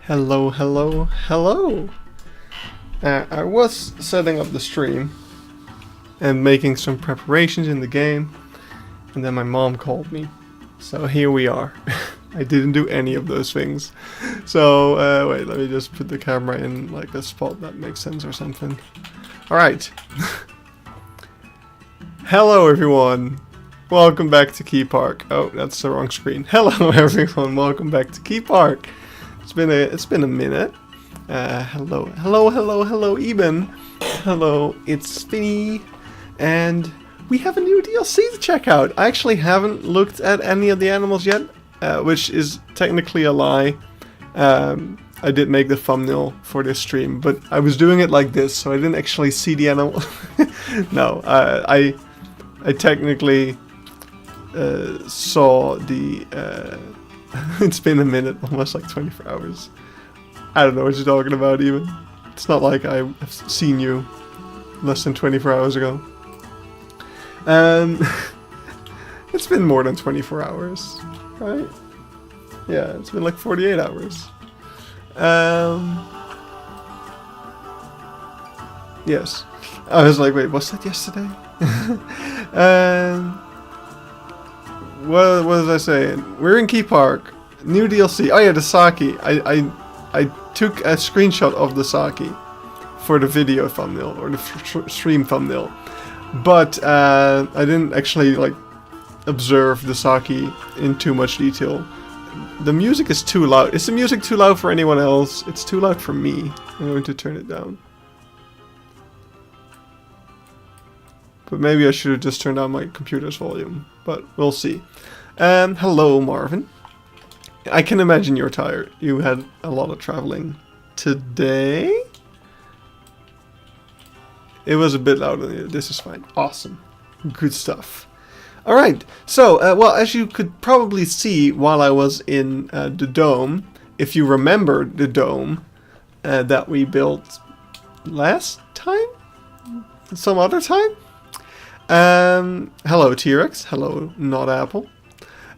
Hello, hello, hello! I was setting up the stream and making some preparations in the game, and then my mom called me. So here we are. I didn't do any of those things. So, wait, let me just put the camera in like a spot that makes sense or something. Alright. Hello everyone! Welcome back to Keypark. Oh, that's the wrong screen. Hello everyone, welcome back to Keypark. It's been a minute. Hello, Eben. Hello, it's Spinny. And we have a new DLC to check out. I actually haven't looked at any of the animals yet, which is technically a lie. I did make the thumbnail for this stream, but I was doing it like this, so I didn't actually see the animal. No, I technically saw the... It's been a minute, almost like 24 hours. I don't know what you're talking about even. It's not like I have seen you less than 24 hours ago. It's been more than 24 hours, right? Yeah, it's been like 48 hours. Yes. I was like, wait, was that yesterday? What was I saying? We're in Keypark. New DLC. Oh yeah, the sake. I took a screenshot of the sake for the video thumbnail or the stream thumbnail, but I didn't actually like observe the sake in too much detail. The music is too loud. Is the music too loud for anyone else? It's too loud for me. I'm going to turn it down. But maybe I should have just turned down my computer's volume. But we'll see. Hello, Marvin. I can imagine you're tired. You had a lot of traveling today. It was a bit louder than you. This is fine. Awesome. Good stuff. Alright. So, well, as you could probably see while I was in the dome, if you remember the dome that we built last time? Some other time? Hello T-Rex, hello Not Apple.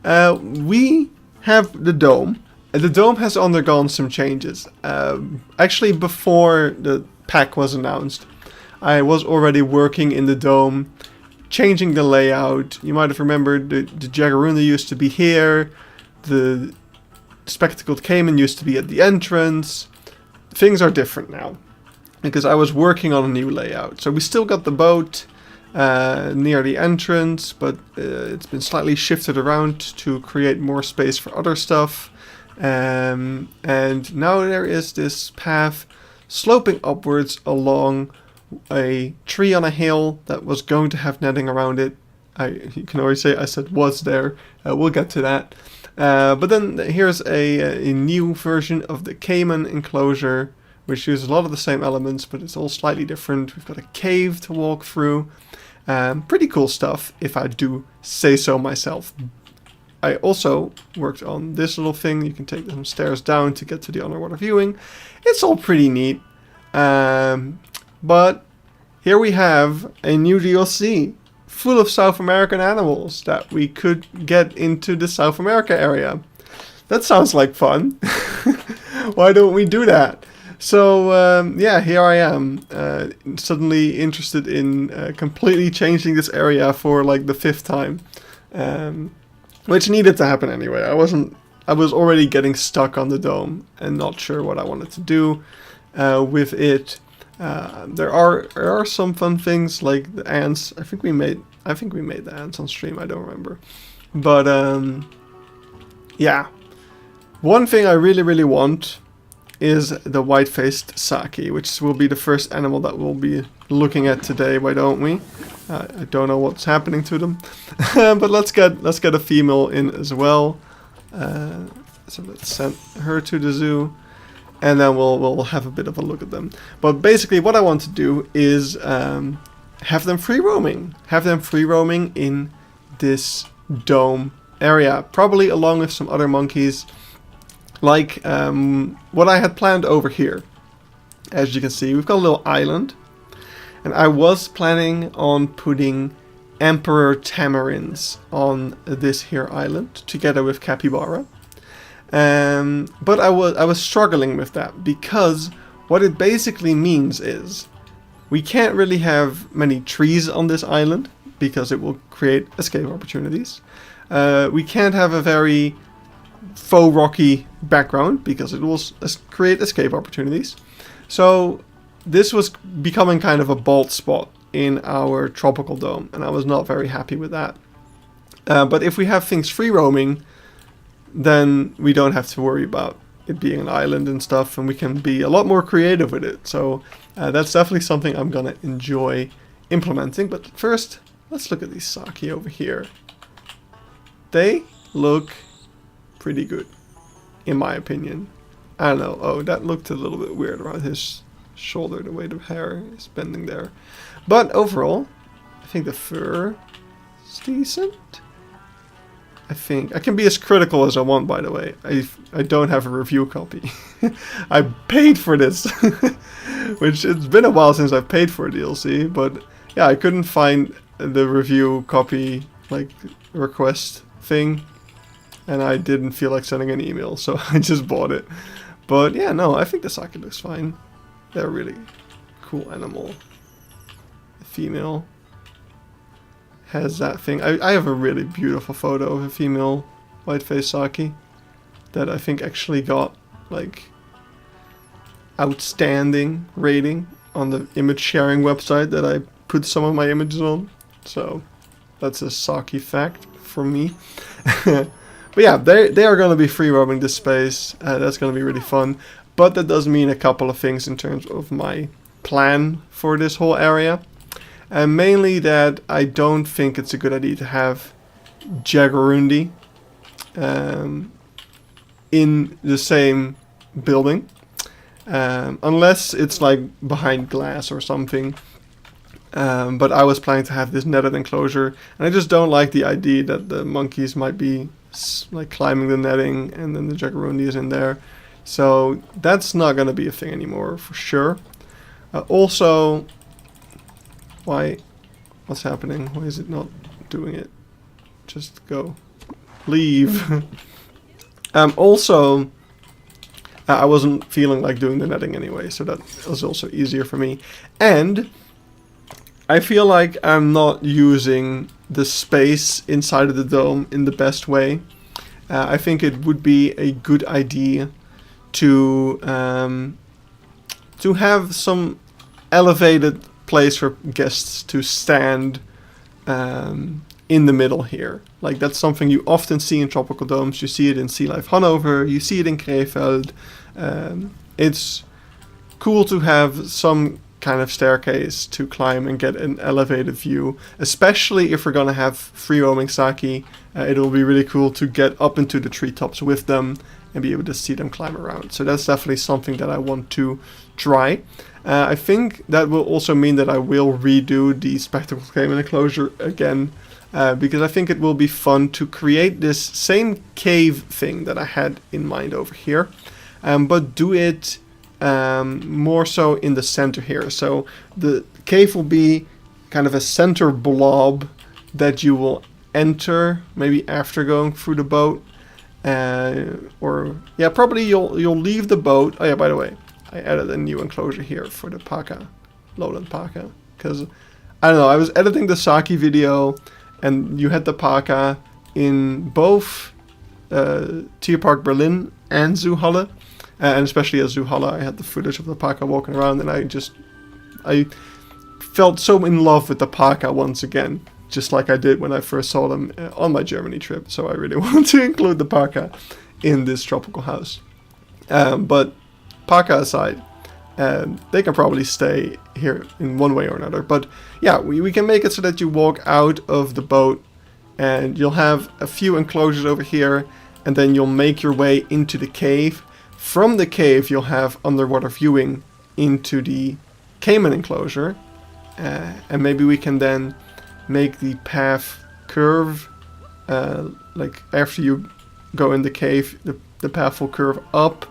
We have the dome. The dome has undergone some changes. Actually, before the pack was announced, I was already working in the dome, changing the layout. You might have remembered the Jagaruna used to be here, the Spectacled Cayman used to be at the entrance. Things are different now, because I was working on a new layout. So we still got the boat near the entrance, but it's been slightly shifted around to create more space for other stuff. And now there is this path sloping upwards along a tree on a hill that was going to have netting around it. You can already say I said was there. We'll get to that. But then here's a new version of the Cayman enclosure, which uses a lot of the same elements, but it's all slightly different. We've got a cave to walk through. Pretty cool stuff, if I do say so myself. I also worked on this little thing. You can take some stairs down to get to the underwater viewing. It's all pretty neat. But here we have a new DLC full of South American animals that we could get into the South America area. That sounds like fun. Why don't we do that? So, yeah, here I am, suddenly interested in completely changing this area for like the 5th time, which needed to happen anyway. I was already getting stuck on the dome and not sure what I wanted to do with it. There are some fun things like the ants. I think we made the ants on stream. I don't remember, but yeah, one thing I really want is the white-faced sake, which will be the first animal that we'll be looking at today. Why don't we? I don't know what's happening to them, but let's get a female in as well. So let's send her to the zoo, and then we'll have a bit of a look at them. But basically, what I want to do is have them free roaming. Have them free roaming in this dome area, probably along with some other monkeys. Like what I had planned over here. As you can see, we've got a little island. And I was planning on putting Emperor Tamarins on this here island, together with Capybara. But I was struggling with that, because what it basically means is we can't really have many trees on this island because it will create escape opportunities. We can't have a very faux rocky background because it will create escape opportunities. So this was becoming kind of a bald spot in our tropical dome, and I was not very happy with that. But if we have things free roaming, then we don't have to worry about it being an island and stuff, and we can be a lot more creative with it. So that's definitely something I'm gonna enjoy implementing. But first, let's look at these sake over here. They look pretty good, in my opinion. I don't know. Oh, that looked a little bit weird around his shoulder, the way the hair is bending there. But overall, I think the fur is decent. I think I can be as critical as I want, by the way. I don't have a review copy. I paid for this, which it's been a while since I've paid for a DLC, but yeah, I couldn't find the review copy like request thing, and I didn't feel like sending an email, so I just bought it. But yeah, no, I think the sake looks fine. They're a really cool animal. The female has that thing. I have a really beautiful photo of a female white-faced sake that I think actually got like outstanding rating on the image sharing website that I put some of my images on. So that's a sake fact for me. But yeah, they are going to be free roaming this space. That's going to be really fun. But that does mean a couple of things in terms of my plan for this whole area. And mainly that I don't think it's a good idea to have Jaguarundi in the same building. Unless it's like behind glass or something. But I was planning to have this netted enclosure. And I just don't like the idea that the monkeys might be like climbing the netting and then the Jaguarundi is in there. So that's not going to be a thing anymore for sure. Also, what's happening? Why is it not doing it? Just go. Leave. Also, I wasn't feeling like doing the netting anyway, so that was also easier for me. And I feel like I'm not using the space inside of the dome in the best way. I think it would be a good idea to have some elevated place for guests to stand in the middle here. Like, that's something you often see in tropical domes. You see it in Sea Life Hanover, you see it in Krefeld. It's cool to have some kind of staircase to climb and get an elevated view, especially if we're going to have free roaming sake. It'll be really cool to get up into the treetops with them and be able to see them climb around. So that's definitely something that I want to try. I think that will also mean that I will redo the spectacle cave enclosure again, because I think it will be fun to create this same cave thing that I had in mind over here, but do it more so in the center here. So the cave will be kind of a center blob that you will enter maybe after going through the boat, or yeah, probably you'll leave the boat. Oh yeah, by the way, I added a new enclosure here for the Paka, Lowland Paka, because I don't know, I was editing the sake video and you had the Paka in both Keypark Berlin and Zoo Halle. And especially at Zoo Halle, I had the footage of the Paka walking around, and I felt so in love with the Paka once again, just like I did when I first saw them on my Germany trip. So I really want to include the Paka in this tropical house. But Paka aside, they can probably stay here in one way or another. But yeah, we can make it so that you walk out of the boat, and you'll have a few enclosures over here, and then you'll make your way into the cave. From the cave, you'll have underwater viewing into the Cayman enclosure, and maybe we can then make the path curve, like after you go in the cave, the path will curve up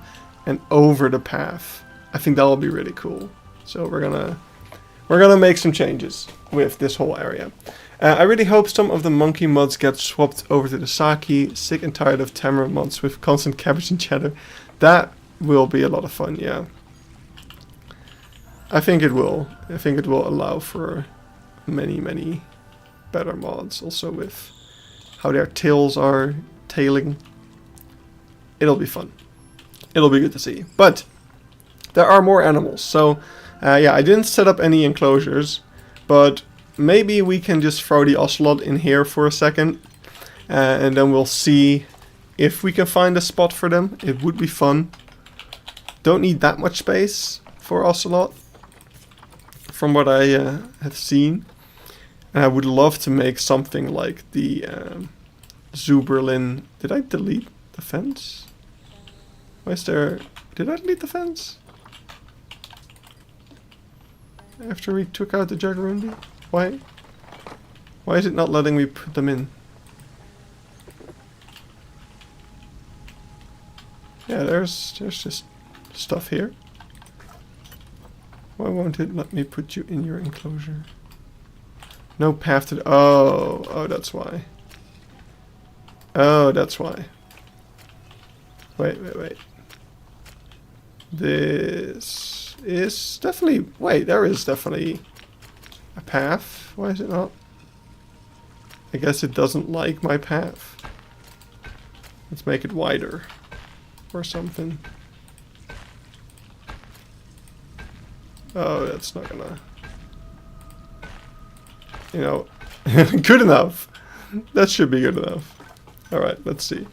and over the path. I think that will be really cool. So we're we're gonna make some changes with this whole area. I really hope some of the monkey mods get swapped over to the Saki. Sick and tired of Tamarind mods with constant cabbage and cheddar. That will be a lot of fun, yeah. I think it will. I think it will allow for many, many better mods. Also with how their tails are tailing. It'll be fun. It'll be good to see. But there are more animals. So yeah, I didn't set up any enclosures. But maybe we can just throw the ocelot in here for a second. And then we'll see if we can find a spot for them. It would be fun. Don't need that much space for ocelot, from what I have seen. And I would love to make something like the Zuberlin. Did I delete the fence? Why is there... Did I delete the fence? After we took out the Jaguarundi? Why? Why is it not letting me put them in? Yeah, there's just stuff here. Why won't it let me put you in your enclosure? No path to... Oh, that's why. Oh, that's why. Wait. This is definitely... Wait, there is definitely a path. Why is it not? I guess it doesn't like my path. Let's make it wider. Or something. Oh, that's not gonna... You know, good enough. That should be good enough. Alright, let's see.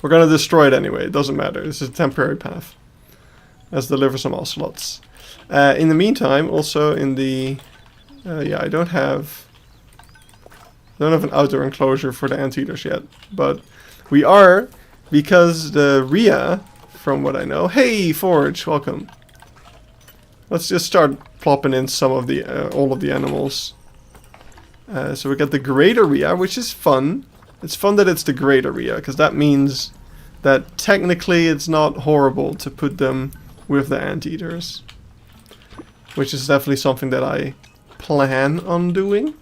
We're gonna destroy it anyway, it doesn't matter. This is a temporary path. Let's deliver some ocelots. In the meantime, also in the... yeah, I don't have an outdoor enclosure for the anteaters yet. But we are, because the Rhea, from what I know... Hey, Forge, welcome. Let's just start plopping in some of the all of the animals. So we got the greater Rhea, which is fun. It's fun that it's the greater Rhea, because that means that technically it's not horrible to put them with the anteaters. Which is definitely something that I plan on doing.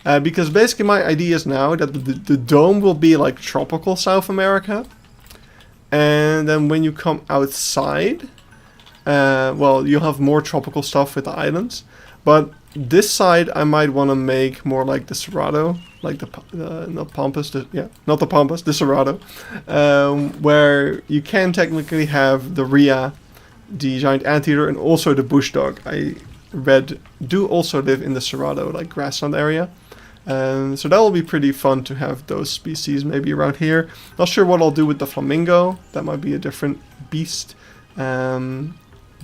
Because basically my idea is now that the dome will be like tropical South America. And then when you come outside... well, you'll have more tropical stuff with the islands, but this side I might want to make more like the Cerrado, like the not Pampas, not the Pampas, the Cerrado, where you can technically have the Rhea, the giant anteater, and also the bush dog. I read do also live in the Cerrado, like grassland area, so that will be pretty fun to have those species maybe around here. Not sure what I'll do with the flamingo. That might be a different beast.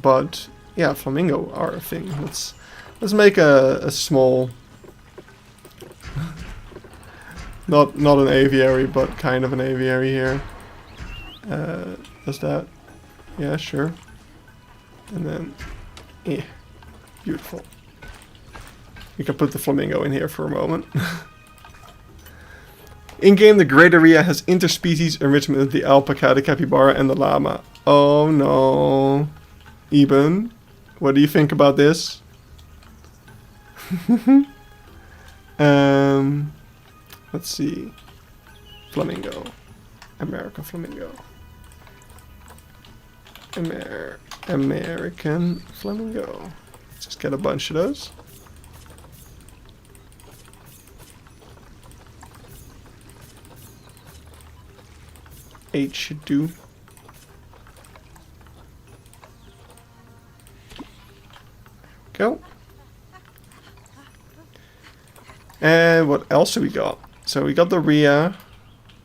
But yeah, flamingo are a thing. Let's make a small, not an aviary, but kind of an aviary here. Does that? Yeah, sure. And then, yeah, beautiful. We can put the flamingo in here for a moment. In game, the greater Rhea has interspecies enrichment with the alpaca, the capybara, and the llama. Oh no. Eben, what do you think about this? Let's see. Flamingo. American flamingo. American flamingo. Let's just get a bunch of those. Eight should do. Go. And what else do we got? So we got the Rhea,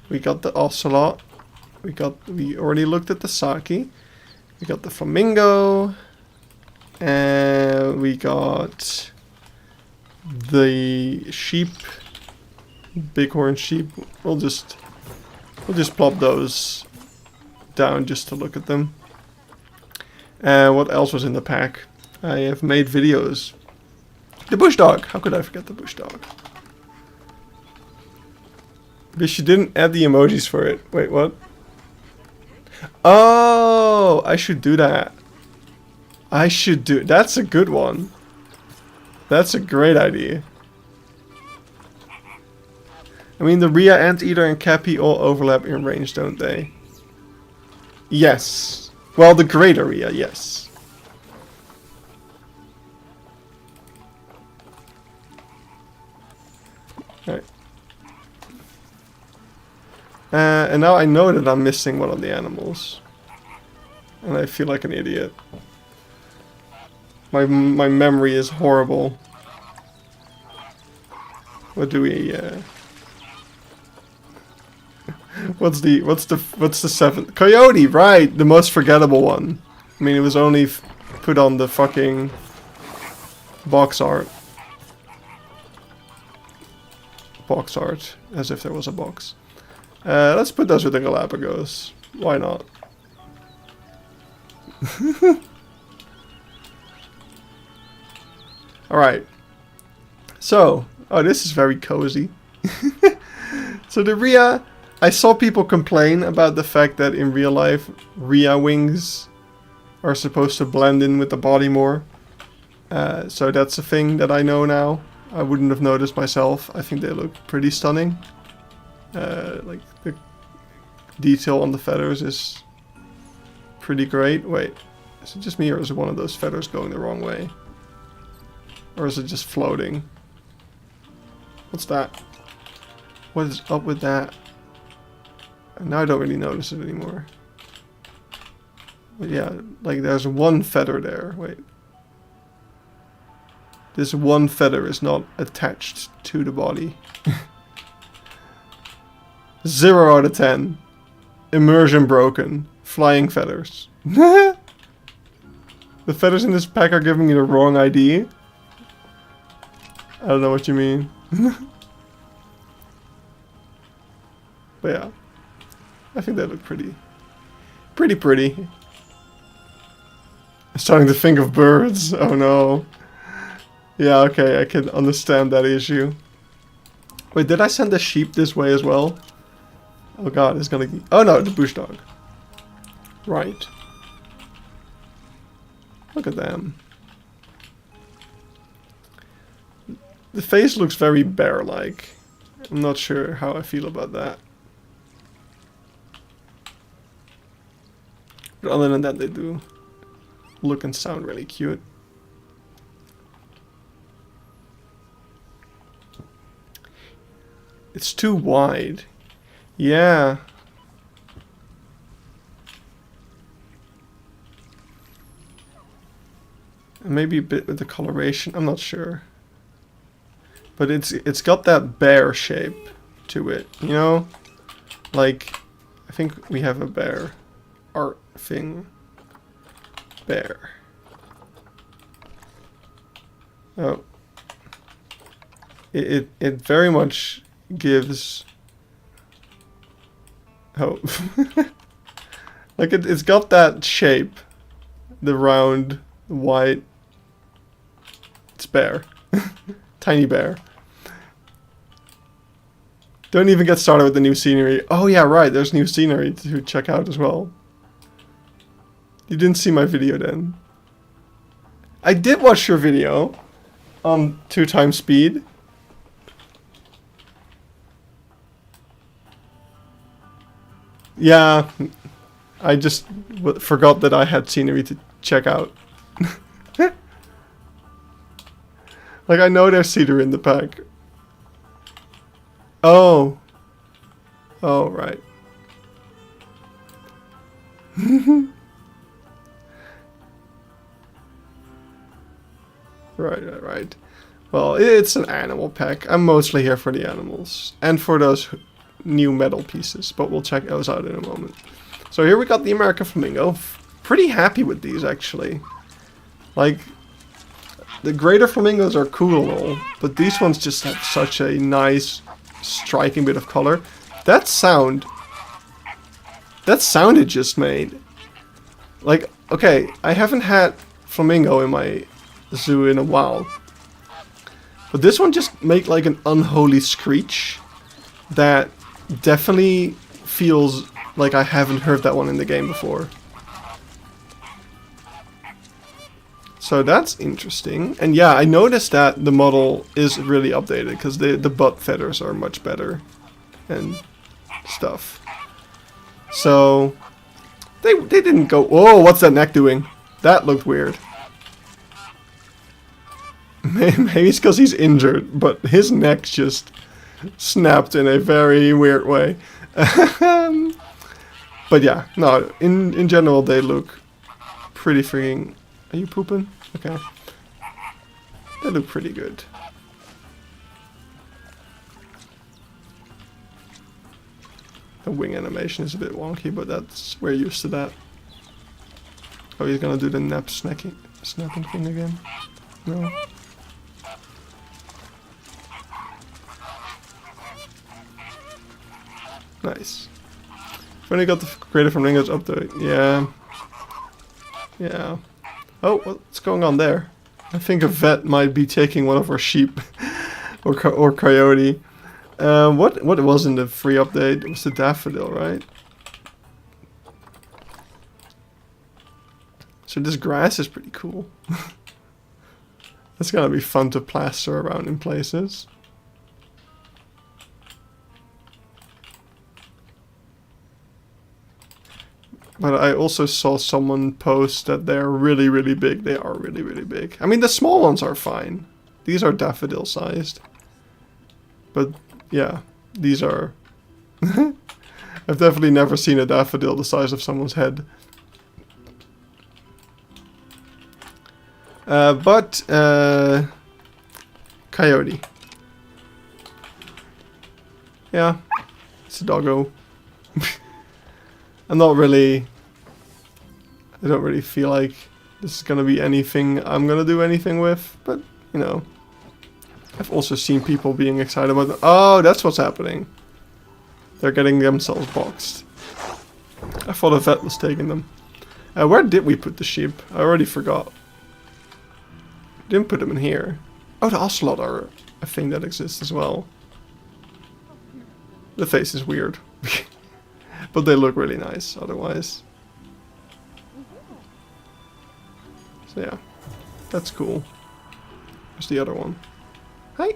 we got the ocelot, we already looked at the Saki, we got the flamingo, and we got the sheep, bighorn sheep. We'll just plop those down just to look at them. And what else was in the pack? I have made videos. The bush dog. How could I forget the bush dog? But you didn't add the emojis for it. Wait, what? Oh, I should do that. That's a good one. That's a great idea. I mean, the Rhea, Anteater, and Cappy all overlap in range, don't they? Yes. Well, the greater Rhea, yes. Right. And now I know that I'm missing one of the animals. And I feel like an idiot. My memory is horrible. What do we, What's the seventh? Coyote, right, the most forgettable one. I mean, it was only put on the fucking box art. Box art, as if there was a box. Let's put those with the Galapagos. Why not? Alright. So, oh, this is very cozy. So the Rhea, I saw people complain about the fact that in real life, Rhea wings are supposed to blend in with the body more. So that's a thing that I know now. I wouldn't have noticed myself. I think they look pretty stunning. Like the detail on the feathers is pretty great. Wait, is it just me or is it one of those feathers going the wrong way? Or is it just floating? What's that? What is up with that? Now I don't really notice it anymore. But yeah, like there's one feather there. Wait. This one feather is not attached to the body. 0 out of 10. Immersion broken. Flying feathers. The feathers in this pack are giving me the wrong ID. I don't know what you mean. But yeah. I think they look pretty. Pretty. I'm starting to think of birds. Oh no. Yeah, okay, I can understand that issue. Wait, did I send the sheep this way as well? Oh god, it's gonna... Oh no, the bush dog. Right. Look at them. The face looks very bear-like. I'm not sure how I feel about that. But other than that, they do look and sound really cute. It's too wide. Yeah. And maybe a bit with the coloration, I'm not sure. But it's got that bear shape to it, you know? Like, I think we have a bear art thing. Bear. Oh. It very much gives hope. Like it's got that shape. The round, white. It's bear. Tiny bear. Don't even get started with the new scenery. Oh yeah, right, there's new scenery to check out as well. You didn't see my video then. I did watch your video on 2x speed. Yeah, I just forgot that I had scenery to check out. Like, I know there's cedar in the pack. Oh. Oh, right. Right. Well, it's an animal pack. I'm mostly here for the animals. And for those new metal pieces. But we'll check those out in a moment. So here we got the American Flamingo. Pretty happy with these, actually. Like, the greater flamingos are cool and all, but these ones just have such a nice, striking bit of color. That sound it just made. Like, okay, I haven't had flamingo in my zoo in a while, but this one just made like an unholy screech that definitely feels like I haven't heard that one in the game before. So that's interesting. And yeah, I noticed that the model is really updated because the butt feathers are much better and stuff. So they didn't go, oh, what's that neck doing? That looked weird. Maybe it's because he's injured, but his neck just snapped in a very weird way. But yeah, no, in general they look pretty freaking... Are you pooping? Okay. They look pretty good. The wing animation is a bit wonky, but we're used to that. Oh, he's gonna do the snapping thing again? No. Nice. When I got the Greater Flamingos update, yeah. Yeah. Oh, what's going on there? I think a vet might be taking one of our sheep. or coyote. What was in the free update? It was the daffodil, right? So this grass is pretty cool. It's gonna be fun to plaster around in places. But I also saw someone post that they're really, really big. They are really, really big. I mean, the small ones are fine. These are daffodil sized. But yeah, these are... I've definitely never seen a daffodil the size of someone's head. Coyote. Yeah, it's a doggo. I don't really feel like this is gonna be anything I'm gonna do anything with, but you know, I've also seen people being excited about oh, that's what's happening. They're getting themselves boxed. I thought a vet was taking them. Where did we put the sheep? I already forgot. Didn't put them in here. Oh, the ocelot are a thing that exists as well. The face is weird. But they look really nice otherwise. So yeah, that's cool. Where's the other one? Hi!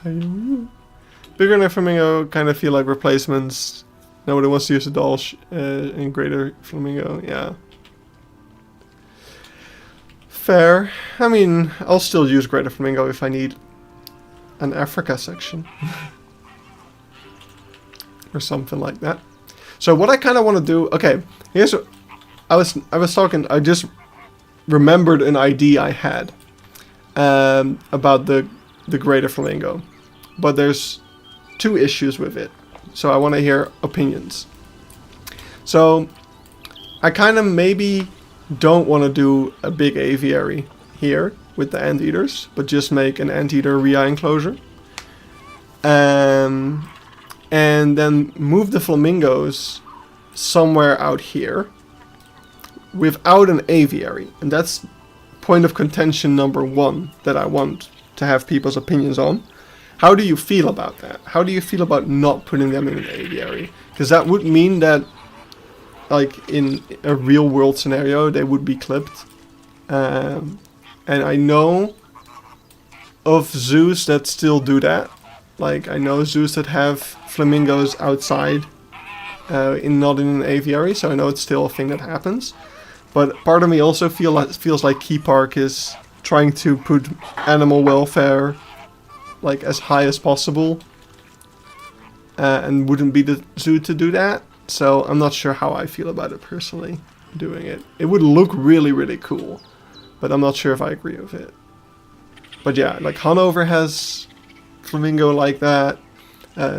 How are you? Bigger than Flamingo kind of feel like replacements. Nobody wants to use a doll in Greater Flamingo, yeah. Fair. I mean, I'll still use Greater Flamingo if I need an Africa section. Or something like that. So what I kind of want to do... Okay, here's what... I was talking... I just remembered an idea I had. About the Greater Flamingo. But there's two issues with it. So I want to hear opinions. So I kind of maybe don't want to do a big aviary here with the anteaters, but just make an anteater RIA enclosure. And then move the flamingos somewhere out here without an aviary. And that's point of contention number one that I want to have people's opinions on. How do you feel about that? How do you feel about not putting them in an aviary? Because that would mean that, like, in a real world scenario, they would be clipped. And I know of zoos that still do that. Like, I know zoos that have flamingos outside, not in an aviary, so I know it's still a thing that happens. But part of me also feels like Keypark is trying to put animal welfare like as high as possible, and wouldn't be the zoo to do that. So I'm not sure how I feel about it personally, doing it. It would look really, really cool, but I'm not sure if I agree with it. But yeah, like Hanover has flamingo like that,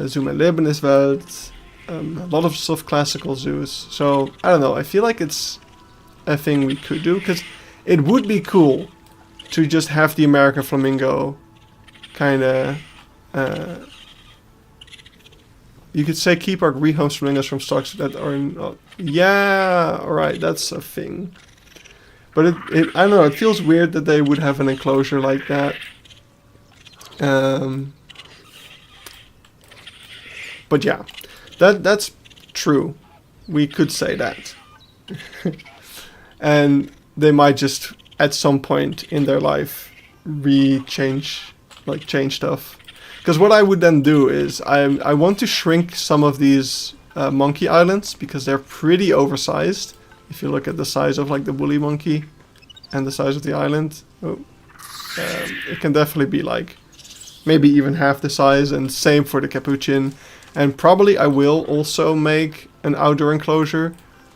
Zoo met Leibniz-Welt, a lot of soft classical zoos. So I don't know, I feel like it's a thing we could do, because it would be cool to just have the American flamingo kind of, you could say Keypark rehomes flamingos from stocks that are not, yeah, alright, that's a thing. But it I don't know, it feels weird that they would have an enclosure like that. But yeah, that's true. We could say that. And they might just at some point in their life change stuff. Because what I would then do is I want to shrink some of these monkey islands because they're pretty oversized. If you look at the size of like the woolly monkey and the size of the island, it can definitely be like maybe even half the size, and same for the capuchin. And probably I will also make an outdoor enclosure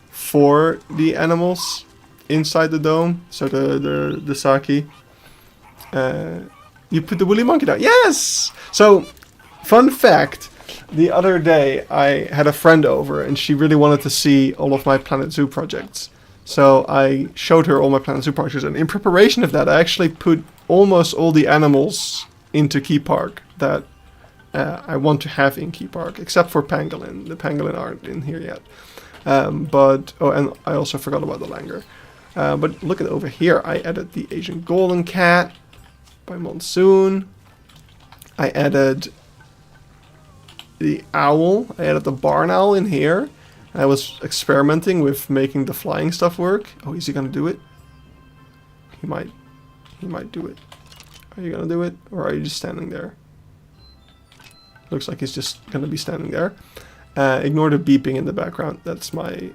for the animals inside the dome. So the saki. You put the woolly monkey down. Yes! So, fun fact. The other day I had a friend over and she really wanted to see all of my Planet Zoo projects. So I showed her all my Planet Zoo projects, and in preparation of that I actually put almost all the animals into Keypark that I want to have in Keypark, except for pangolin. The pangolin aren't in here yet. And I also forgot about the langur. But look at over here. I added the Asian golden cat by Monsoon. I added the owl. I added the barn owl in here. I was experimenting with making the flying stuff work. Oh, is he gonna do it? He might do it. Are you gonna do it? Or are you just standing there? Looks like he's just gonna be standing there. Ignore the beeping in the background. That's my...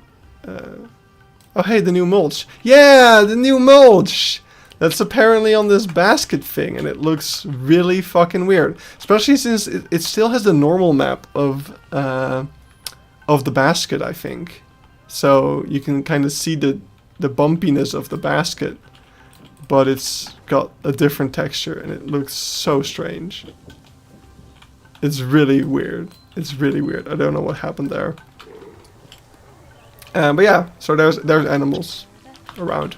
Oh, hey, the new mulch. Yeah, the new mulch! That's apparently on this basket thing, and it looks really fucking weird. Especially since it still has the normal map of the basket, I think. So you can kind of see the bumpiness of the basket, but it's got a different texture, and it looks so strange. It's really weird. It's really weird. I don't know what happened there. But yeah, so there's animals around.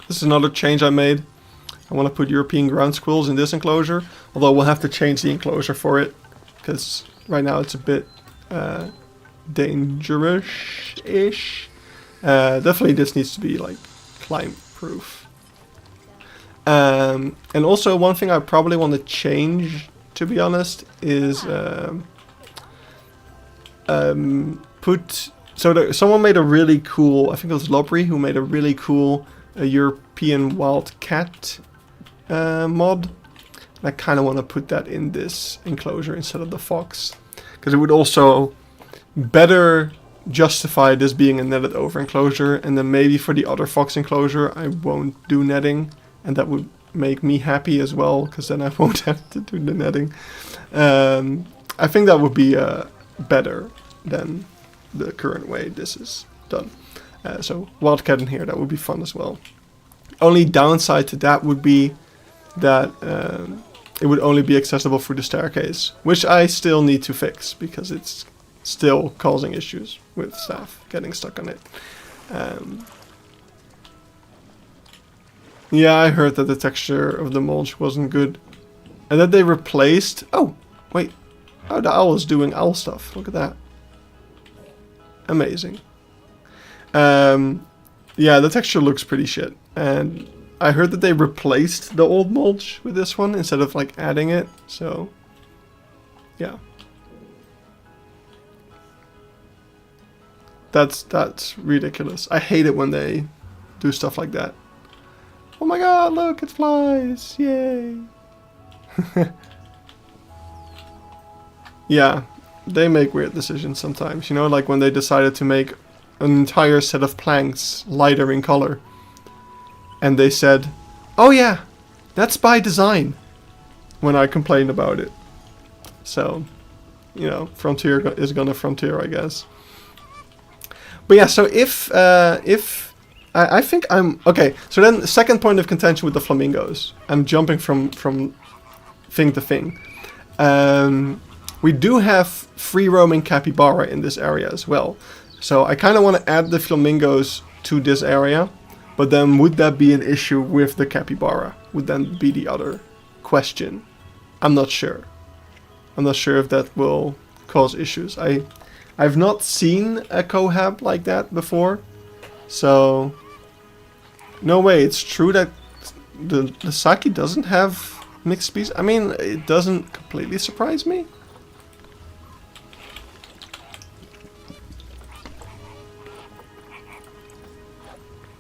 This is another change I made. I want to put European ground squirrels in this enclosure, although we'll have to change the enclosure for it, because right now it's a bit dangerous-ish. Definitely this needs to be like climb-proof. And also one thing I probably want to change, to be honest, is someone made a really cool, I think it was Lobry who made a really cool European wild cat mod. And I kind of want to put that in this enclosure instead of the fox, because it would also better justify this being a netted over enclosure, and then maybe for the other fox enclosure I won't do netting, and that would make me happy as well, because then I won't have to do the netting. I think that would be better than the current way this is done. So wildcat in here, that would be fun as well. Only downside to that would be that it would only be accessible through the staircase, which I still need to fix because it's still causing issues with staff getting stuck on it. Yeah, I heard that the texture of the mulch wasn't good, and that they replaced... Oh, wait. Oh, the owl is doing owl stuff. Look at that. Amazing. Yeah, the texture looks pretty shit, and I heard that they replaced the old mulch with this one instead of like adding it, so yeah. That's ridiculous. I hate it when they do stuff like that. Oh my god, look, it flies! Yay! Yeah, they make weird decisions sometimes, you know, like when they decided to make an entire set of planks lighter in color. And they said, oh yeah, that's by design, when I complained about it. So, you know, Frontier is gonna Frontier, I guess. But yeah, so if I think I'm... Okay, so then the second point of contention with the flamingos. I'm jumping from thing to thing. We do have free-roaming capybara in this area as well. So I kind of want to add the flamingos to this area. But then would that be an issue with the capybara? Would then be the other question. I'm not sure. I'm not sure if that will cause issues. I've not seen a cohab like that before. So... No way, it's true that the Saki doesn't have mixed species. I mean, it doesn't completely surprise me.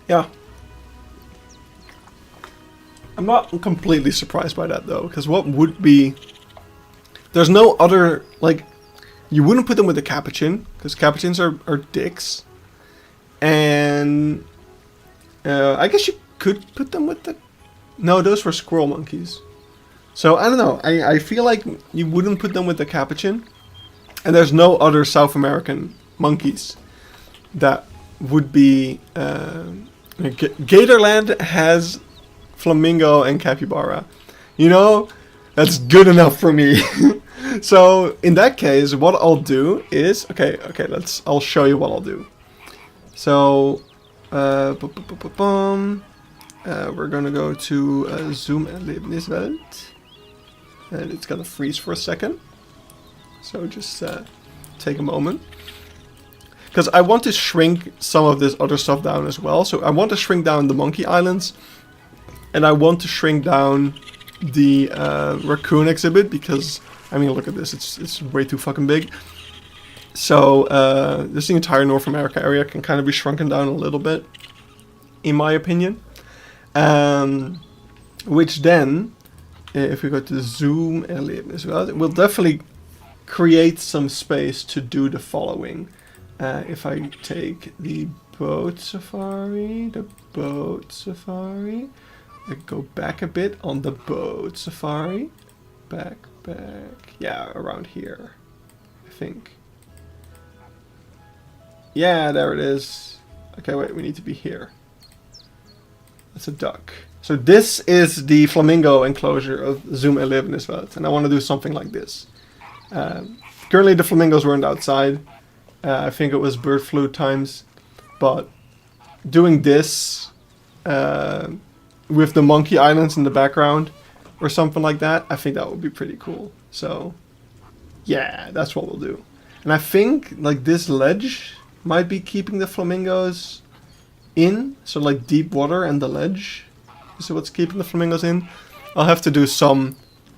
Yeah. I'm not completely surprised by that though, because what would be... There's no other, like, you wouldn't put them with the capuchin, because capuchins are dicks. And I guess you could put them with the... No, those were squirrel monkeys. So, I don't know, I feel like you wouldn't put them with the capuchin. And there's no other South American monkeys that would be... Gatorland has flamingo and capybara. You know, that's good enough for me. So in that case, what I'll do is I'll show you what I'll do. So we're gonna go to Zoom Erlebniswelt, and it's gonna freeze for a second. So just take a moment, because I want to shrink some of this other stuff down as well. So I want to shrink down the monkey islands, and I want to shrink down the raccoon exhibit, because I mean, look at this, it's way too fucking big. So this the entire North America area can kind of be shrunken down a little bit, in my opinion. Which then, if we go to Zoom Erlebnis, well, it will definitely create some space to do the following. If I take the boat safari, I go back a bit on the boat safari, back, yeah, around here, I think. Yeah, there it is. Okay, wait, we need to be here. That's a duck. So this is the flamingo enclosure of Zoom Erlebniswelt, and I want to do something like this. Currently the flamingos weren't outside. I think it was bird flu times, but doing this with the monkey islands in the background or something like that, I think that would be pretty cool. So yeah, that's what we'll do. And I think like this ledge might be keeping the flamingos in, so like deep water and the ledge is what's keeping the flamingos in. I'll have to do some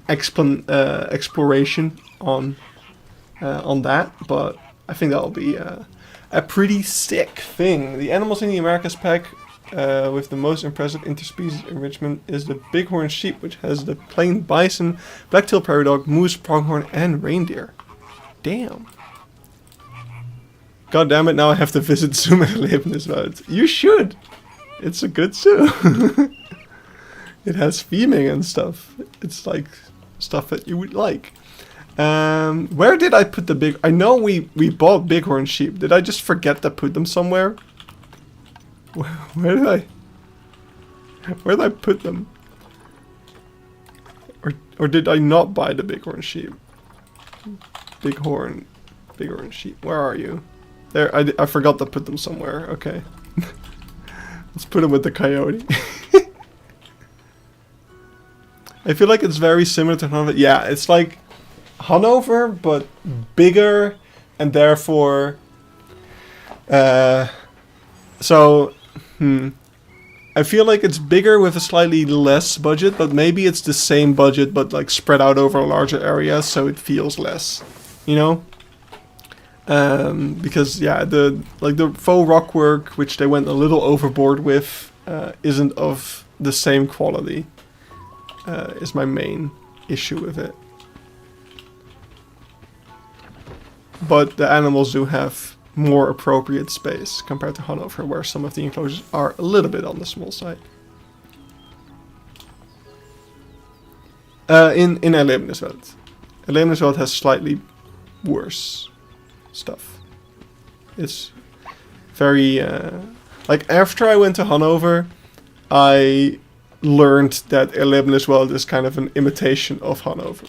exploration on that, but I think that'll be a pretty sick thing. The animals in the Americas pack with the most impressive interspecies enrichment is the bighorn sheep, which has the plain bison, black-tailed prairie dog, moose, pronghorn, and reindeer. Damn. God damn it, now I have to visit Zoom Erlebniswelt. You should! It's a good zoo. It has theming and stuff. It's like stuff that you would like. Where did I put the big... I know we bought bighorn sheep. Did I just forget to put them somewhere? Where did I put them? Or did I not buy the bighorn sheep? Bighorn sheep. Where are you? There, I forgot to put them somewhere. Okay. Let's put them with the coyote. I feel like it's very similar to Hanover. Yeah, it's like Hanover, but bigger, and therefore... I feel like it's bigger with a slightly less budget, but maybe it's the same budget, but like spread out over a larger area, so it feels less, you know? Because yeah, the faux rock work, which they went a little overboard with, isn't of the same quality. Is my main issue with it. But the animals do have more appropriate space compared to Hanover, where some of the enclosures are a little bit on the small side. In Erlebniswelt. Erlebniswelt has slightly worse stuff. It's very... like, after I went to Hanover, I learned that Erlebniswelt is kind of an imitation of Hanover.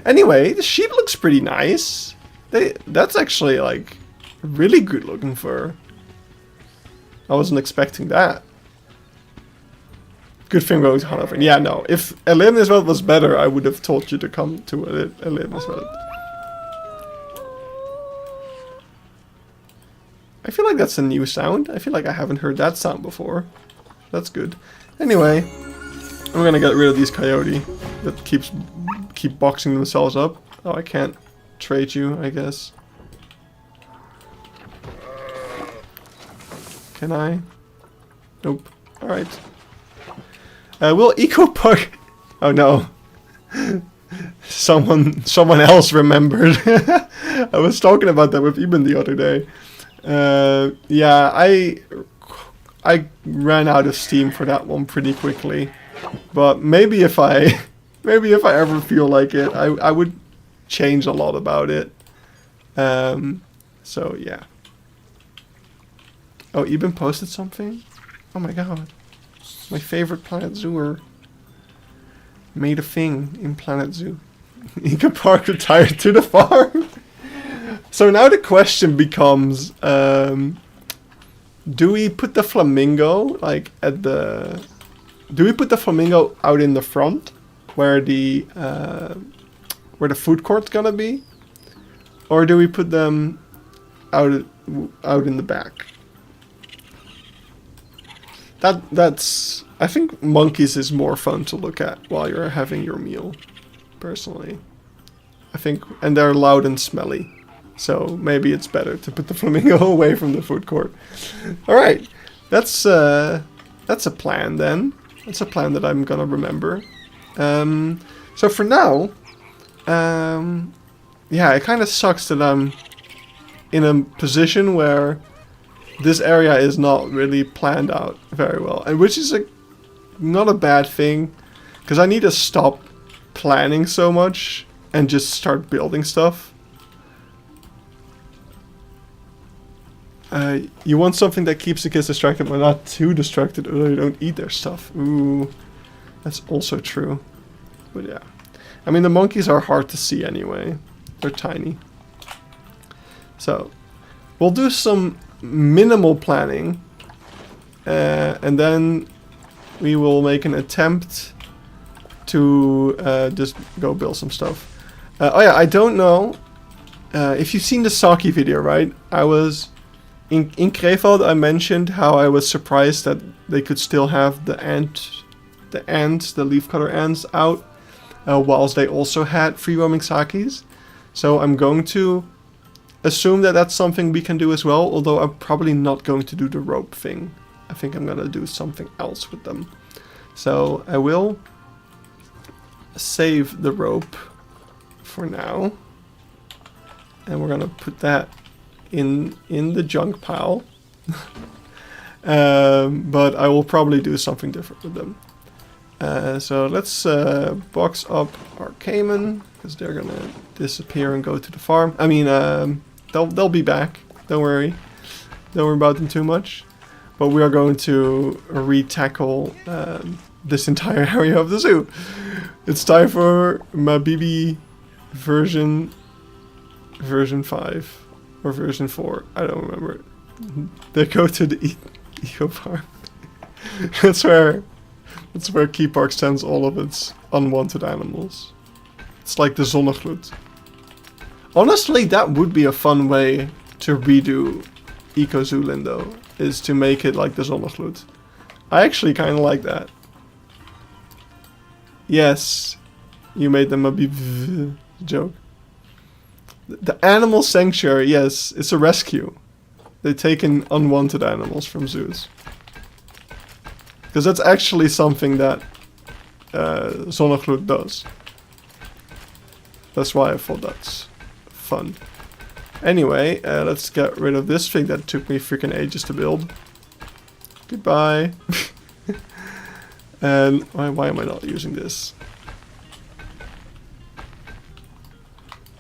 Anyway, the sheep looks pretty nice. That's actually, like, really good looking fur. I wasn't expecting that. Good thing going to Hanover. Yeah, no. If Erlebniswelt was better, I would have told you to come to Erlebniswelt. I feel like that's a new sound. I feel like I haven't heard that sound before. That's good. Anyway, I'm gonna get rid of these coyote that keep boxing themselves up. Oh, I can't trade you, I guess. Can I? Nope. Alright. Will Eco Park... Oh no. Someone else remembered. I was talking about that with Eben the other day. Yeah, I ran out of steam for that one pretty quickly. But maybe if I ever feel like it, I would change a lot about it. So yeah. Oh, Eben posted something? Oh my god. My favorite Planet Zooer made a thing in Planet Zoo. Eco Park retired to the farm. So now the question becomes, do we put the flamingo like at the... Do we put the flamingo out in the front, where the food court's gonna be, or do we put them out in the back? That's... I think monkeys is more fun to look at while you're having your meal, personally. I think, and they're loud and smelly, so maybe it's better to put the flamingo away from the food court. All right, that's a plan then. That's a plan that I'm gonna remember. So for now, yeah, it kind of sucks that I'm in a position where this area is not really planned out very well, and which is not a bad thing, because I need to stop planning so much and just start building stuff. You want something that keeps the kids distracted but not too distracted, or they don't eat their stuff. Ooh, that's also true. But yeah, I mean, the monkeys are hard to see anyway. They're tiny. So we'll do some minimal planning, and then we will make an attempt to just go build some stuff. Oh yeah, I don't know if you've seen the Saki video, right? I was in Krefeld. I mentioned how I was surprised that they could still have the leafcutter ants out, whilst they also had free roaming Sakis. So I'm going to assume that that's something we can do as well, although I'm probably not going to do the rope thing. I think I'm gonna do something else with them. So I will save the rope for now, and we're gonna put that in the junk pile. But I will probably do something different with them. So let's box up our caiman, because they're gonna disappear and go to the farm. I mean, they'll be back. Don't worry about them too much. But we are going to re-tackle this entire area of the zoo. It's time for Mabibi version 5 or version 4. I don't remember. They go to the eco farm. That's where Keypark sends all of its unwanted animals. It's like the Zonnegloed. Honestly, that would be a fun way to redo Eco Zoo Lindo, is to make it like the Zonnegloed. I actually kind of like that. Yes, you made them a joke. The animal sanctuary, yes, it's a rescue. They take in unwanted animals from zoos. Because that's actually something that Zonnegloed does. That's why I thought that's fun. Anyway, let's get rid of this thing that took me freaking ages to build. Goodbye. And why am I not using this?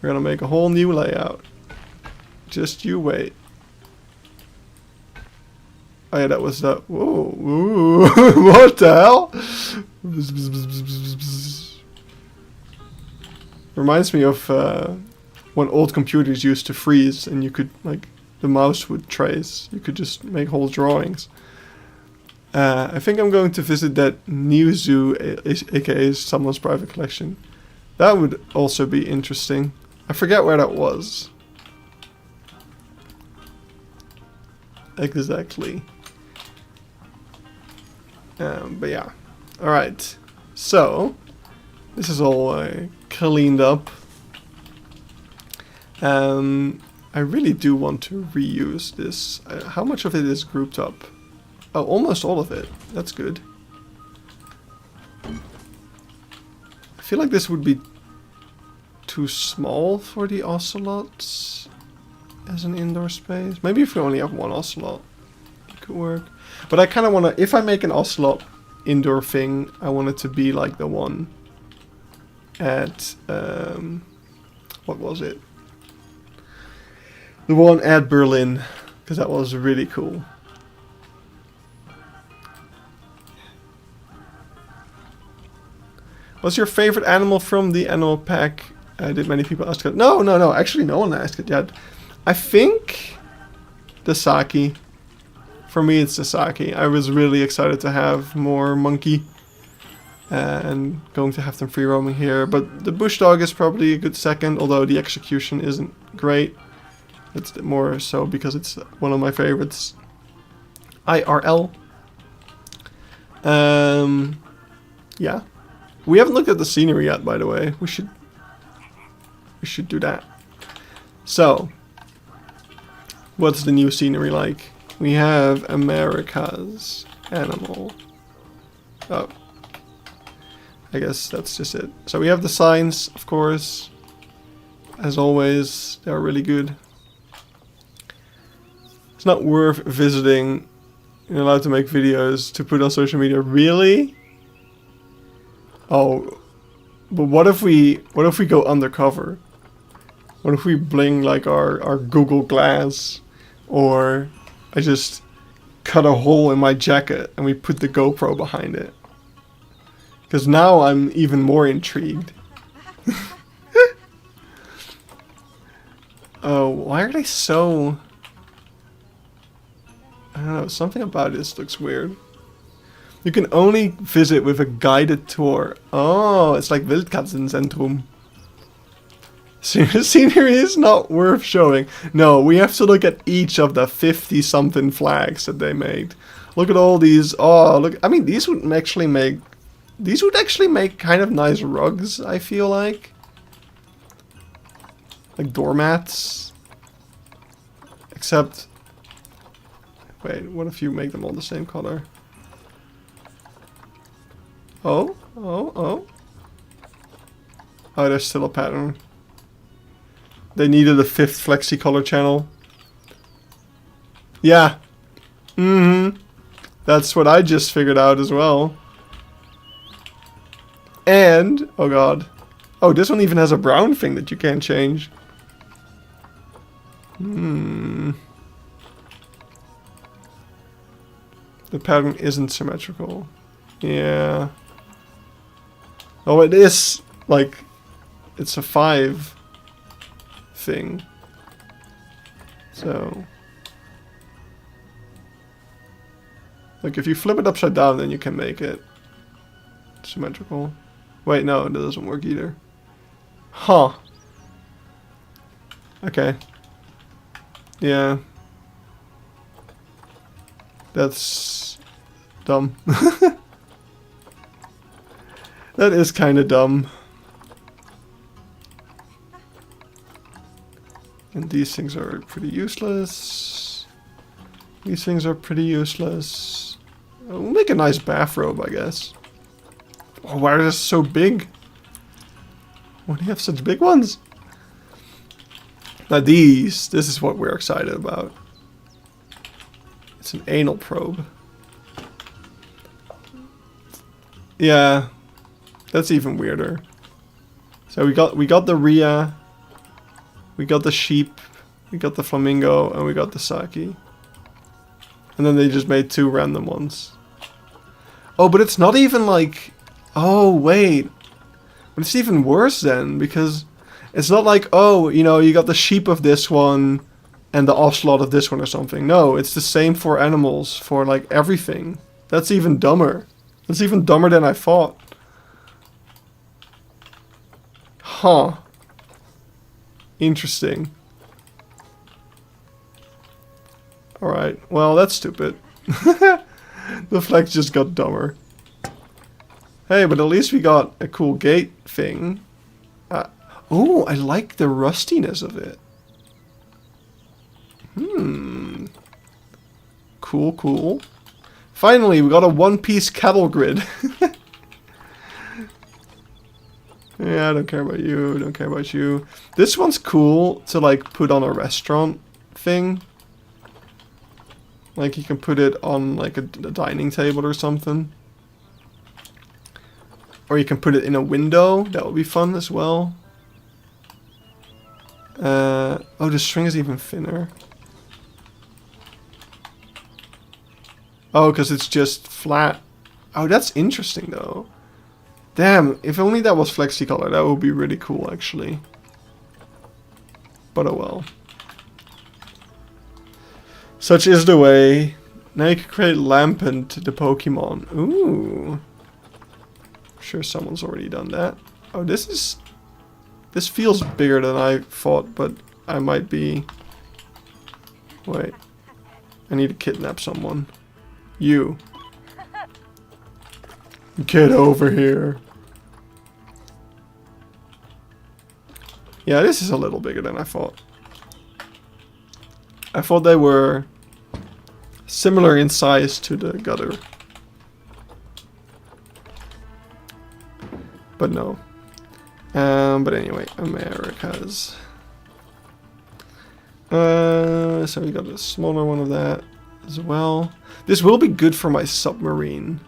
We're gonna make a whole new layout. Just you wait. Oh yeah, that was that. Whoa, whoa. What the hell? Reminds me of when old computers used to freeze and you could, like, the mouse would trace. You could just make whole drawings. I think I'm going to visit that new zoo, aka someone's private collection. That would also be interesting. I forget where that was. Exactly. But yeah. Alright. So, this is all cleaned up. I really do want to reuse this. How much of it is grouped up? Oh, almost all of it. That's good. feel like this would be too small for the ocelots as an indoor space. Maybe if we only have one ocelot, it could work. But I kind of want to, if I make an ocelot indoor thing, I want it to be like the one at, what was it? The one at Berlin, because that was really cool. What's your favorite animal from the animal pack? Did many people ask it? No, no, no. Actually, no one asked it yet. I think the Saki. For me, it's the Saki. I was really excited to have more monkey. And going to have them free roaming here. But the bush dog is probably a good second, although the execution isn't great. It's more so because it's one of my favorites. IRL. Yeah. We haven't looked at the scenery yet, by the way. We should do that. So, what's the new scenery like? We have America's animal. Oh. I guess that's just it. So we have the signs, of course. As always, they're really good. It's not worth visiting. You're allowed to make videos to put on social media. Really? Oh, but what if we go undercover? What if we bling like our Google Glass, or I just cut a hole in my jacket and we put the GoPro behind it? Because now I'm even more intrigued. Oh, why are they so... I don't know, something about this looks weird. You can only visit with a guided tour. Oh, it's like Wildkatzenzentrum. Scenery is not worth showing. No, we have to look at each of the 50-something flags that they made. Look at all these. Oh, look. I mean, these would actually make kind of nice rugs, I feel like. Like doormats. Except... Wait, what if you make them all the same color? Oh, oh, oh. Oh, there's still a pattern. They needed a 5th flexi color channel. Yeah. Mm-hmm. That's what I just figured out as well. And, oh god. Oh, this one even has a brown thing that you can't change. Hmm. The pattern isn't symmetrical. Yeah. Oh, it is, like, it's a 5 thing. So. Like, if you flip it upside down, then you can make it symmetrical. Wait, no, that doesn't work either. Huh. Okay. Yeah. That's dumb. That is kind of dumb. And these things are pretty useless. These things are pretty useless. We'll make a nice bathrobe, I guess. Oh, why are they so big? Why do you have such big ones? Now this is what we're excited about. It's an anal probe. Yeah, that's even weirder. So we got the Rhea, we got the sheep, we got the flamingo, and we got the Saki. And then they just made 2 random ones. Oh, but it's not even like... Oh, wait. But it's even worse then, because it's not like, oh, you know, you got the sheep of this one and the ocelot of this one or something. No, it's the same for animals, for like everything. That's even dumber. That's even dumber than I thought. Huh. Interesting. Alright, well, that's stupid. The flags just got dumber. Hey, but at least we got a cool gate thing. Oh, I like the rustiness of it. Cool, cool. Finally, we got a one-piece cattle grid. Yeah, I don't care about you. Don't care about you. This one's cool to like put on a restaurant thing. Like you can put it on like a dining table or something. Or you can put it in a window. That would be fun as well. Oh, the string is even thinner. Oh, because it's just flat. Oh, that's interesting though. Damn, if only that was flexi-color, that would be really cool actually. But oh well. Such is the way. Now you can create Lampent, the Pokemon. Ooh. I'm sure someone's already done that. Oh, this feels bigger than I thought, but I might be... Wait. I need to kidnap someone. You. Get over here. Yeah, this is a little bigger than I thought. I thought they were similar in size to the gutter. But no. But anyway, Americas. So we got a smaller one of that as well. This will be good for my submarine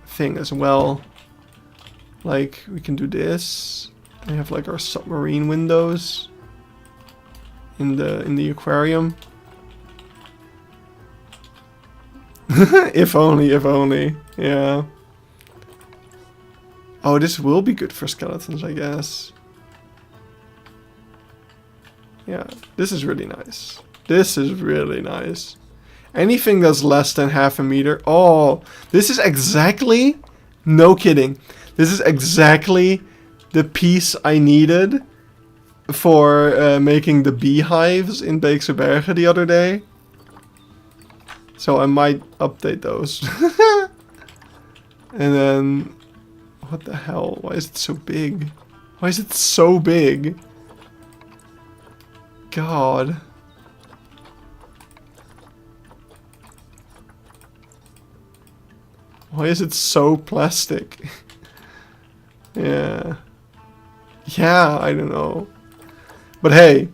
thing as well. Like, we can do this. We have like our submarine windows in the aquarium. If only, yeah. Oh, this will be good for skeletons, I guess. Yeah, this is really nice. This is really nice. Anything that's less than half a meter. Oh, this is exactly, no kidding. This is exactly the piece I needed for making the beehives in Beekse Bergen the other day. So I might update those. And then, what the hell? Why is it so big? Why is it so big? God. Why is it so plastic? Yeah. Yeah, I don't know. But hey.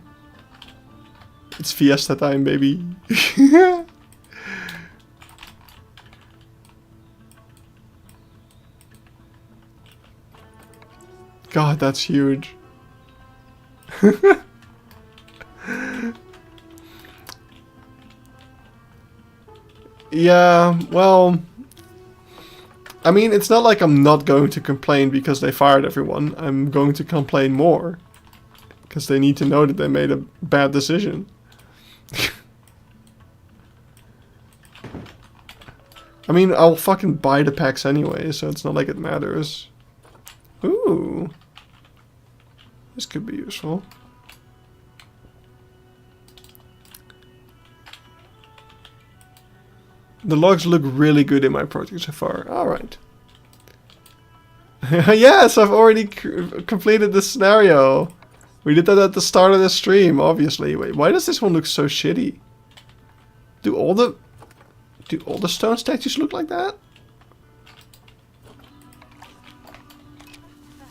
It's fiesta time, baby. God, that's huge. Yeah, well... I mean, it's not like I'm not going to complain because they fired everyone. I'm going to complain more. Because they need to know that they made a bad decision. I mean, I'll fucking buy the packs anyway, so it's not like it matters. Ooh. This could be useful. The logs look really good in my project so far. Alright. Yes, I've already completed this scenario. We did that at the start of the stream, obviously. Wait, why does this one look so shitty? Do all the stone statues look like that?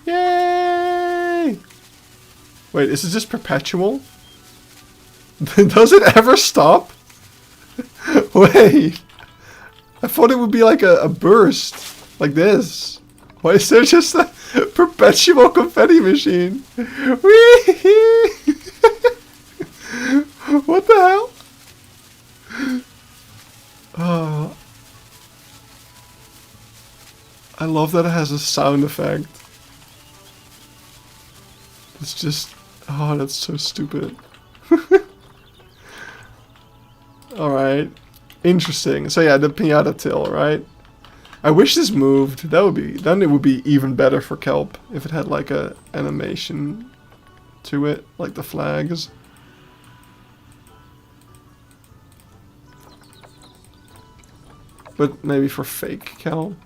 Yay! Wait, is it just perpetual? Does it ever stop? Wait. I thought it would be like a burst. Like this. Why is there just a perpetual confetti machine? Whee! What the hell? Oh. I love that it has a sound effect. It's just... Oh, that's so stupid. Alright. Interesting. So yeah, the pinata till, right? I wish this moved. That would be... Then it would be even better for kelp. If it had like a animation to it. Like the flags. But maybe for fake kelp.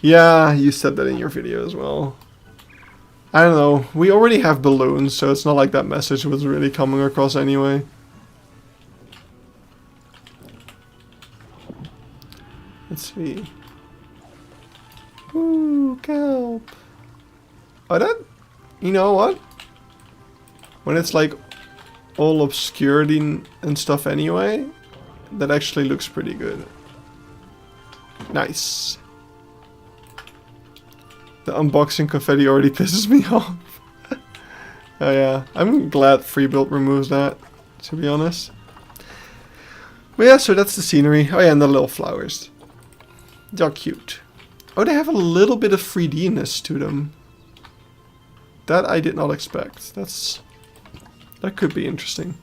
Yeah, you said that in your video as well. I don't know. We already have balloons, so it's not like that message was really coming across anyway. Let's see. Ooh, kelp. Oh, that... You know what? When it's like all obscured and stuff anyway, that actually looks pretty good. Nice. The unboxing confetti already pisses me off. Oh yeah, I'm glad Free Build removes that, to be honest. But yeah, so that's the scenery. Oh yeah, and the little flowers. They're cute. Oh, they have a little bit of 3D-ness to them. That I did not expect. That could be interesting.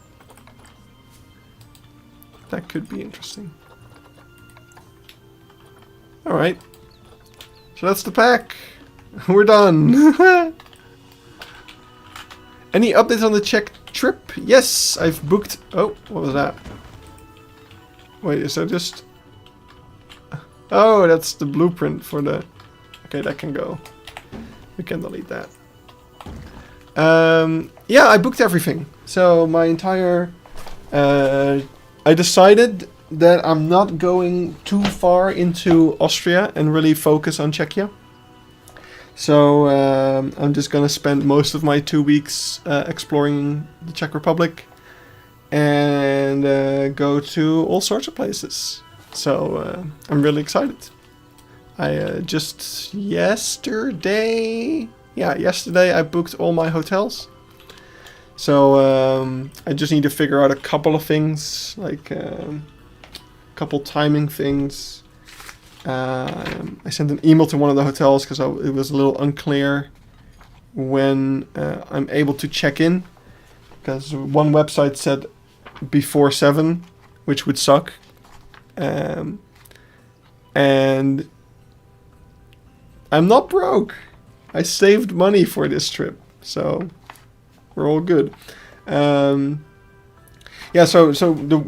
That could be interesting. Alright. So that's the pack. We're done. Any updates on the Czech trip? Yes, I've booked... Oh, what was that? Wait, is that just... Oh, that's the blueprint for the... Okay, that can go. We can delete that. Yeah, I booked everything. So my entire... I decided that I'm not going too far into Austria and really focus on Czechia. So I'm just gonna spend most of my 2 weeks exploring the Czech Republic and go to all sorts of places. So I'm really excited. I just yesterday I booked all my hotels. So I just need to figure out a couple of things, like a couple timing things. I sent an email to one of the hotels because it was a little unclear when I'm able to check in. Because one website said before 7, which would suck. And I'm not broke. I saved money for this trip, so we're all good. Yeah, so the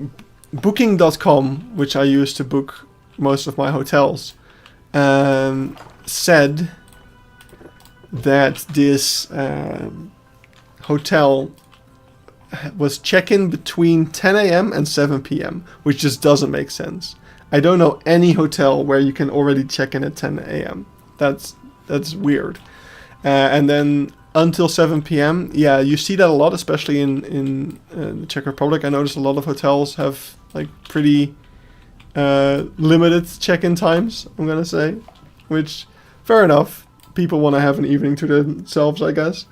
booking.com, which I use to book most of my hotels, said that this hotel was check-in between 10 a.m. and 7 p.m., which just doesn't make sense. I don't know any hotel where you can already check in at 10 a.m. That's weird. And then until 7 p.m., yeah, you see that a lot, especially in the Czech Republic. I noticed a lot of hotels have like pretty limited check-in times, I'm gonna say, which, fair enough. People want to have an evening to themselves, I guess.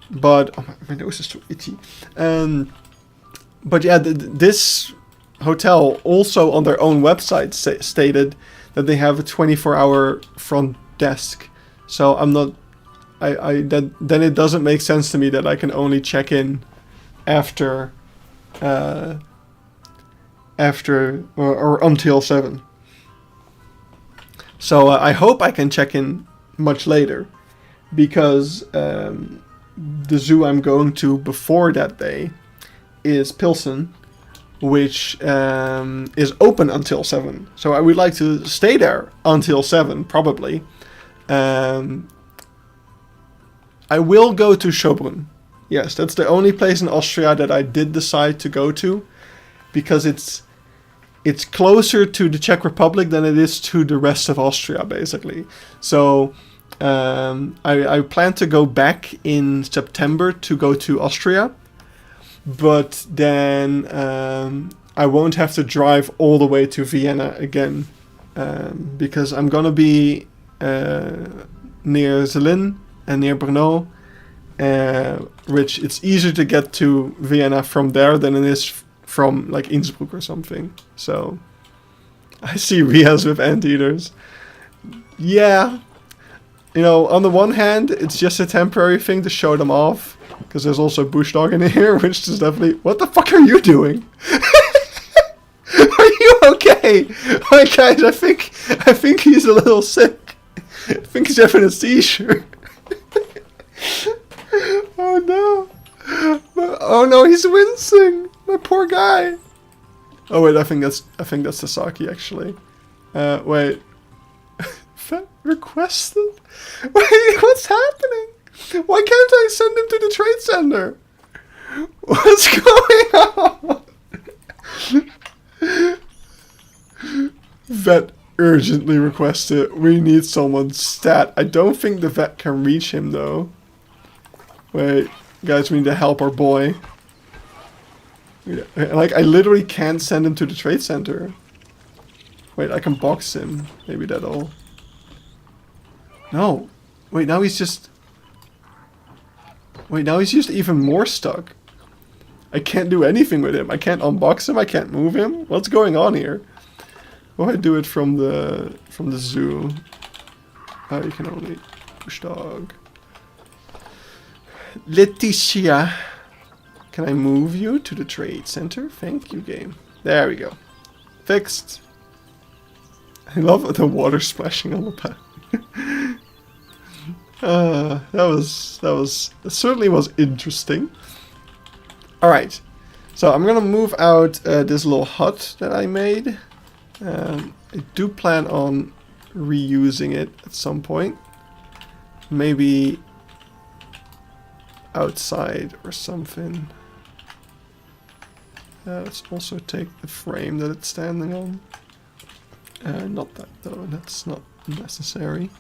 But oh, my nose is so itchy. But yeah, this hotel also on their own website stated that they have a 24-hour front desk. So I'm not. Then it doesn't make sense to me that I can only check in after or until 7. So I hope I can check in much later, because the zoo I'm going to before that day is Pilsen, which is open until 7. So I would like to stay there until 7, probably. I will go to Schöbrunn. Yes, that's the only place in Austria that I did decide to go to, because it's closer to the Czech Republic than it is to the rest of Austria, basically. So I plan to go back in September to go to Austria, but then I won't have to drive all the way to Vienna again, because I'm gonna be near Zlin and near Brno, which it's easier to get to Vienna from there than it is from like Innsbruck or something. So I see Rias with anteaters. Yeah, you know, on the one hand, it's just a temporary thing to show them off, because there's also bush dog in here, which is definitely... What the fuck are you doing? Are you okay? Alright guys, I think he's a little sick. I think he's having a seizure. Oh no. Oh no, he's wincing. My poor guy. Oh wait, I think that's Sasaki actually. Wait. Requested? Wait, what's happening? Why can't I send him to the trade center? What's going on? Vet urgently requested. We need someone's stat. I don't think the vet can reach him though. Wait, guys, we need to help our boy. Yeah, like, I literally can't send him to the trade center. Wait, I can box him. Maybe that'll... No. Wait, now he's just... Wait, now he's just even more stuck. I can't do anything with him. I can't unbox him. I can't move him. What's going on here? Oh, I do it from the zoo. Oh, you can only push dog. Leticia. Can I move you to the trade center? Thank you, game. There we go. Fixed. I love the water splashing on the path. That certainly was interesting. All right, so I'm gonna move out this little hut that I made. I do plan on reusing it at some point. Maybe outside or something. Let's also take the frame that it's standing on. Not that though, that's not necessary.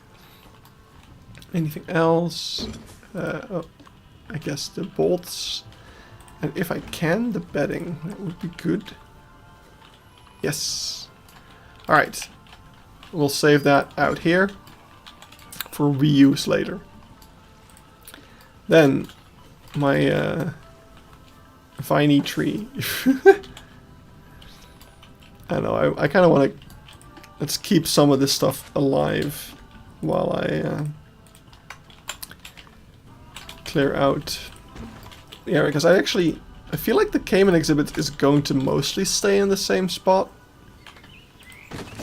Anything else? Oh, I guess the bolts. And if I can, the bedding. That would be good. Yes. Alright. We'll save that out here for reuse later. Then, my viney tree. I know, I kind of want to... Let's keep some of this stuff alive while I clear out the area, because I feel like the Cayman exhibit is going to mostly stay in the same spot.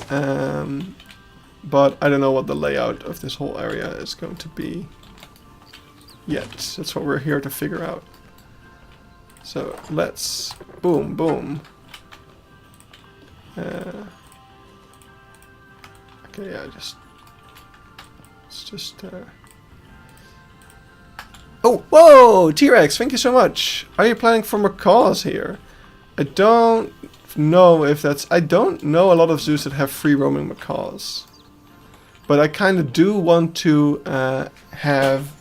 But I don't know what the layout of this whole area is going to be yet. That's what we're here to figure out. So let's boom, boom. Okay, yeah, let's just Oh, whoa! T-Rex, thank you so much. Are you planning for macaws here? I don't know if that's... I don't know a lot of zoos that have free roaming macaws. But I kind of do want to have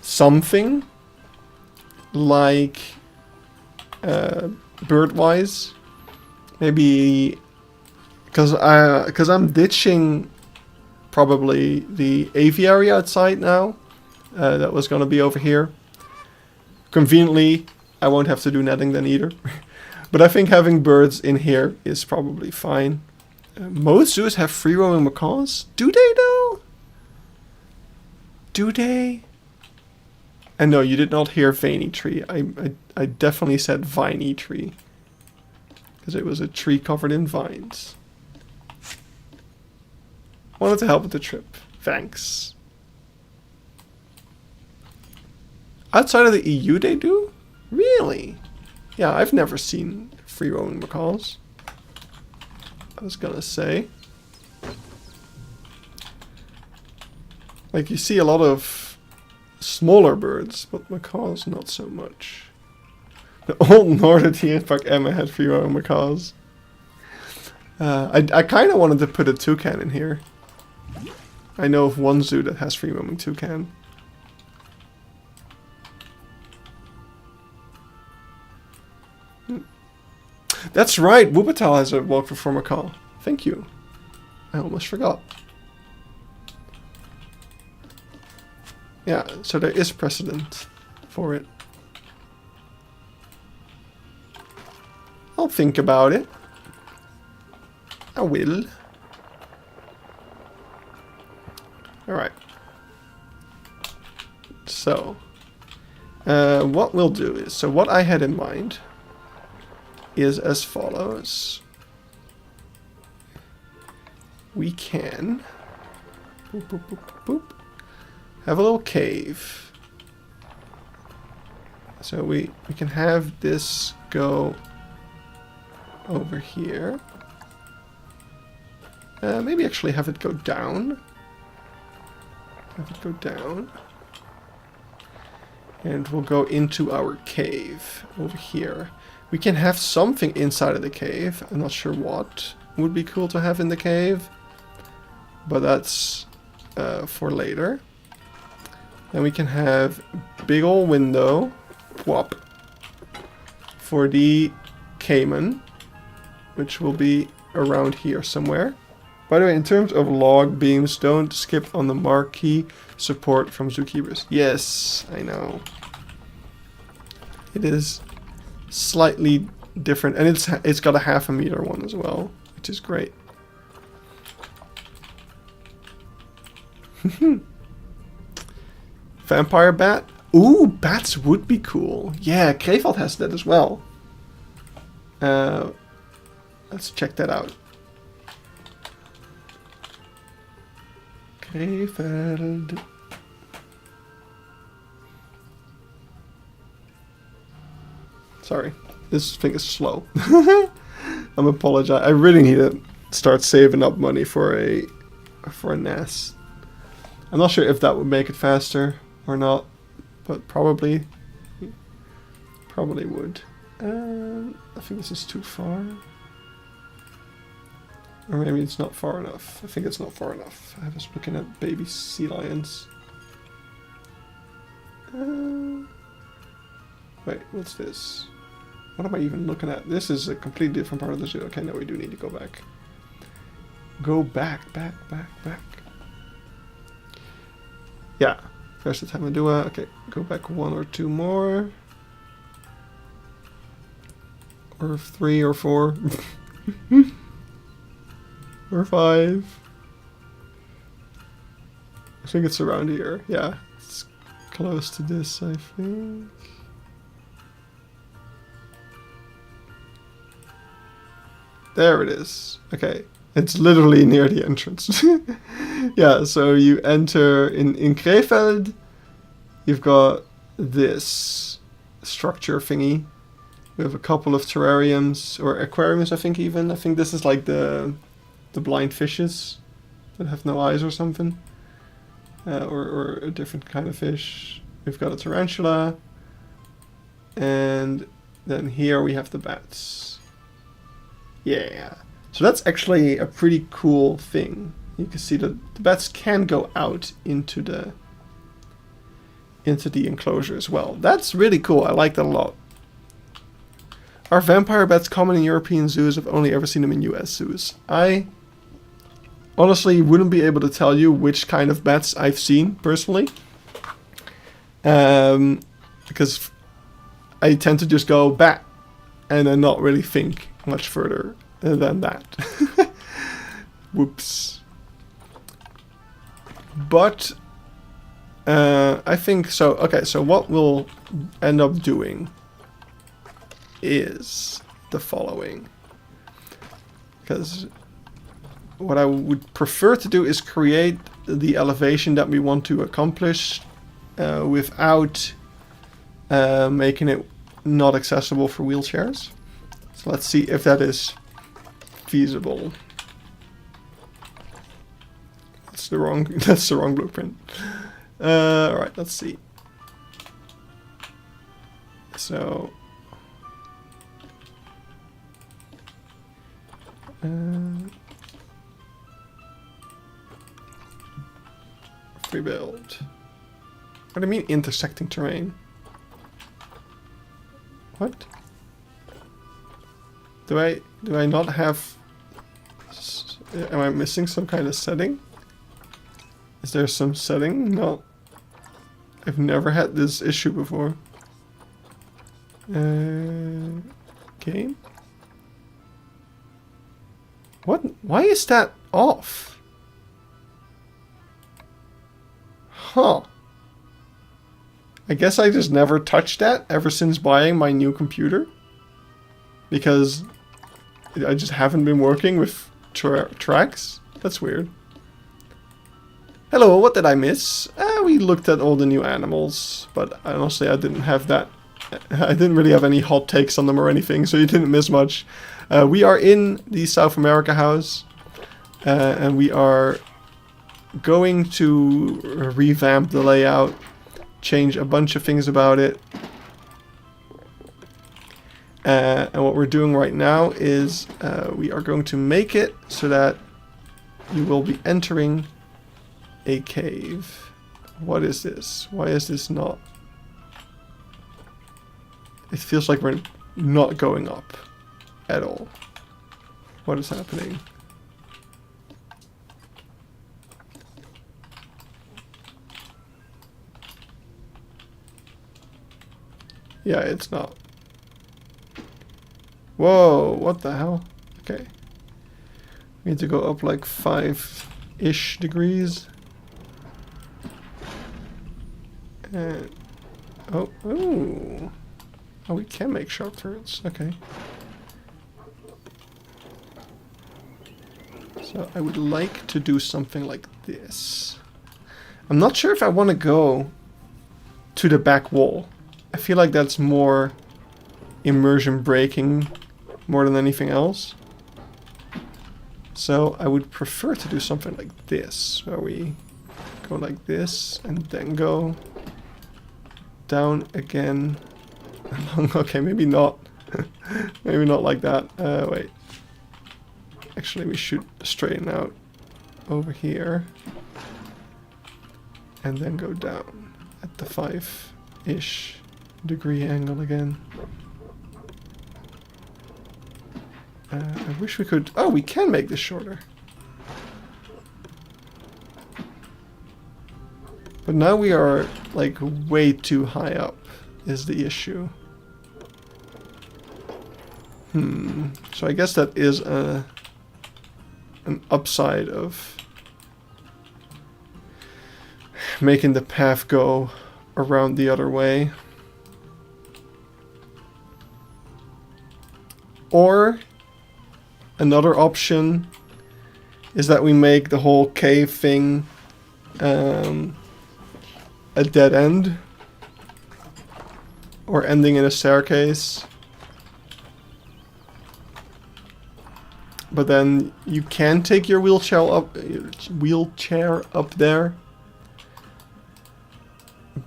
something like bird-wise. Maybe... Because I'm ditching probably the aviary outside now. That was going to be over here. Conveniently, I won't have to do netting then either. But I think having birds in here is probably fine. Most zoos have free roaming macaws. Do they though? Do they? And no, you did not hear veiny tree. I definitely said viney tree. Because it was a tree covered in vines. Wanted to help with the trip. Thanks. Outside of the EU they do? Really? Yeah, I've never seen free roaming macaws. I was gonna say. Like, you see a lot of smaller birds, but macaws not so much. The old northern Keypark Emma had free roaming macaws. I kind of wanted to put a toucan in here. I know of one zoo that has free roaming toucan. That's right, Wuppertal has a walk for macaw. Thank you. I almost forgot. Yeah, so there is precedent for it. I'll think about it. I will. Alright. So, what we'll do is, so what I had in mind is as follows. We can boop, boop, boop, boop, have a little cave. So we can have this go over here. Maybe actually have it go down. Have it go down. And we'll go into our cave over here. We can have something inside of the cave. I'm not sure what. would be cool to have in the cave. But that's for later. Then we can have big old window. Whop. For the Cayman. Which will be around here somewhere. By the way, in terms of log beams, don't skip on the marquee support from zookeepers. Yes, I know. It is slightly different, and it's got a 1/2 meter one as well, which is great. Vampire bat. Ooh, bats would be cool. Yeah, Krefeld has that as well. Let's check that out. Krefeld. Sorry, this thing is slow. I'm apologize. I really need to start saving up money for a NAS. I'm not sure if that would make it faster or not, but probably would. I think this is too far. Or maybe it's not far enough. I think it's not far enough. I was looking at baby sea lions. Wait, what's this? What am I even looking at? This is a completely different part of the zoo. Okay, no, we do need to go back. Go back. Yeah, first the Tamadua. Okay, go back 1 or 2 more. Or 3 or 4. Or 5. I think it's around here. Yeah, it's close to this, I think. There it is. Okay, it's literally near the entrance. Yeah, so you enter in Krefeld. You've got this structure thingy. We have a couple of terrariums or aquariums, I think even. I think this is like the blind fishes that have no eyes or something. Or a different kind of fish. We've got a tarantula. And then here we have the bats. Yeah. So that's actually a pretty cool thing. You can see that the bats can go out into the enclosure as well. That's really cool. I like that a lot. Are vampire bats common in European zoos? I've only ever seen them in US zoos. I honestly wouldn't be able to tell you which kind of bats I've seen personally. Because I tend to just go bat and then not really think much further than that. Whoops. But I think so. Okay, so what we'll end up doing is the following. Because what I would prefer to do is create the elevation that we want to accomplish without making it not accessible for wheelchairs. So let's see if that is feasible. That's the wrong blueprint. Alright, let's see. So rebuild. What do you mean intersecting terrain? What? Do I not have... Am I missing some kind of setting? Is there some setting? No. I've never had this issue before. Game? What? Why is that off? Huh. I guess I just never touched that ever since buying my new computer. Because I just haven't been working with tracks. That's weird. Hello, what did I miss? We looked at all the new animals, but honestly I didn't have that. I didn't really have any hot takes on them or anything, so you didn't miss much. We are in the South America house, and we are going to revamp the layout, change a bunch of things about it. And what we're doing right now is we are going to make it so that you will be entering a cave. What is this? Why is this not? It feels like we're not going up at all. What is happening? Yeah, it's not. Whoa, what the hell? Okay. We need to go up like 5-ish degrees. And oh, we can make sharp turns. Okay. So I would like to do something like this. I'm not sure if I want to go to the back wall. I feel like that's more immersion breaking more than anything else. So I would prefer to do something like this, where we go like this and then go down again. Okay, maybe not. Maybe not like that. Wait. Actually, we should straighten out over here. And then go down at the 5-ish degree angle again. I wish we could... Oh, we can make this shorter. But now we are, like, way too high up, is the issue. So I guess that is an upside of making the path go around the other way. Or another option is that we make the whole cave thing a dead end, or ending in a staircase. But then you can take your wheelchair up there.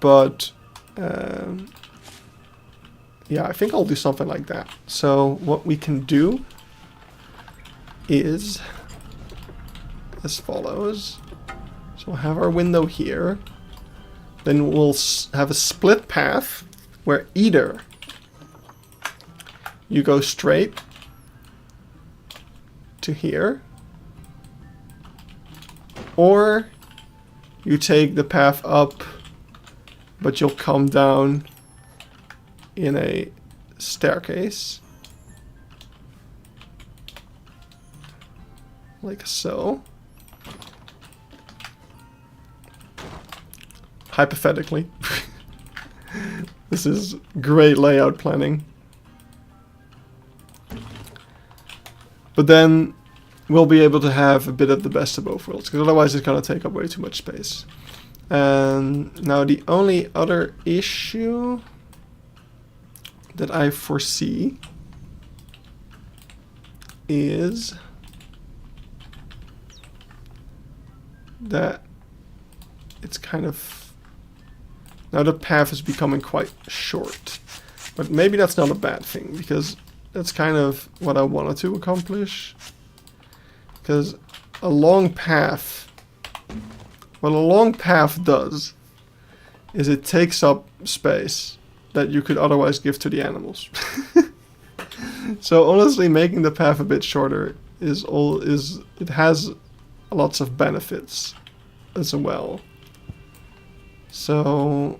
But yeah, I think I'll do something like that. So what we can do is as follows. So we'll have our window here. Then we'll have a split path where either you go straight to here, or you take the path up, but you'll come down in a staircase. Like so. Hypothetically. This is great layout planning. But then we'll be able to have a bit of the best of both worlds, because otherwise it's going to take up way too much space. And now the only other issue that I foresee is that it's kind of... Now the path is becoming quite short. But maybe that's not a bad thing, because that's kind of what I wanted to accomplish. Because a long path... What a long path does is it takes up space that you could otherwise give to the animals. So honestly, making the path a bit shorter it has lots of benefits as well. So,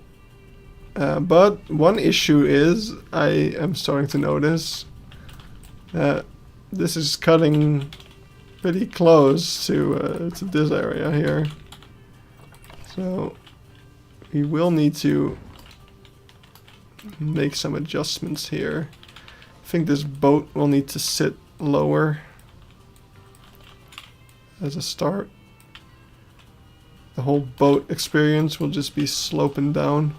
but one issue is I am starting to notice that this is cutting pretty close to this area here. So we will need to make some adjustments here. I think this boat will need to sit lower as a start. The whole boat experience will just be sloping down.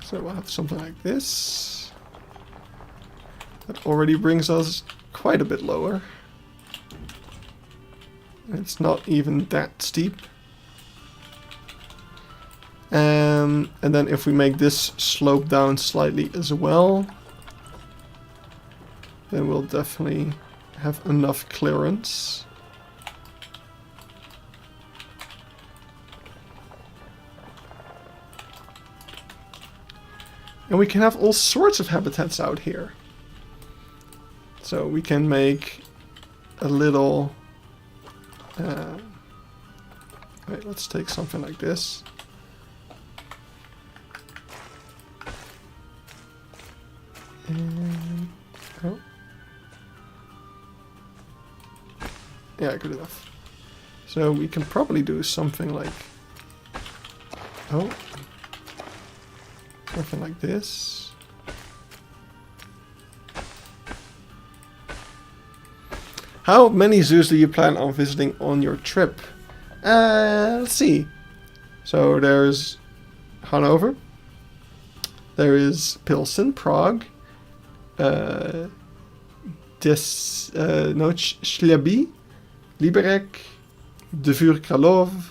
So we'll have something like this. That already brings us quite a bit lower. It's not even that steep. And then if we make this slope down slightly as well, then we'll definitely have enough clearance. And we can have all sorts of habitats out here. So we can make a little... wait, let's take something like this. And... oh. Yeah, good enough. So we can probably do something like... oh. Something like this. How many zoos do you plan on visiting on your trip? Let's see. So there's Hanover. There is Pilsen, Prague. Schliebi, Liberec, De Vuur Kralov,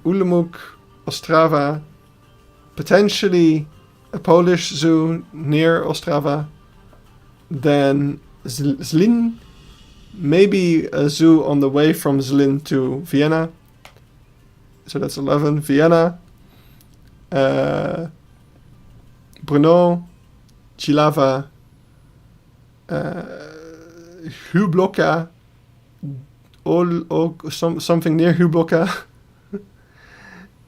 Ulemuk, Ostrava, potentially a Polish zoo near Ostrava, then Zlin, maybe a zoo on the way from Zlin to Vienna, so that's 11, Vienna, Brno, Chilava, Hublocka, something near Hublocka,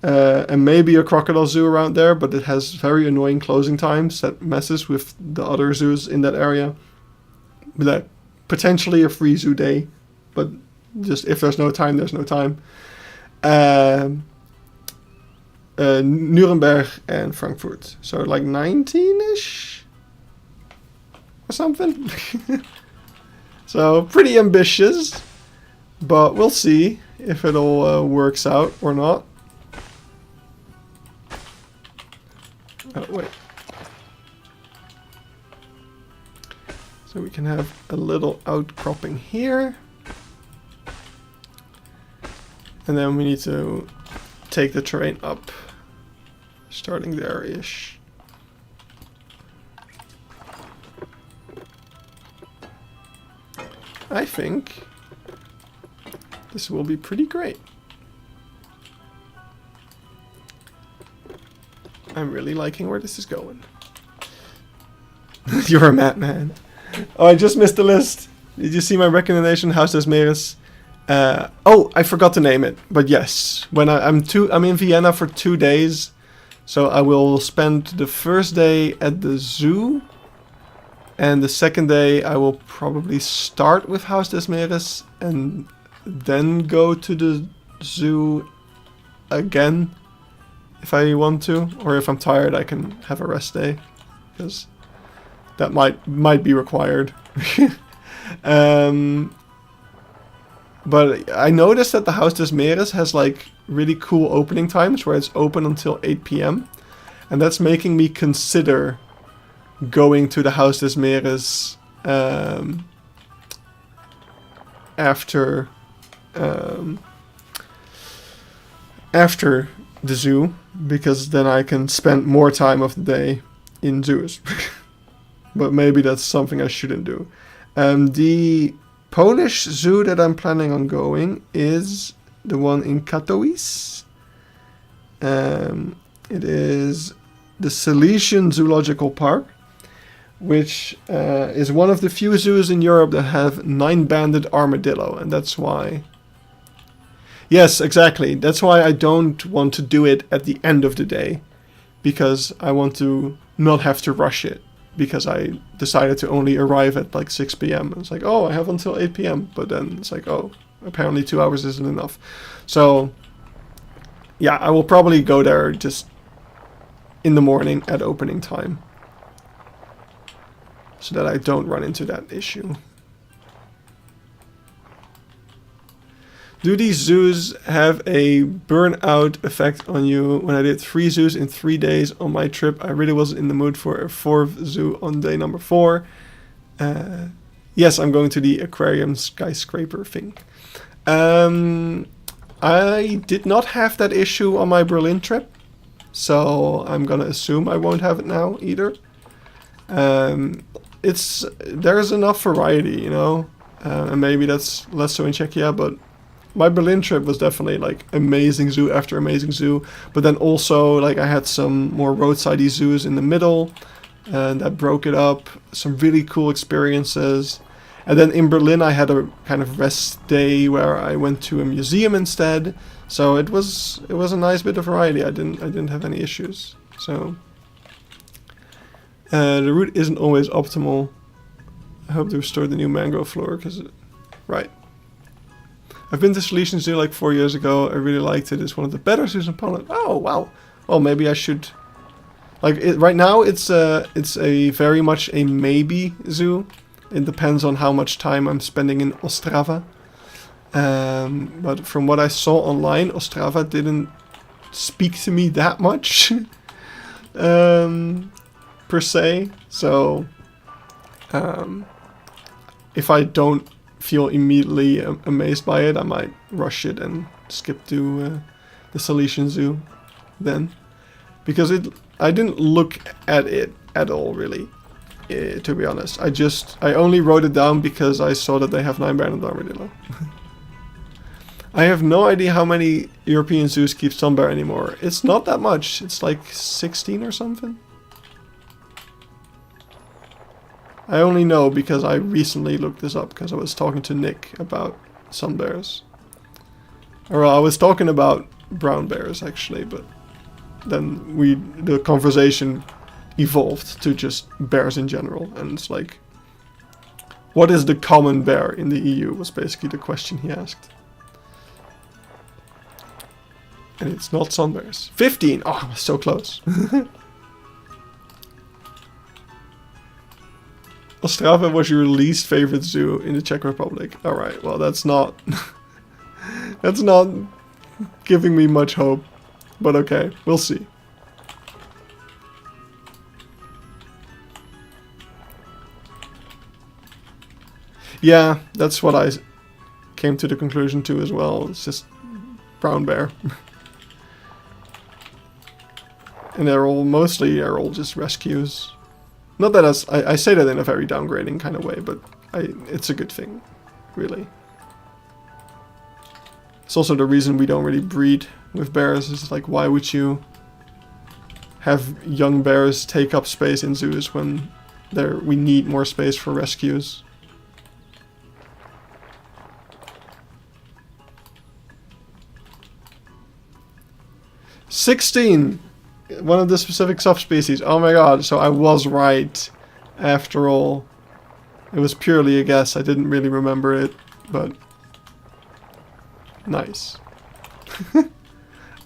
and maybe a crocodile zoo around there, but it has very annoying closing times that messes with the other zoos in that area. That potentially a free zoo day, but just if there's no time, there's no time. Nuremberg and Frankfurt, so like 19-ish or something. So pretty ambitious, but we'll see if it all works out or not. Oh, wait. So we can have a little outcropping here. And then we need to take the terrain up, starting there-ish. I think this will be pretty great. I'm really liking where this is going. You're a madman. Oh, I just missed the list. Did you see my recommendation, Huis des Meeres? Oh, I forgot to name it. But yes, when I'm in Vienna for 2 days, so I will spend the first day at the zoo, and the second day I will probably start with Huis des Meeres and then go to the zoo again if I want to, or if I'm tired I can have a rest day, because that might be required. But I noticed that the Huis des Meeres has like really cool opening times where it's open until 8 p.m. and that's making me consider going to the Huis des Meeres after the zoo, because then I can spend more time of the day in zoos. But maybe that's something I shouldn't do. The Polish zoo that I'm planning on going is the one in Katowice. It is the Silesian Zoological Park, which is one of the few zoos in Europe that have 9-banded armadillo, and that's why... Yes, exactly. That's why I don't want to do it at the end of the day, because I want to not have to rush it, because I decided to only arrive at like 6 p.m. It's like, oh, I have until 8 p.m. But then it's like, oh, apparently 2 hours isn't enough. So, yeah, I will probably go there just in the morning at opening time, so that I don't run into that issue. Do these zoos have a burnout effect on you? When I did 3 zoos in 3 days on my trip, I really wasn't in the mood for a 4th zoo on day number 4. Yes, I'm going to the aquarium skyscraper thing. I did not have that issue on my Berlin trip, so I'm gonna assume I won't have it now either. There's enough variety, you know, and maybe that's less so in Czechia, but my Berlin trip was definitely like amazing zoo after amazing zoo. But then also like I had some more roadside zoos in the middle, and that broke it up. Some really cool experiences. And then in Berlin I had a kind of rest day where I went to a museum instead. So it was a nice bit of variety. I didn't have any issues. So the route isn't always optimal. I hope they restore the new mangrove floor because right. I've been to Silesian Zoo like 4 years ago. I really liked it. It's one of the better zoos in Poland. Oh wow. Well, maybe I should. Like right now, it's a very much a maybe zoo. It depends on how much time I'm spending in Ostrava. But from what I saw online, Ostrava didn't speak to me that much, per se. So, if I don't feel immediately amazed by it, I might rush it and skip to the Silesian Zoo then. Because I didn't look at it at all, really. To be honest, I only wrote it down because I saw that they have 9 bear and armadillo. I have no idea how many European zoos keep sun bear anymore. It's not that much. It's like 16 or something. I only know because I recently looked this up because I was talking to Nick about sun bears. Or I was talking about brown bears actually, but then the conversation evolved to just bears in general, and it's like, what is the common bear in the EU was basically the question he asked. And it's not sun bears. 15! Oh, I was so close. Ostrava was your least favorite zoo in the Czech Republic. Alright, well that's not... that's not giving me much hope. But okay, we'll see. Yeah, that's what I came to the conclusion to as well. It's just brown bear. And they're all just rescues. Not that I say that in a very downgrading kind of way, but it's a good thing, really. It's also the reason we don't really breed with bears. Is like, why would you have young bears take up space in zoos when we need more space for rescues? "16! One of the specific subspecies. Oh my god, so I was right after all. It was purely a guess. I didn't really remember it, but nice.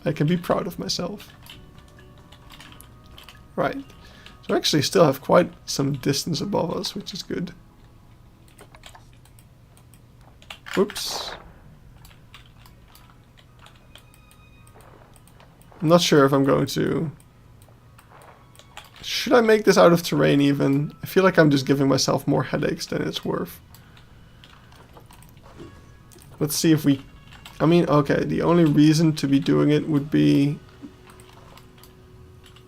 I can be proud of myself. Right. So I actually still have quite some distance above us, which is good. Oops. I'm not sure if I'm going to... Should I make this out of terrain even? I feel like I'm just giving myself more headaches than it's worth. Let's see if we... I mean, okay, the only reason to be doing it would be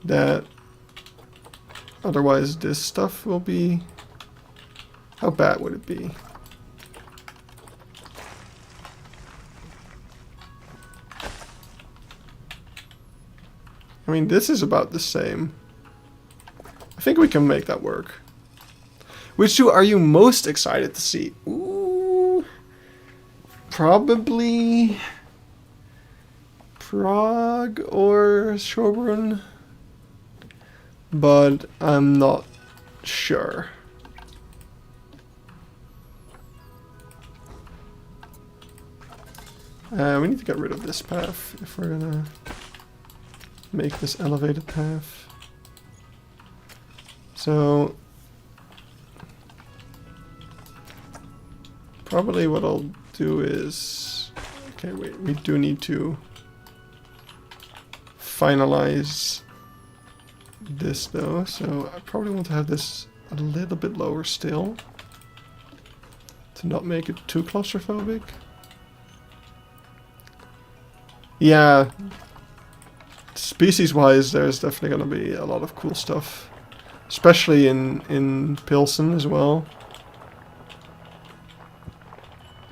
that otherwise this stuff will be... How bad would it be? I mean, this is about the same. I think we can make that work. Which two are you most excited to see? Ooh, probably Prague or Schoberun, but I'm not sure. We need to get rid of this path if we're gonna make this elevated path. So probably what I'll do is Okay, wait, we do need to finalize this though, so I probably want to have this a little bit lower still to not make it too claustrophobic. Yeah, species-wise, there's definitely going to be a lot of cool stuff, especially in Pilsen as well.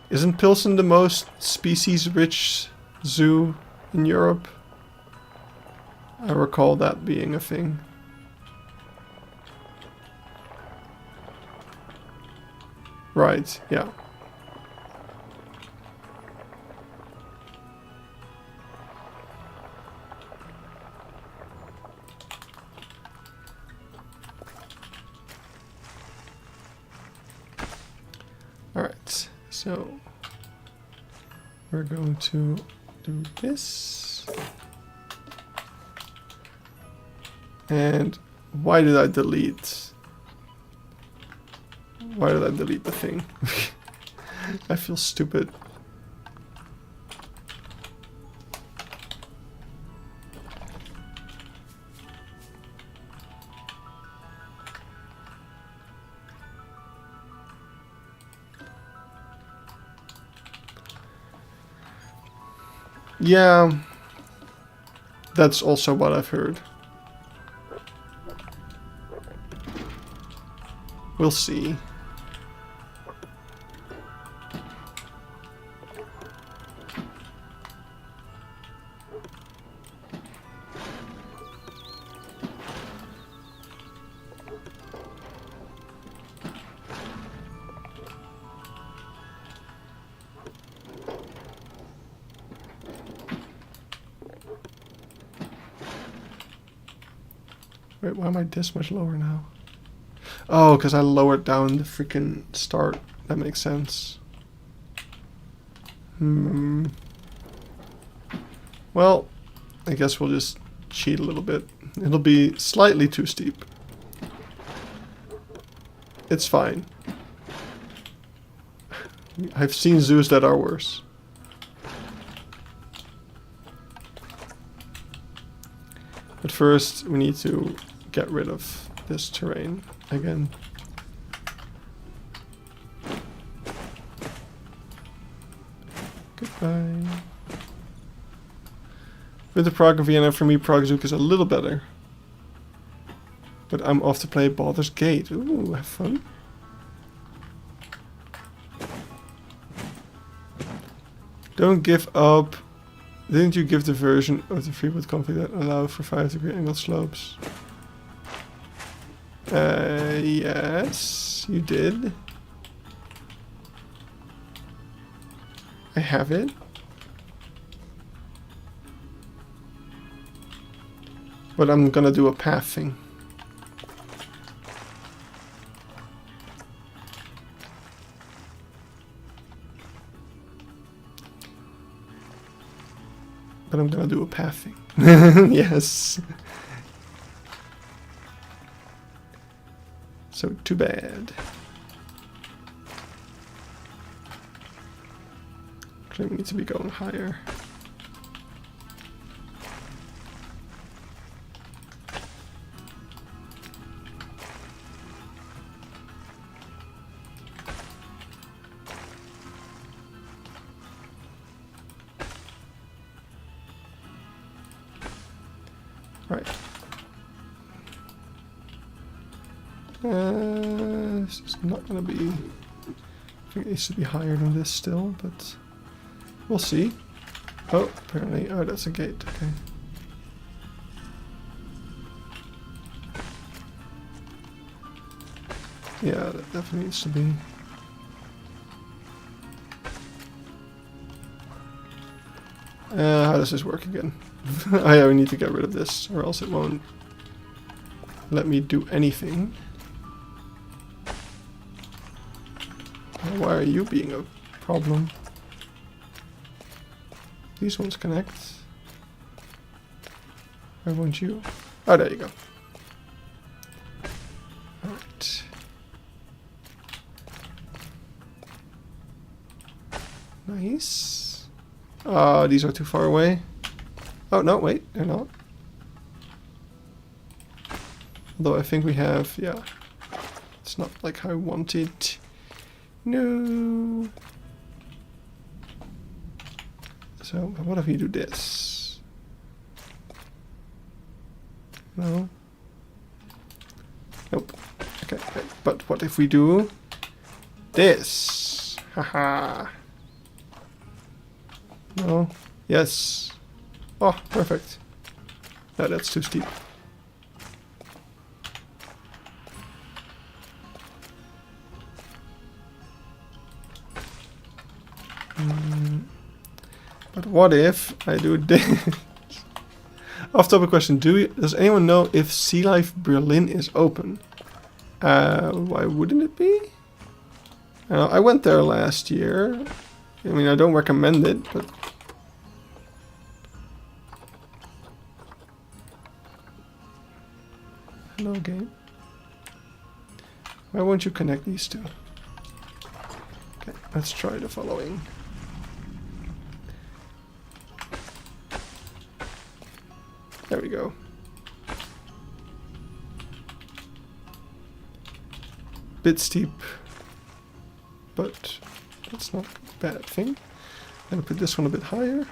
Isn't Pilsen the most species-rich zoo in Europe? I recall that being a thing. Right, yeah. Alright, so we're going to do this. And why did I delete? Why did I delete the thing? I feel stupid. Yeah, that's also what I've heard. We'll see. Wait, why am I this much lower now? Oh, because I lowered down the freaking start. That makes sense. Well, I guess we'll just cheat a little bit. It'll be slightly too steep. It's fine. I've seen zoos that are worse. But first, we need to get rid of this terrain again. Goodbye. With the Prague and Vienna, for me, Prague Zook is a little better. But I'm off to play Baldur's Gate. Ooh, have fun. Don't give up. Didn't you give the version of the freewood config that allow for 5-degree angled slopes? Yes, you did. I have it. But I'm gonna do a path thing. But I'm gonna do a path thing. Yes. So too bad. Actually, we need to be going higher. Right. This is not going to be... I think it needs to be higher than this still, but we'll see. Oh, apparently... Oh, that's a gate. Okay. Yeah, that definitely needs to be... how does this work again? I need to get rid of this, or else it won't let me do anything. Why are you being a problem? These ones connect. Why won't you? Oh, there you go. Alright. Nice. These are too far away. Oh, no, wait, they're not. Although I think we have, yeah. It's not like how I wanted. No. So, what if we do this? No. Nope. Okay, okay. But what if we do this? Haha. No. Yes. Oh, perfect. No, that's too steep. But what if I do this? Off-topic question: does anyone know if Sea Life Berlin is open? Why wouldn't it be? I went there last year. I mean, I don't recommend it, but hello game. Why won't you connect these two? Okay, let's try the following. There we go. Bit steep, but that's not a bad thing. I'm gonna put this one a bit higher.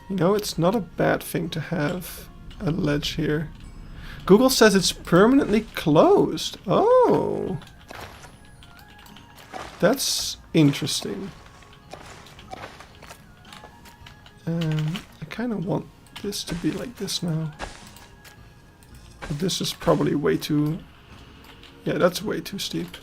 You know, it's not a bad thing to have a ledge here. Google says it's permanently closed. Oh. That's interesting. I kind of want this to be like this now. But this is probably way too... Yeah, that's way too steep.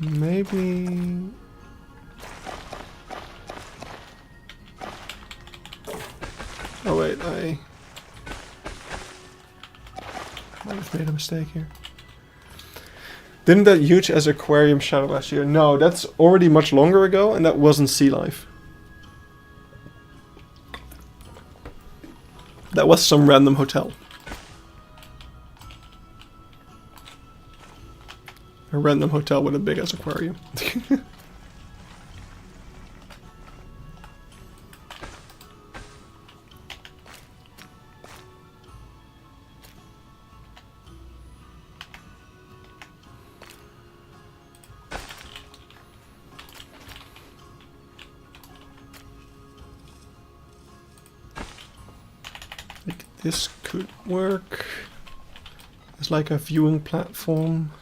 Maybe... Oh wait, I might have made a mistake here. Didn't that huge as aquarium shadow last year? No, that's already much longer ago, and that wasn't Sea Life. That was some random hotel. A random hotel with a big ass aquarium. Like this could work. It's like a viewing platform.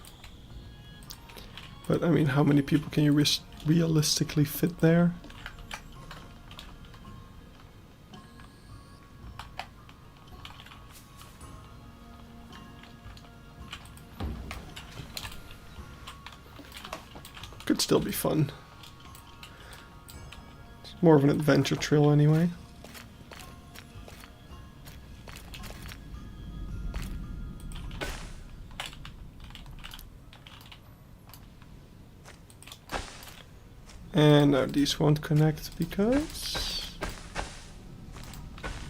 But I mean, how many people can you realistically fit there? Could still be fun. It's more of an adventure trail anyway. And now these won't connect because...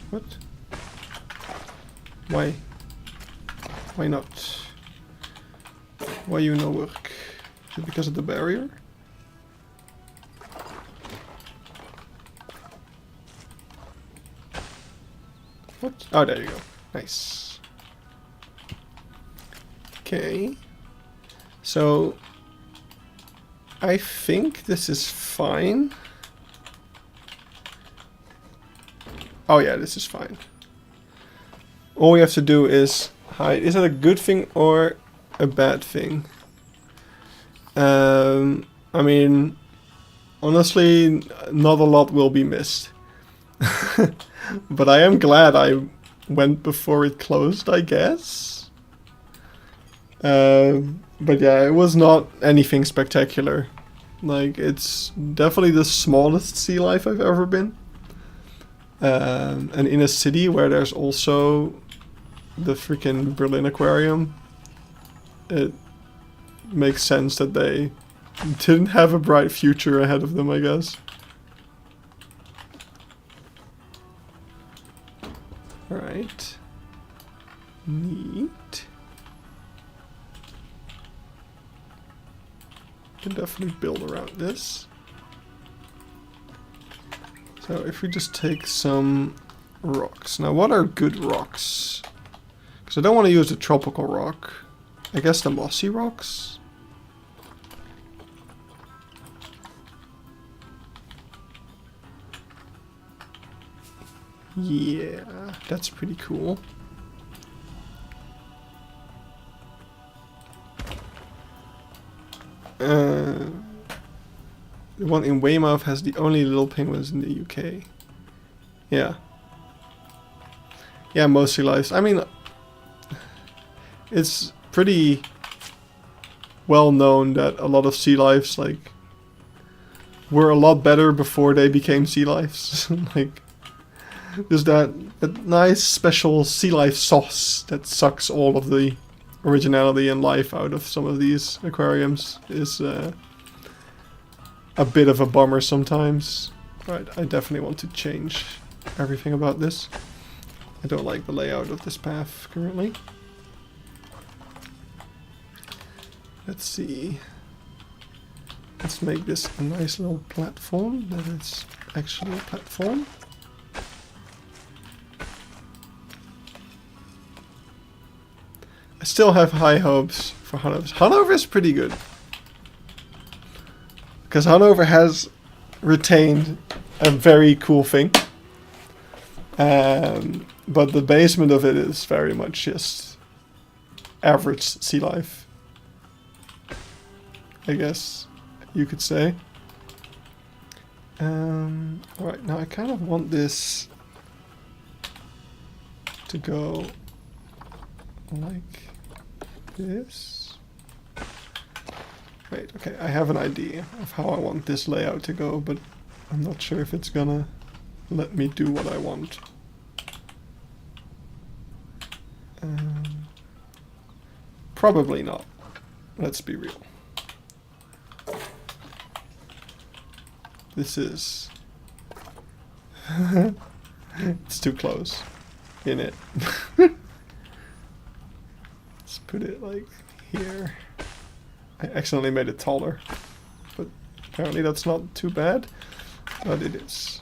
What? Why? Why not? Why you no work? Is it because of the barrier? What? Oh, there you go. Nice. Okay. So... I think this is fine. Oh yeah, this is fine. All we have to do is hide. Is that a good thing or a bad thing? I mean, honestly, not a lot will be missed. But I am glad I went before it closed, I guess. But yeah, it was not anything spectacular. Like, it's definitely the smallest sea life I've ever been. And in a city where there's also the freaking Berlin Aquarium, it makes sense that they didn't have a bright future ahead of them, I guess. Alright. Neat. Can definitely build around this. So if we just take some rocks. Now what are good rocks? Because I don't want to use the tropical rock. I guess the mossy rocks? Yeah, that's pretty cool. The one in Weymouth has the only little penguins in the UK. Yeah. Yeah, most sea lives. I mean, it's pretty well known that a lot of sea lives, like, were a lot better before they became sea lives. Like, there's that nice special sea life sauce that sucks all of the originality and life out of some of these aquariums. Is a bit of a bummer sometimes. Right, I definitely want to change everything about this. I don't like the layout of this path currently. Let's see. Let's make this a nice little platform that is actually a platform. I still have high hopes for Hanover. Hanover is pretty good. Because Hanover has retained a very cool thing. But the basement of it is very much just average sea life, I guess you could say. Alright, now I kind of want this to go like this. Wait, okay, I have an idea of how I want this layout to go, but I'm not sure if it's gonna let me do what I want. Probably not. Let's be real. This is... it's too close. In it. Let's put it like here. I accidentally made it taller, but apparently that's not too bad, but it is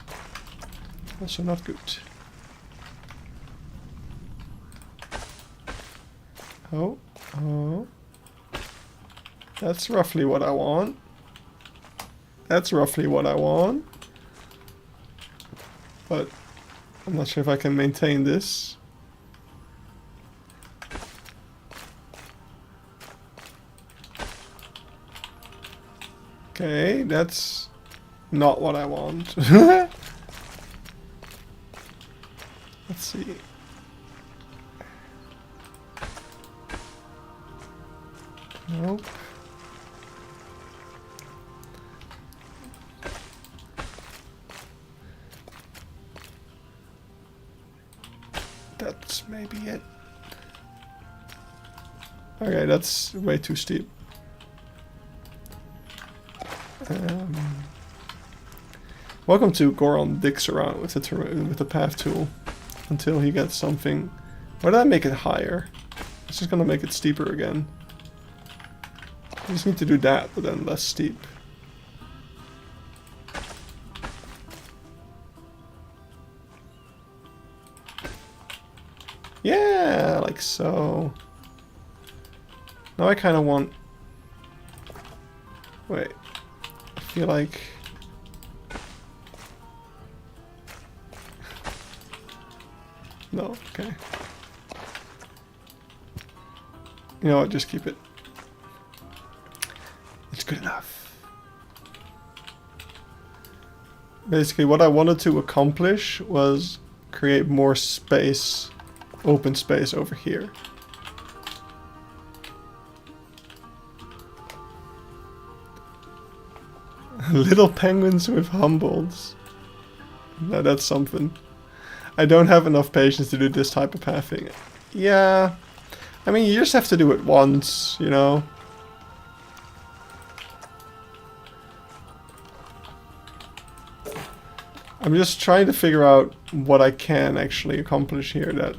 also not good. Oh, oh, that's roughly what I want. That's roughly what I want, but I'm not sure if I can maintain this. Okay, that's not what I want. Let's see. Nope. That's maybe it. Okay, that's way too steep. Welcome to Goron dicks around with the path tool until he gets something. Why did I make it higher? It's just gonna make it steeper again. I just need to do that, but then less steep. Yeah, like so. Now I kind of want... Wait. I feel like... No, okay. You know what, just keep it. It's good enough. Basically, what I wanted to accomplish was create more space, open space over here. Little penguins with Humboldts. Now that's something. I don't have enough patience to do this type of pathing. Yeah. I mean, you just have to do it once, you know. I'm just trying to figure out what I can actually accomplish here that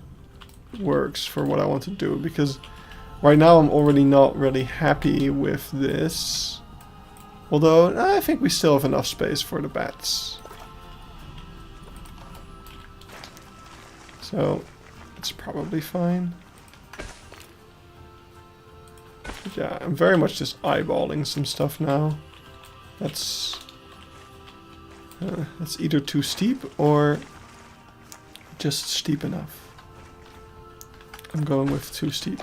works for what I want to do, because right now I'm already not really happy with this. Although, I think we still have enough space for the bats. So, it's probably fine. But yeah, I'm very much just eyeballing some stuff now. That's either too steep or just steep enough. I'm going with too steep.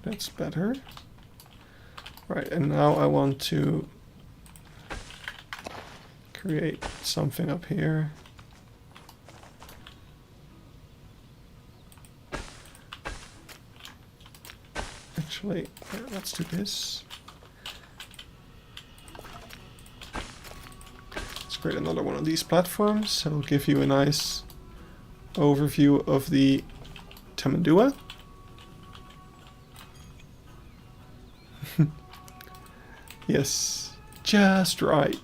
That's better. Right, and now I want to create something up here. Actually, let's do this. Let's create another one of these platforms. It'll give you a nice overview of the Tamandua. Yes, just right.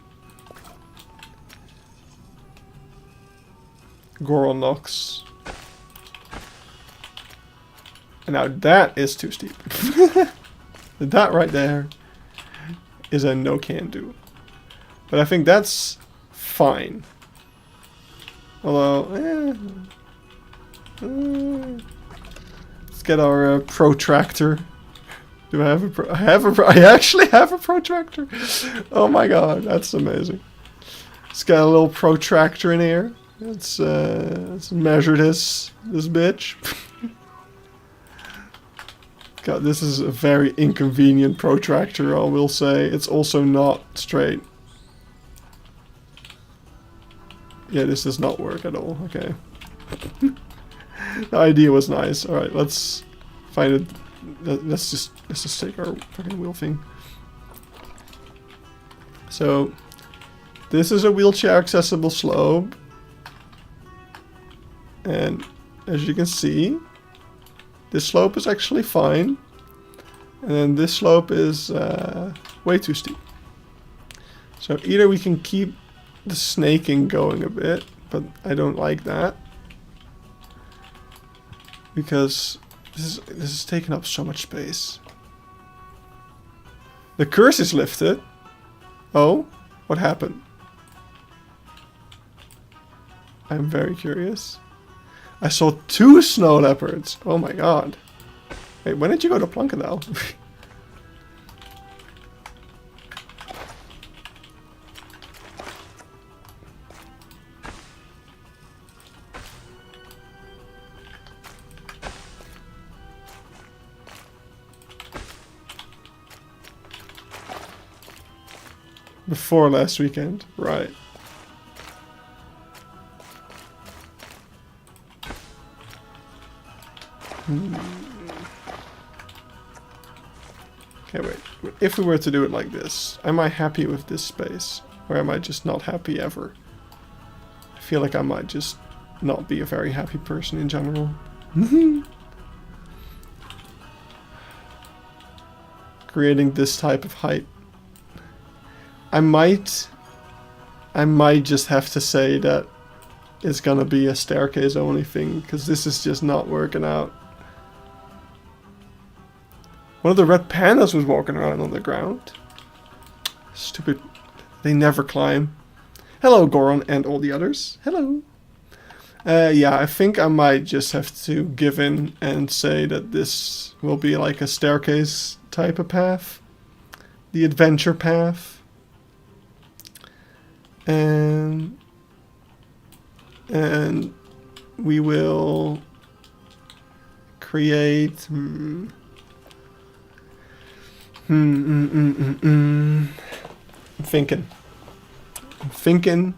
Goron knocks. And now that is too steep. That right there is a no can do. But I think that's fine. Although, let's get our protractor. Do I have a I actually have a protractor. Oh my god, that's amazing. It's got a little protractor in here. Let's measure this bitch. God, this is a very inconvenient protractor, I will say. It's also not straight. Yeah, this does not work at all. Okay. The idea was nice. Alright, let's find it. Let's just take our fucking wheel thing. So, this is a wheelchair accessible slope. And as you can see, this slope is actually fine. And then this slope is way too steep. So either we can keep the snaking going a bit, but I don't like that. Because this is taking up so much space. The curse is lifted. Oh, what happened? I'm very curious. I saw 2 snow leopards. Oh my god. Wait, when did you go to Plunkendal? Before last weekend, right. Okay, wait. If we were to do it like this, am I happy with this space? Or am I just not happy ever? I feel like I might just not be a very happy person in general. Creating this type of height. I might just have to say that it's gonna be a staircase only thing, because this is just not working out. One of the red pandas was walking around on the ground. Stupid. They never climb. Hello, Goron and all the others. Hello. Yeah, I think I might just have to give in and say that this will be like a staircase type of path. The adventure path. And we will create I'm thinking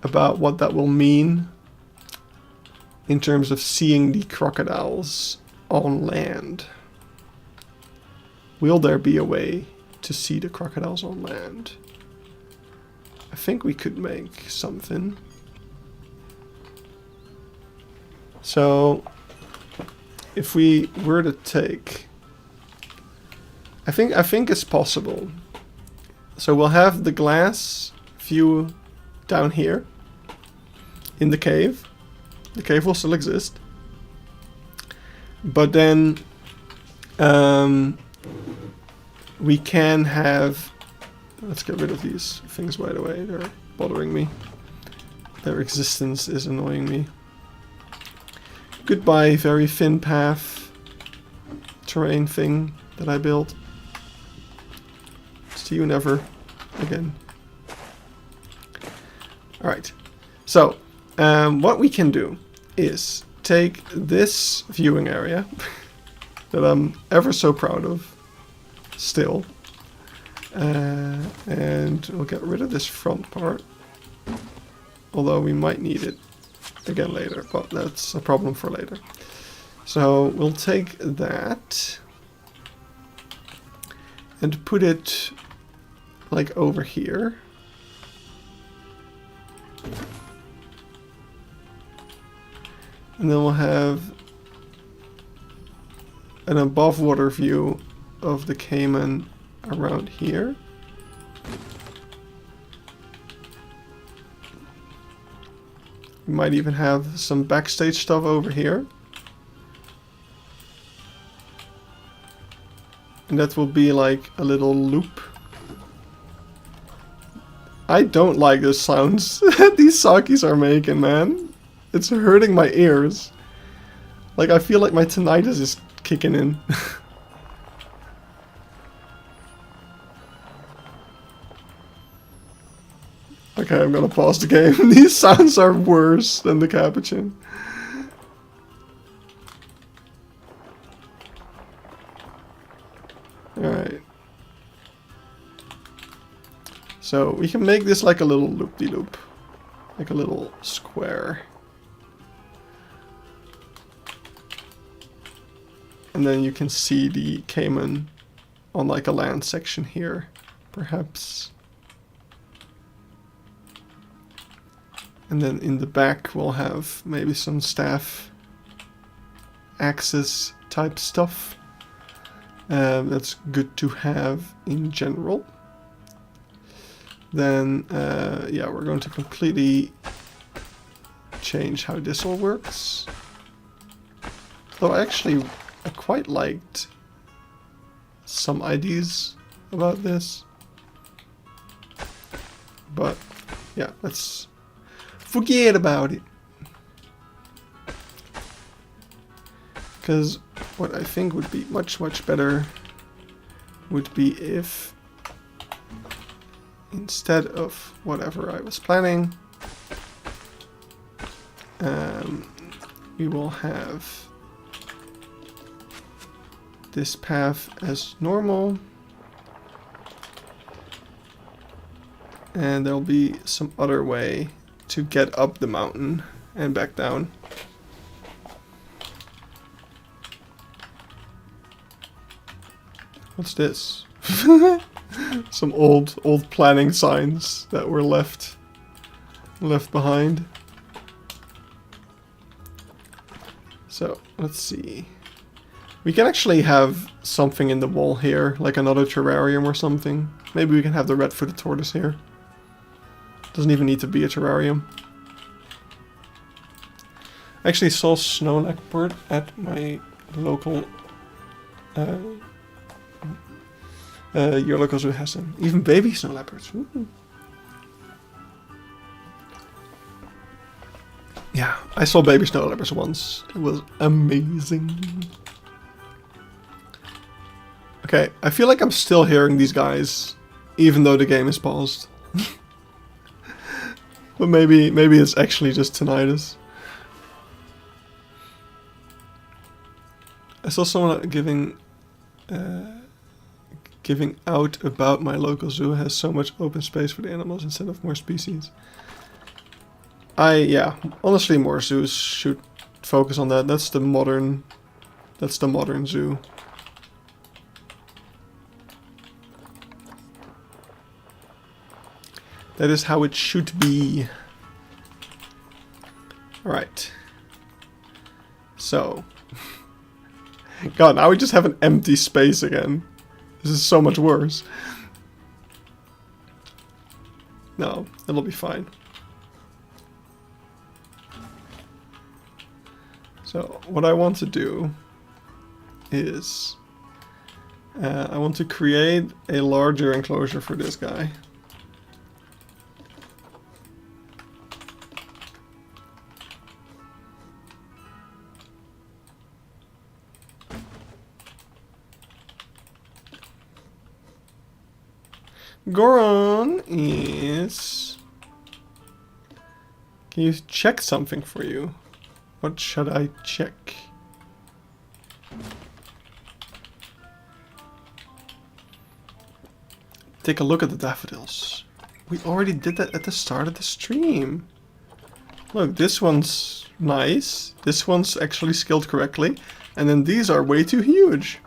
about what that will mean in terms of seeing the crocodiles on land. Will there be a way to see the crocodiles on land? I think we could make something. So if we were to take, I think it's possible. So we'll have the glass view down here in the cave. The cave will still exist. But then we can have, let's get rid of these things right away. They're bothering me. Their existence is annoying me. Goodbye, very thin path terrain thing that I built. See you never again. Alright, so what we can do is take this viewing area that I'm ever so proud of still, and we'll get rid of this front part, although we might need it again later, but that's a problem for later. So we'll take that and put it like over here. And then we'll have an above water view of the Cayman around here. We might even have some backstage stuff over here. And that will be like a little loop. I don't like the sounds these Sakis are making, man. It's hurting my ears. Like, I feel like my tinnitus is kicking in. Okay, I'm gonna pause the game. These sounds are worse than the capuchin. Alright. So, we can make this like a little loop-de-loop. Like a little square. And then you can see the Cayman on like a land section here, perhaps. And then in the back we'll have maybe some staff access type stuff. That's good to have in general. Then, yeah, we're going to completely change how this all works. Though I quite liked some ideas about this. But, yeah, let's forget about it. Because what I think would be much, much better would be if instead of whatever I was planning, we will have this path as normal, and there'll be some other way to get up the mountain and back down. What's this? Some old planning signs that were left behind. So let's see. We can actually have something in the wall here, like another terrarium or something. Maybe we can have the red-footed tortoise here. Doesn't even need to be a terrarium. I actually saw snow leopard at my local your local zoo has them. Even baby snow leopards. Ooh. Yeah, I saw baby snow leopards once. It was amazing. Okay, I feel like I'm still hearing these guys, even though the game is paused. But maybe it's actually just tinnitus. I saw someone giving out about my local zoo has so much open space for the animals instead of more species. Yeah, honestly more zoos should focus on that. That's the modern zoo. That is how it should be. Alright. So God, now we just have an empty space again. This is so much worse. No, it'll be fine. So, what I want to do is... I want to create a larger enclosure for this guy. Goron is... Can you check something for you? What should I check? Take a look at the daffodils. We already did that at the start of the stream. Look, this one's nice. This one's actually scaled correctly. And then these are way too huge.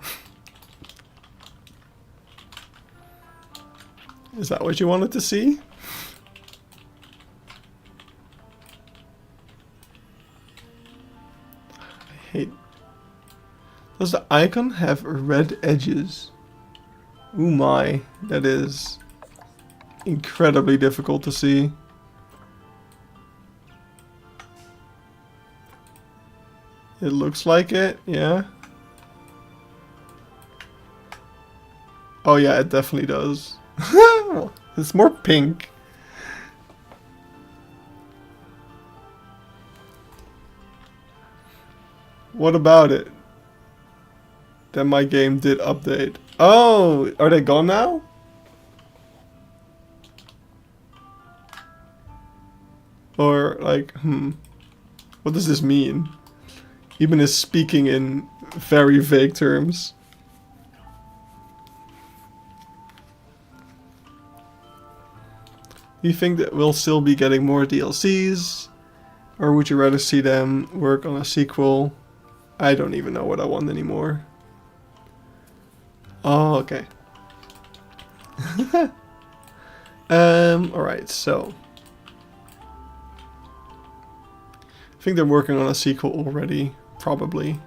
Is that what you wanted to see? I hate... Does the icon have red edges? Oh my, that is incredibly difficult to see. It looks like it, yeah. Oh yeah, it definitely does. It's more pink. What about it? Then my game did update. Oh, are they gone now? Or like, what does this mean? Even is speaking in very vague terms. Do you think that we'll still be getting more DLCs? Or would you rather see them work on a sequel? I don't even know what I want anymore. Oh, okay. Alright, so. I think they're working on a sequel already, probably.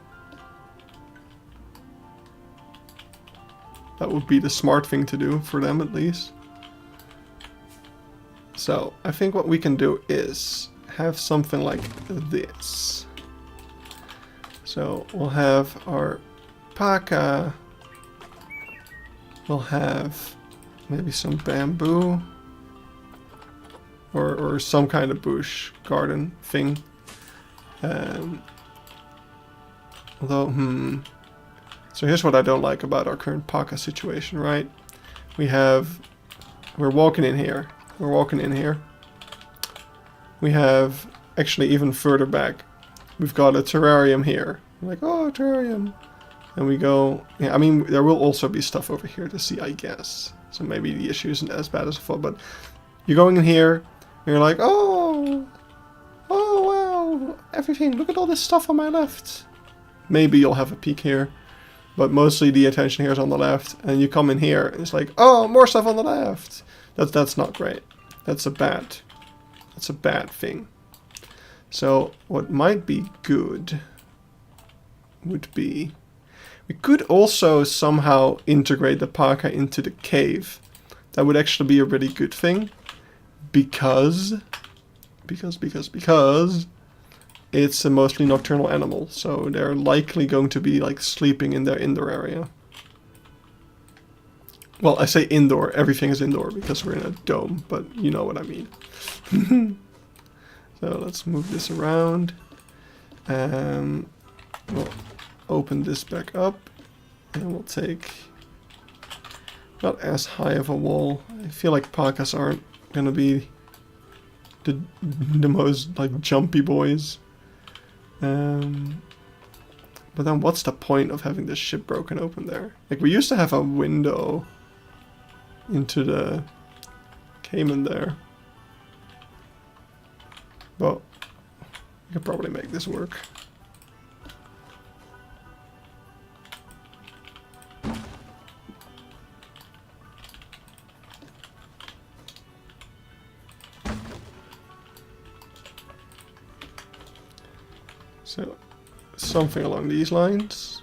That would be the smart thing to do, for them at least. So, I think what we can do is have something like this. So, we'll have our Paka. We'll have maybe some bamboo. Or some kind of bush garden thing. Although, So here's what I don't like about our current Paka situation, right? We're walking in here. We're walking in here. We have, actually even further back, we've got a terrarium here. We're like, oh, terrarium. And we go, yeah, I mean, there will also be stuff over here to see, I guess. So maybe the issue isn't as bad as I thought, but you're going in here, and you're like, oh, wow, everything, look at all this stuff on my left. Maybe you'll have a peek here, but mostly the attention here is on the left, and you come in here, and it's like, oh, more stuff on the left. That's not great. That's a bad thing. So what might be good would be, we could also somehow integrate the Paka into the cave. That would actually be a really good thing, because it's a mostly nocturnal animal, so they're likely going to be like sleeping in their indoor area. Well, I say indoor, everything is indoor because we're in a dome, but you know what I mean. So let's move this around. We'll open this back up, and we'll take not as high of a wall. I feel like Pakas aren't gonna be the most like jumpy boys. But then what's the point of having this ship broken open there? Like, we used to have a window into the Cayman there. Well, we could probably make this work. So, something along these lines.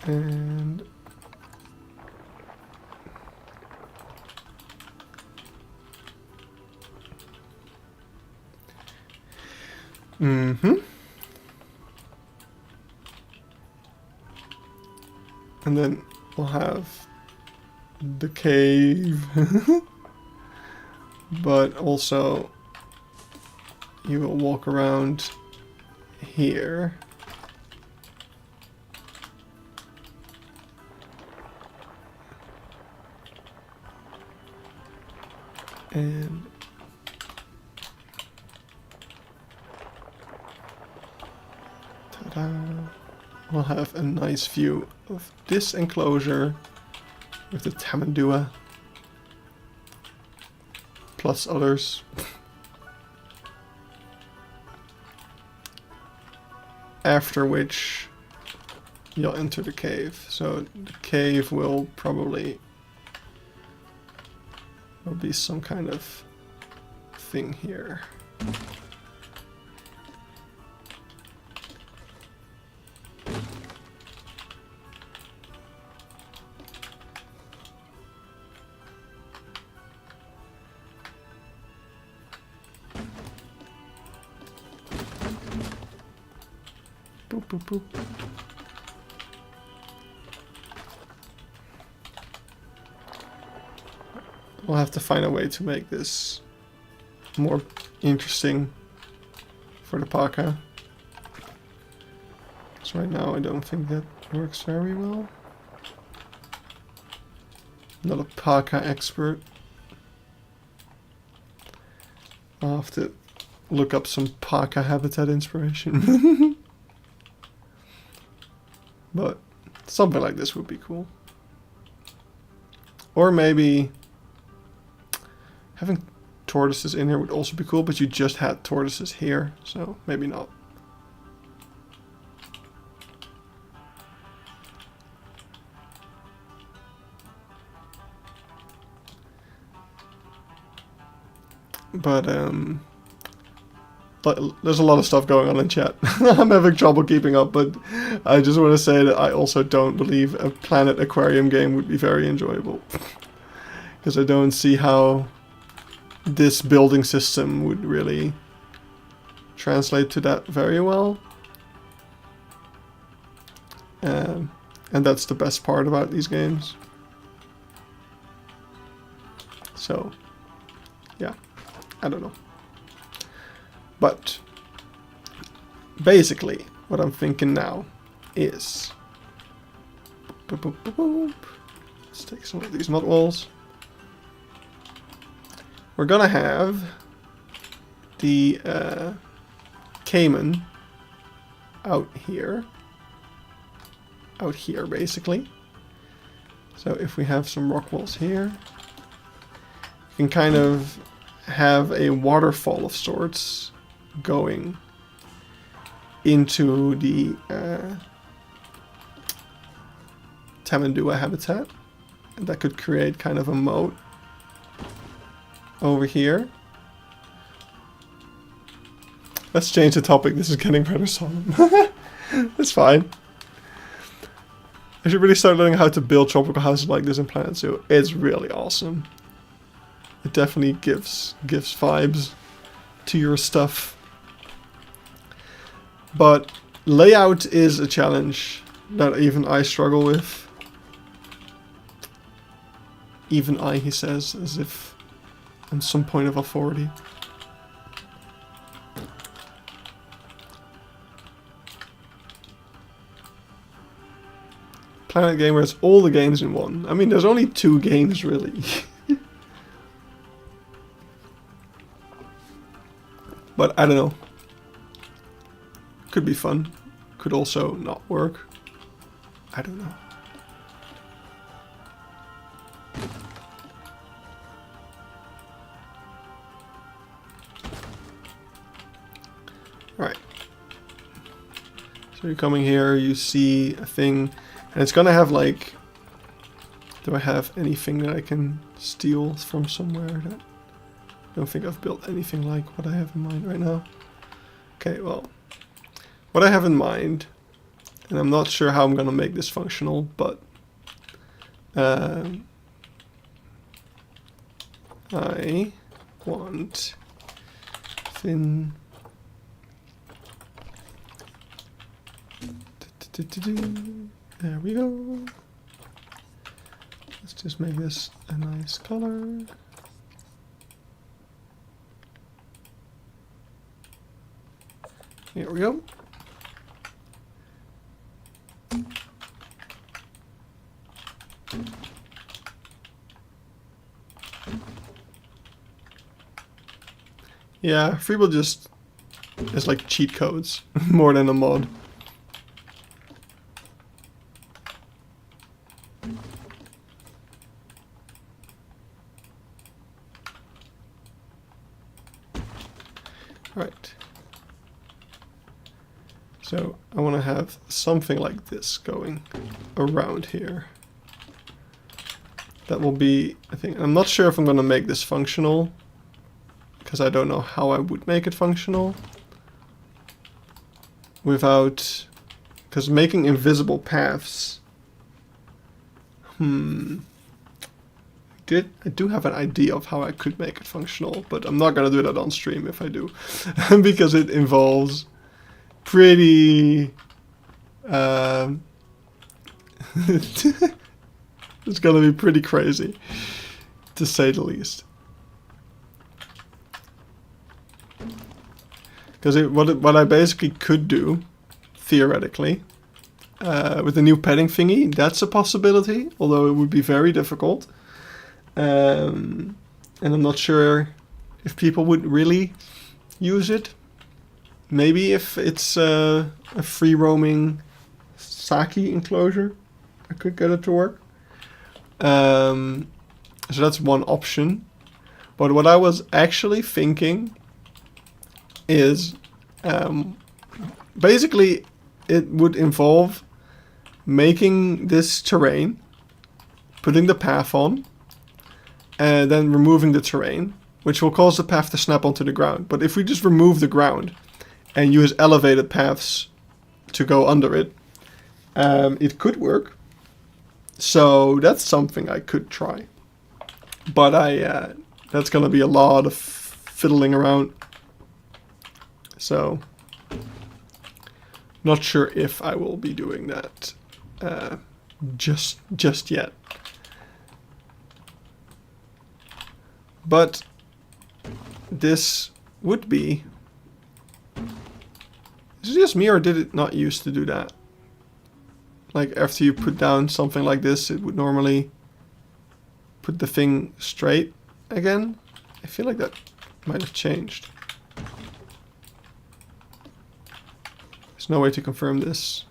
And and then we'll have the cave. But also you will walk around here. And ta-da! We'll have a nice view of this enclosure with the Tamandua plus others. After which you'll enter the cave. So the cave will probably be some kind of thing here. Boop, boop, boop. We'll have to find a way to make this more interesting for the parka. So right now I don't think that works very well. Not a parka expert. I'll have to look up some parka habitat inspiration. But something like this would be cool. Or maybe having tortoises in here would also be cool, but you just had tortoises here, so maybe not. But there's a lot of stuff going on in chat. I'm having trouble keeping up, but I just want to say that I also don't believe a Planet Aquarium game would be very enjoyable. Because I don't see how this building system would really translate to that very well. And that's the best part about these games. So, yeah, I don't know. But basically, what I'm thinking now is, let's take some of these mud walls. We're gonna have the caiman out here basically. So if we have some rock walls here, you can kind of have a waterfall of sorts going into the Tamandua habitat, and that could create kind of a moat over here. Let's change the topic. This is getting rather solemn. That's fine. I should really start learning how to build tropical houses like this in Planet Zoo. It's really awesome. It definitely gives vibes to your stuff. But layout is a challenge that even I struggle with. Even I, he says, as if I'm some point of authority. Planet Gamer has all the games in one. I mean, there's only 2 games, really. But I don't know. Could be fun. Could also not work. I don't know. Alright. So you're coming here, you see a thing, and it's gonna have like... Do I have anything that I can steal from somewhere? That I don't think I've built anything like what I have in mind right now. Okay, well, what I have in mind And I'm not sure how I'm gonna make this functional, but I want thin. There we go. Let's just make this a nice color. Here we go. Yeah, Freebuild just is like cheat codes more than a mod. Right. So I want to have something like this going around here. That will be, I think, I'm not sure if I'm going to make this functional, because I don't know how I would make it functional without, because making invisible paths, I do have an idea of how I could make it functional, but I'm not going to do that on stream if I do, because it involves pretty, it's going to be pretty crazy, to say the least. Because what I basically could do, theoretically, with the new padding thingy, that's a possibility, although it would be very difficult. And I'm not sure if people would really use it. Maybe if it's a free roaming Saki enclosure, I could get it to work. So that's one option. But what I was actually thinking is basically it would involve making this terrain, putting the path on, and then removing the terrain, which will cause the path to snap onto the ground. But if we just remove the ground and use elevated paths to go under it, it could work. So that's something I could try. But that's going to be a lot of fiddling around. So, not sure if I will be doing that just yet. But this would be... Is it just me, or did it not used to do that? Like after you put down something like this, it would normally put the thing straight again? I feel like that might have changed. There's no way to confirm this.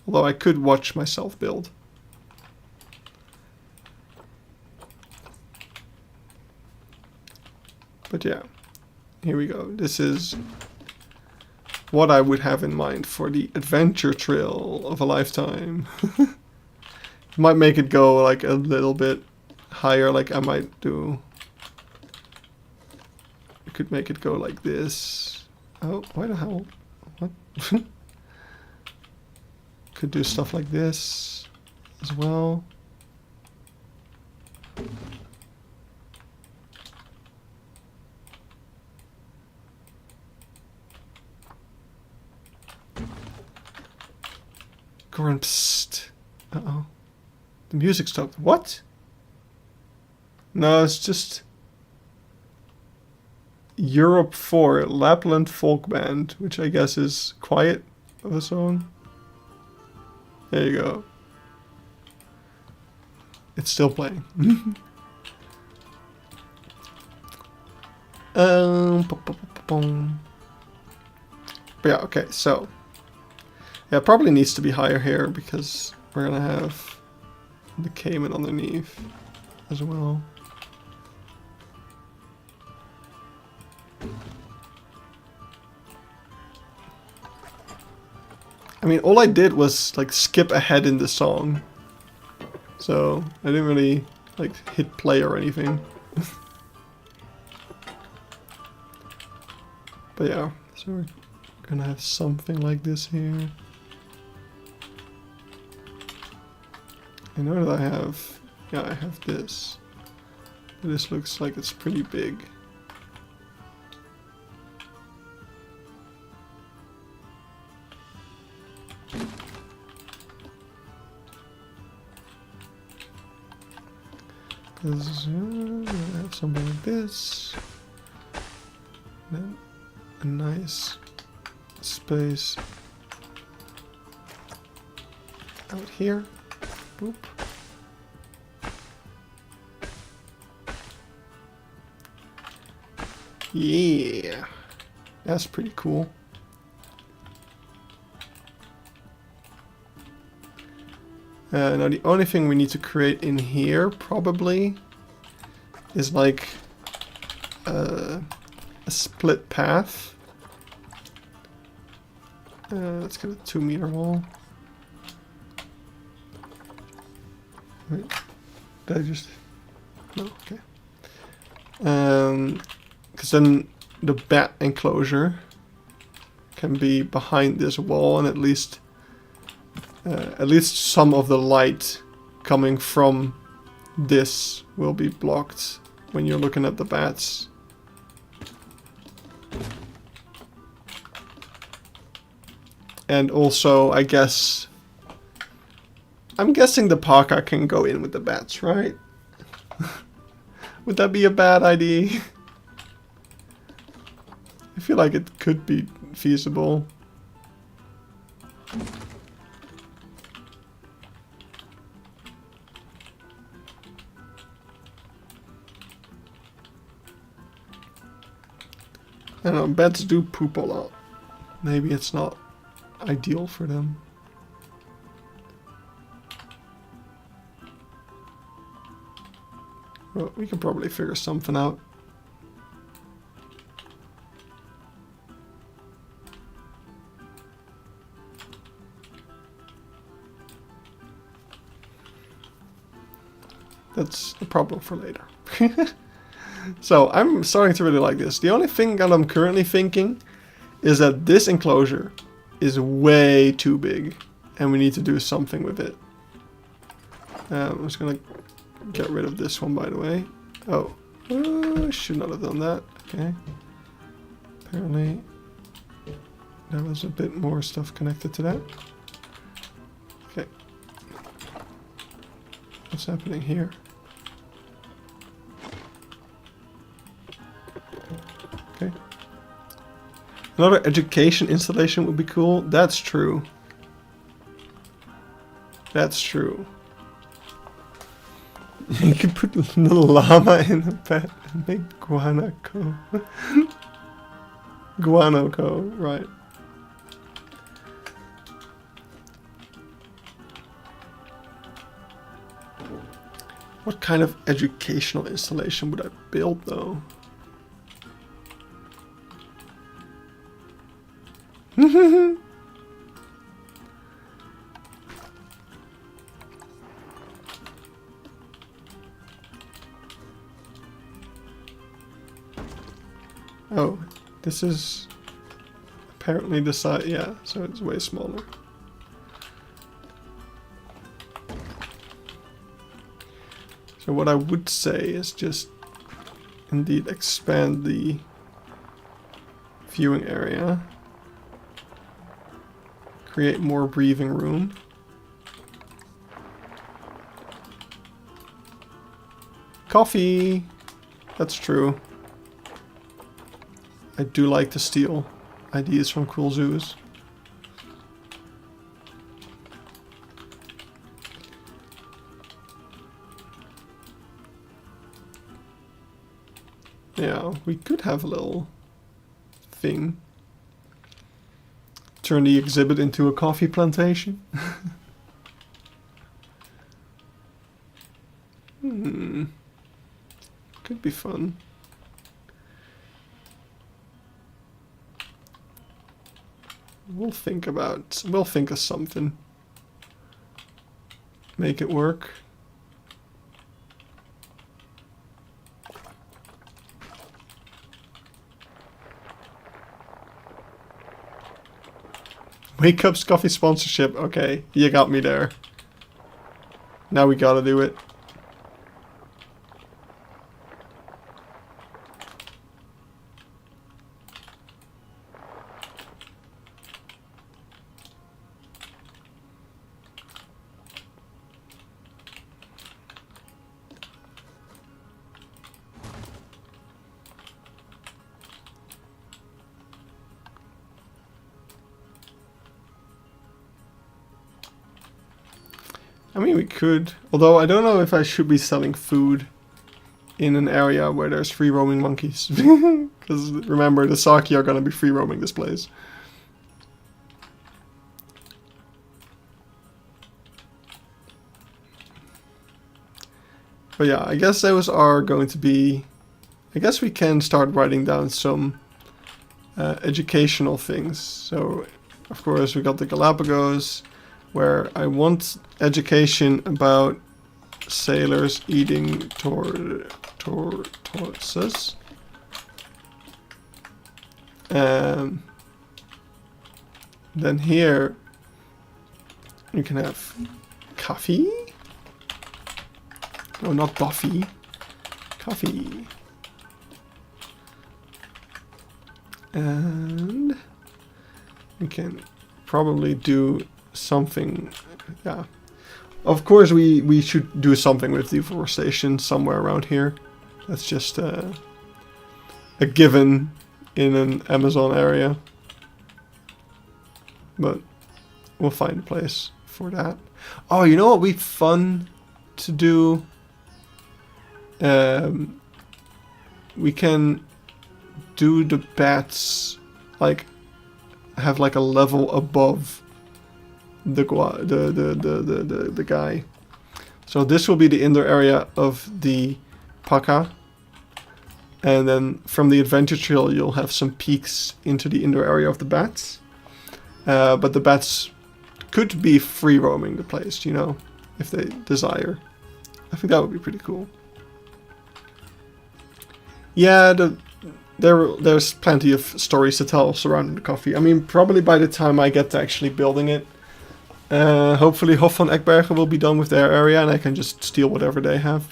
Although I could watch myself build. But yeah, here we go. This is what I would have in mind for the adventure trail of a lifetime. Might make it go like a little bit higher, like I might do. I could make it go like this. Oh, why the hell? What? Could do stuff like this as well. Goran, psst. Uh-oh. The music stopped. What? No, it's just Europe 4, Lapland Folk Band, which I guess is quiet of a song. There you go. It's still playing. But yeah, okay, so yeah, it probably needs to be higher here because we're gonna have the Cayman underneath as well. I mean, all I did was like skip ahead in the song, so I didn't really like hit play or anything. But yeah, so we're gonna have something like this here. I know that I have, yeah, I have this. This looks like it's pretty big. Because I have something like this. Then a nice space out here. Boop. Yeah, that's pretty cool. Now the only thing we need to create in here probably is like a split path. Let's get a 2-meter wall. Wait, did I just... No, okay. Because then the bat enclosure can be behind this wall, and at least some of the light coming from this will be blocked when you're looking at the bats. And also, I guess... I'm guessing the parka can go in with the bats, right? Would that be a bad idea? I feel like it could be feasible. I don't know, bats do poop a lot. Maybe it's not ideal for them. Well, we can probably figure something out. That's a problem for later. So I'm starting to really like this. The only thing that I'm currently thinking is that this enclosure is way too big and we need to do something with it. I'm just gonna get rid of this one, by the way. Oh, I should not have done that. Okay. Apparently there was a bit more stuff connected to that. Okay. What's happening here? Okay. Another education installation would be cool. That's true. That's true. You can put a little llama in a bed and make guanaco. Guanoco, right. What kind of educational installation would I build though? Oh, this is apparently the size, yeah, so it's way smaller. So what I would say is just indeed expand the viewing area. Create more breathing room. Coffee! That's true. I do like to steal ideas from cool zoos. Yeah, we could have a little thing. Turn the exhibit into a coffee plantation. Could be fun. We'll think of something. Make it work. Wake Up's coffee sponsorship. Okay, you got me there. Now we gotta do it. I mean, we could, although I don't know if I should be selling food in an area where there's free roaming monkeys. Because remember, the Saki are going to be free roaming this place. But yeah, I guess those are going to be... I guess we can start writing down some educational things. So, of course, we got the Galapagos, where I want education about sailors eating tortoises. Then here you can have coffee. No, not Buffy. Coffee. And we can probably do something. Yeah. Of course we should do something with deforestation somewhere around here. That's just a given in an Amazon area. But we'll find a place for that. Oh, you know what would be fun to do? We can do the bats like have like a level above the guy. So this will be the indoor area of the Paka. And then from the adventure trail you'll have some peaks into the indoor area of the bats. But the bats could be free roaming the place, you know, if they desire. I think that would be pretty cool. Yeah, there's plenty of stories to tell surrounding the coffee. I mean, probably by the time I get to actually building it, hopefully Hof van Ekbergen will be done with their area and I can just steal whatever they have.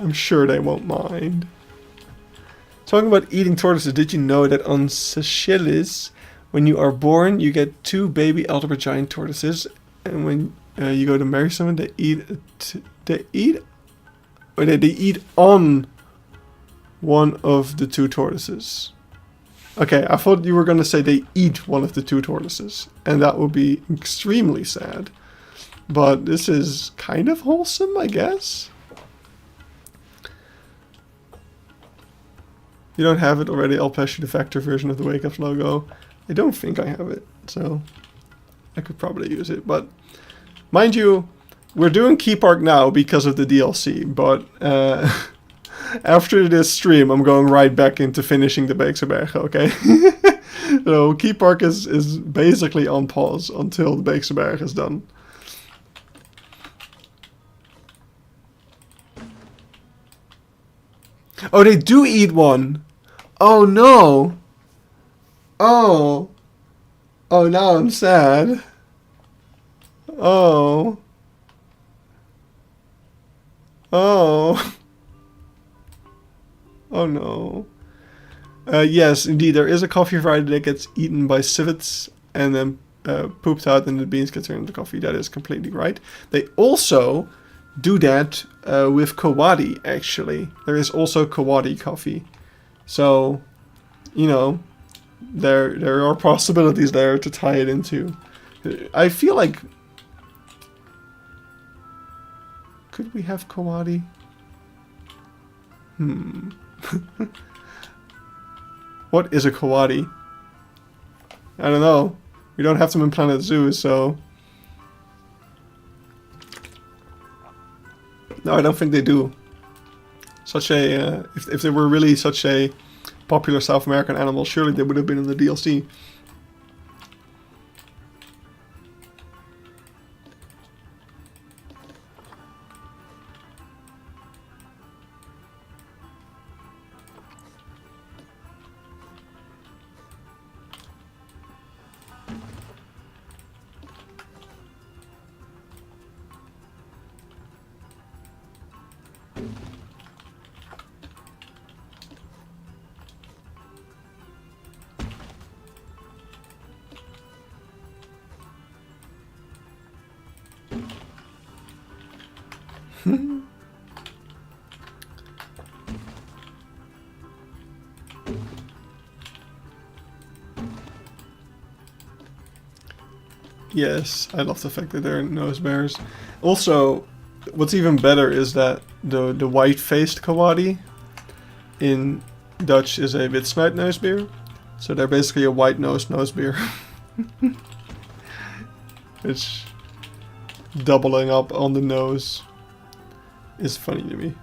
I'm sure they won't mind. Talking about eating tortoises, did you know that on Seychelles, when you are born, you get 2 baby Algebra giant tortoises, and when you go to marry someone, they eat on one of the 2 tortoises. Okay, I thought you were gonna say they eat one of the 2 tortoises, and that would be extremely sad. But this is kind of wholesome, I guess. You don't have it already, I'll pass you the factory version of the Wake Ups logo. I don't think I have it, so I could probably use it. But mind you, we're doing Keypark now because of the DLC, but after this stream I'm going right back into finishing the Beeksebergen, okay? So Keypark is basically on pause until the Beeksebergen is done. Oh, they do eat one. Oh no. Oh. Oh, now I'm sad. Oh. Oh. Oh no. Yes, indeed, there is a coffee variety that gets eaten by civets and then pooped out and the beans get turned into coffee. That is completely right. They also do that with Kawadi, actually. There is also Kawadi coffee. So, you know, there are possibilities there to tie it into. I feel like... Could we have Kawadi? What is a Kawadi? I don't know. We don't have them in Planet Zoo, so... No, I don't think they do. Such a... if they were really such a popular South American animal, surely they would have been in the DLC. Yes, I love the fact that there are nose bears. Also, what's even better is that the white-faced kawadi in Dutch is a witsnuit nosebeer. So they're basically a white-nosed nosebeer. It's doubling up on the nose is funny to me.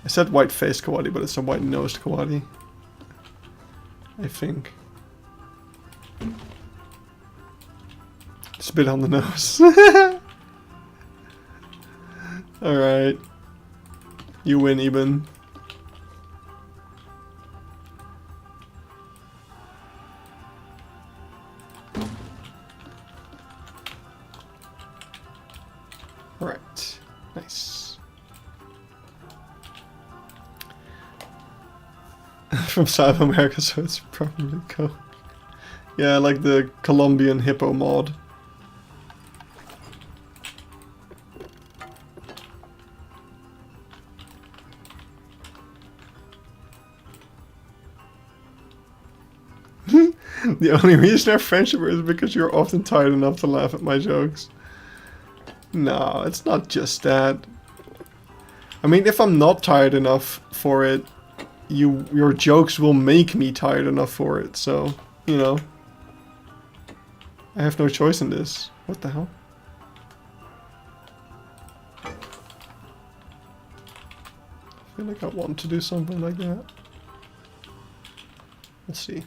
I said white-faced kawadi, but it's a white-nosed kawadi, I think. Spit on the nose. Alright. You win, Eben. Alright. Nice. From South America, so it's probably cool. Yeah, like the Colombian hippo mod. The only reason our friendship is because you're often tired enough to laugh at my jokes. No, it's not just that. I mean, if I'm not tired enough for it, your jokes will make me tired enough for it, so, you know. I have no choice in this. What the hell? I feel like I want to do something like that. We'll see.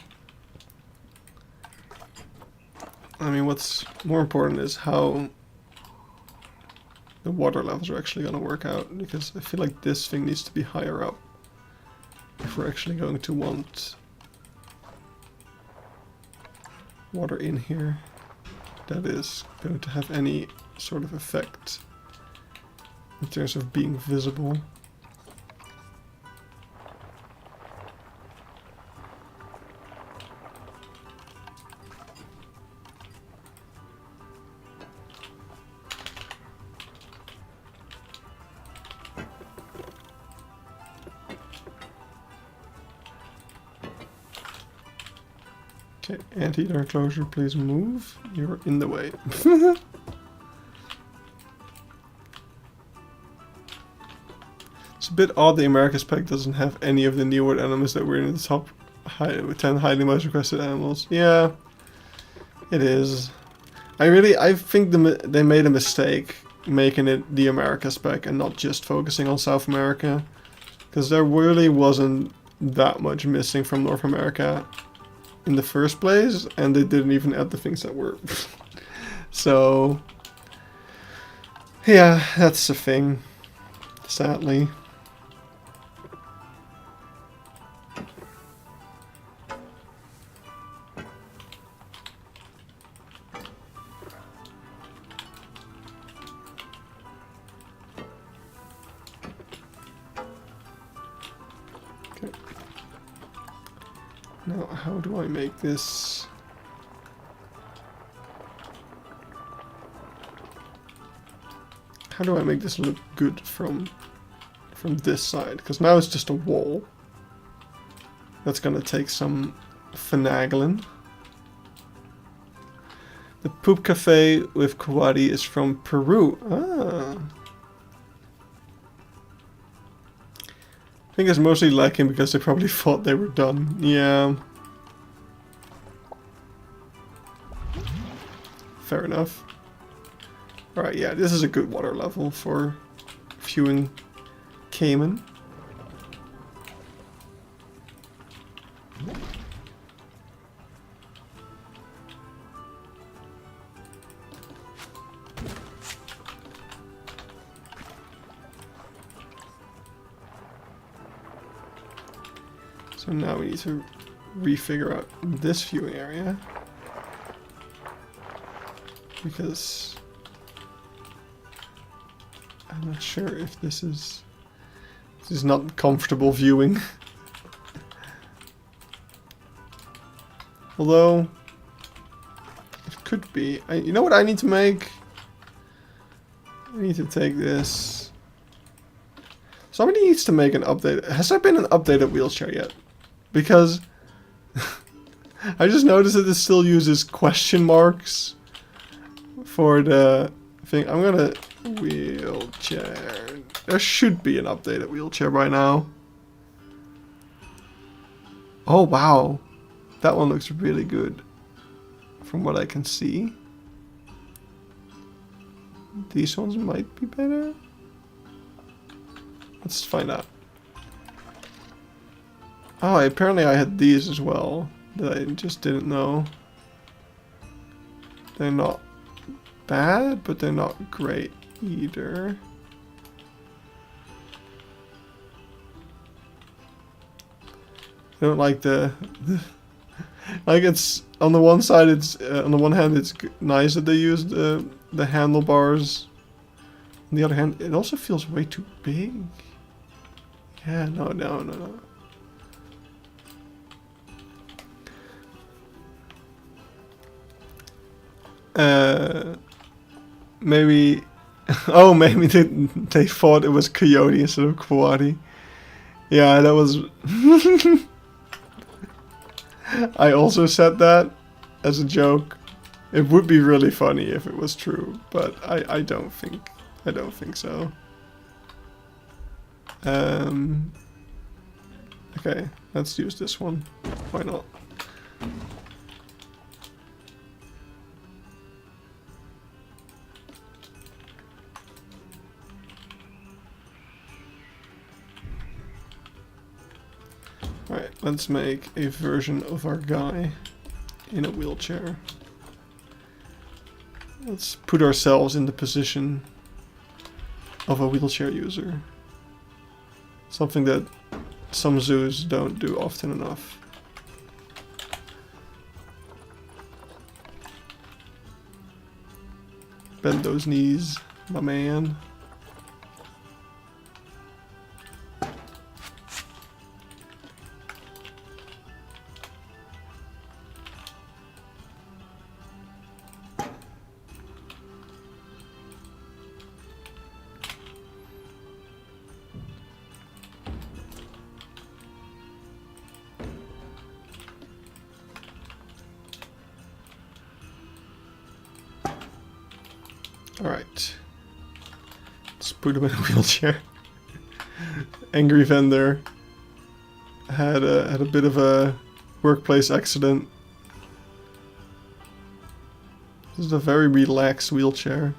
I mean, what's more important is how the water levels are actually going to work out, because I feel like this thing needs to be higher up if we're actually going to want water in here that is going to have any sort of effect in terms of being visible. Okay, anti-door enclosure, please move. You're in the way. It's a bit odd the America's pack doesn't have any of the newer animals that were in the top 10 highly most requested animals. Yeah, it is. I think they made a mistake making it the America's pack and not just focusing on South America, because there really wasn't that much missing from North America in the first place, and they didn't even add the things that were. So, yeah, that's the thing, sadly. Now, how do I make this? How do I make this look good from this side? Because now it's just a wall. That's gonna take some finagling. The Poop Cafe with Kawadi is from Peru. Ah. I think it's mostly lacking because they probably thought they were done. Yeah. Fair enough. Alright, yeah, this is a good water level for viewing Cayman. So now we need to refigure out this viewing area, because I'm not sure if this is not comfortable viewing. Although it could be. You know what I need to make? I need to take this. Somebody needs to make an update. Has there been an updated wheelchair yet? Because I just noticed that it still uses question marks for the thing. I'm gonna wheelchair. There should be an updated wheelchair by now. Oh wow, that one looks really good from what I can see. These ones might be better. Let's find out. Oh, apparently I had these as well that I just didn't know. They're not bad, but they're not great either. I don't like the like it's on the one side. It's on the one hand it's nice that they use the handlebars. On the other hand, it also feels way too big. Yeah, no. Maybe. Oh, maybe they thought it was Coyote instead of Coati. Yeah, that was. I also said that as a joke. It would be really funny if it was true, but I don't think so. Okay, let's use this one. Why not? Alright, let's make a version of our guy in a wheelchair. Let's put ourselves in the position of a wheelchair user. Something that some zoos don't do often enough. Bend those knees, my man. Alright. Let's put him in a wheelchair. Angry vendor had a bit of a workplace accident. This is a very relaxed wheelchair.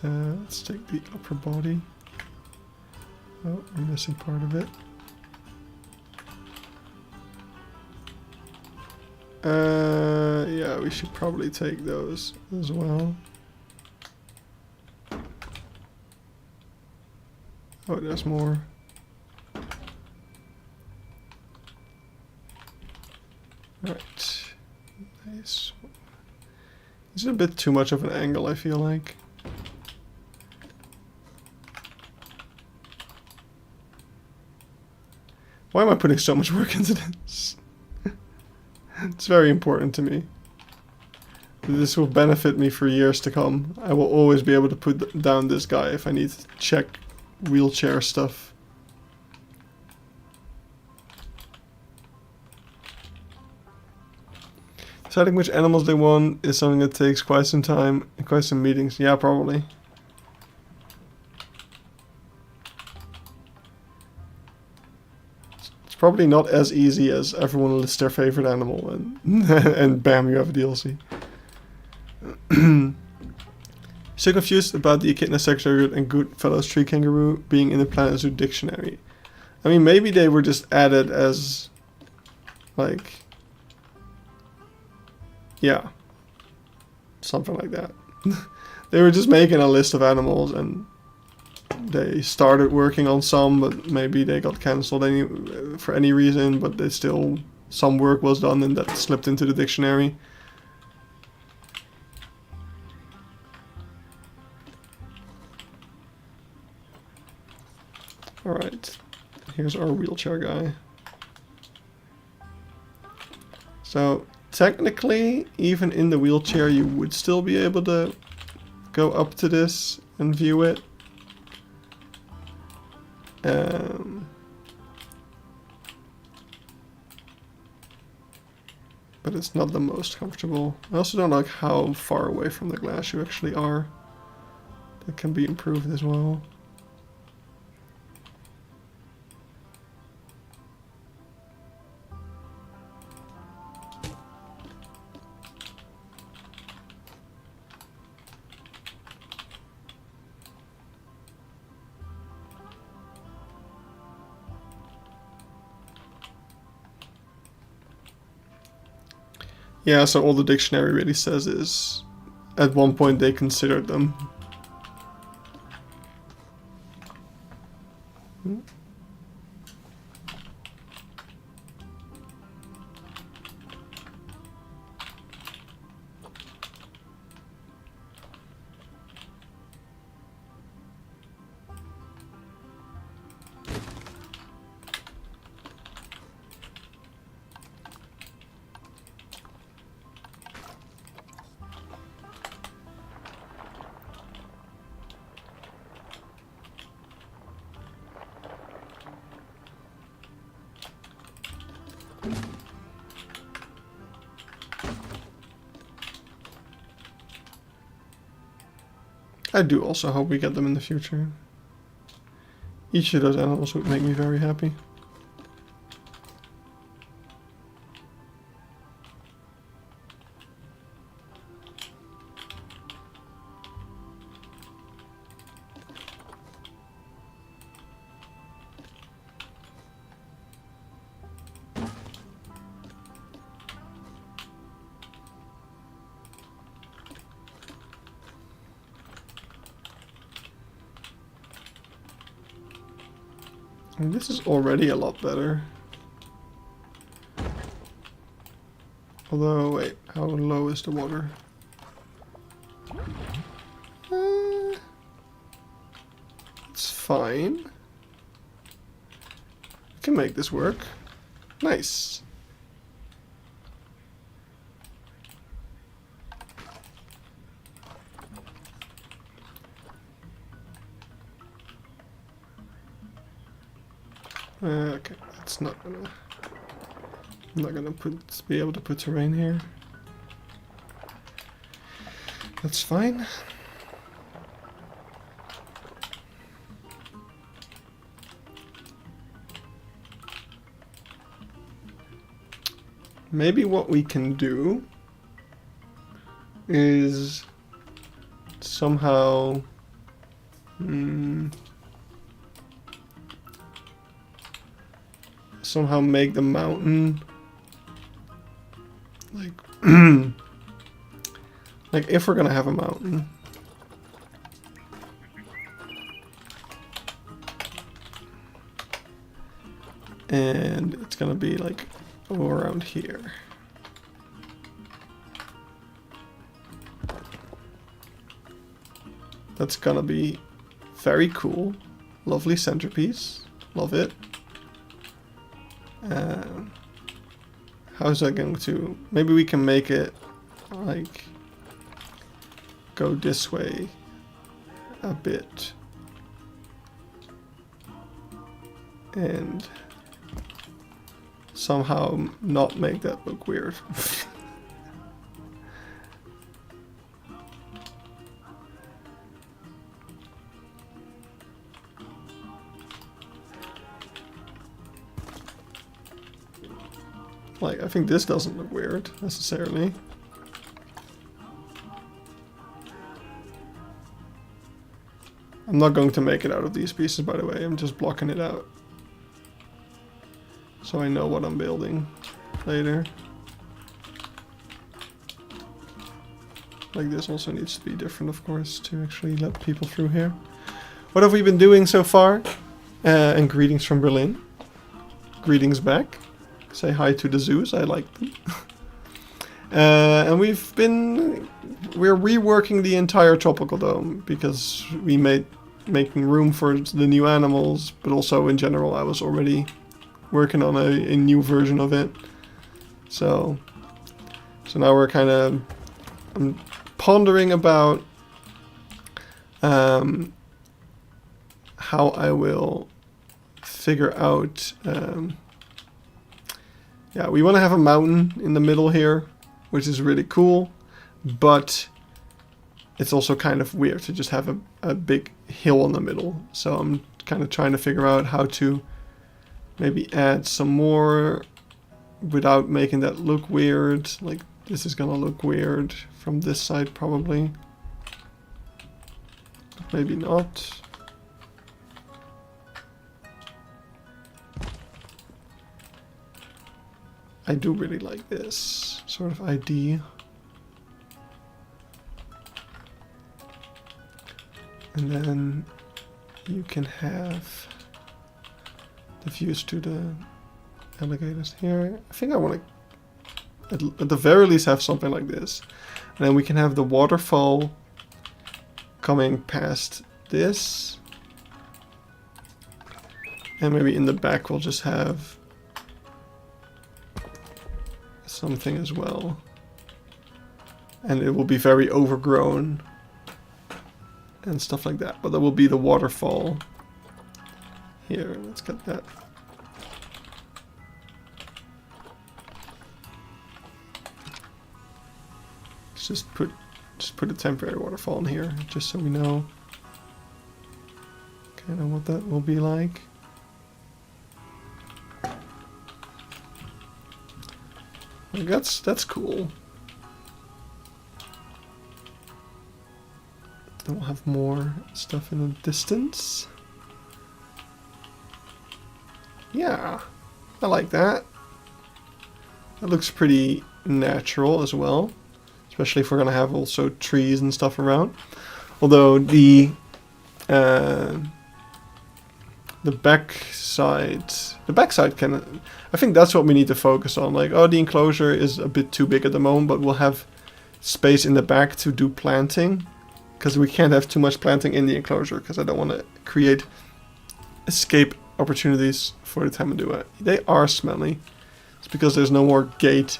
Let's take the upper body. Oh, we're missing part of it. Yeah, we should probably take those as well. Oh, there's more. Right. Nice. This is a bit too much of an angle, I feel like. Why am I putting so much work into this? It's very important to me. This will benefit me for years to come. I will always be able to put down this guy if I need to check wheelchair stuff. Deciding which animals they want is something that takes quite some time and quite some meetings. Yeah, probably. Probably not as easy as everyone lists their favorite animal and and bam, you have a DLC. So confused about the Echidna Secretariat and Goodfellows Tree Kangaroo being in the Planet Zoo dictionary. I mean, maybe they were just added as, like, yeah, something like that. They were just making a list of animals and they started working on some, but maybe they got cancelled for any reason, but they still, some work was done and that slipped into the dictionary. Alright, here's our wheelchair guy. So, technically, even in the wheelchair, you would still be able to go up to this and view it. But it's not the most comfortable. I also don't like how far away from the glass you actually are. That can be improved as well. Yeah, so all the dictionary really says is, at one point they considered them. I do also hope we get them in the future. Each of those animals would make me very happy. And this is already a lot better. Although, wait, how low is the water? It's fine. We can make this work. Nice. Okay, it's not gonna. I'm not gonna be able to put terrain here. That's fine. Maybe what we can do is somehow. Somehow make the mountain like like if we're gonna have a mountain, and it's gonna be like around here. That's gonna be very cool. Lovely centerpiece. Love it. How's that going to... Maybe we can make it, like, go this way a bit. And somehow not make that look weird. Like, I think this doesn't look weird, necessarily. I'm not going to make it out of these pieces, by the way. I'm just blocking it out. So I know what I'm building later. Like, this also needs to be different, of course, to actually let people through here. What have we been doing so far? And greetings from Berlin. Greetings back. Say hi to the zoos, I like them. And we're reworking the entire tropical dome because we made making room for the new animals, but also in general I was already working on a new version of it. So now we're kind of, I'm pondering about how I will figure out, yeah, we want to have a mountain in the middle here, which is really cool, but it's also kind of weird to just have a big hill in the middle. So I'm kind of trying to figure out how to maybe add some more without making that look weird. Like, this is gonna look weird from this side probably. Maybe not. I do really like this sort of idea. And then you can have the views to the alligators here. I think I want to, at the very least, have something like this. And then we can have the waterfall coming past this. And maybe in the back we'll just have something as well. And it will be very overgrown and stuff like that. But there will be the waterfall here. Let's get that. Let's just put a temporary waterfall in here, just so we know kind of what that will be like. Like that's cool. Then we'll have more stuff in the distance. Yeah, I like that. That looks pretty natural as well. Especially if we're going to have also trees and stuff around. Although the backside can, I think that's what we need to focus on. Like, oh, the enclosure is a bit too big at the moment, but we'll have space in the back to do planting. Because we can't have too much planting in the enclosure, because I don't want to create escape opportunities for the Tamandua. They are smelly. It's because there's no more gate.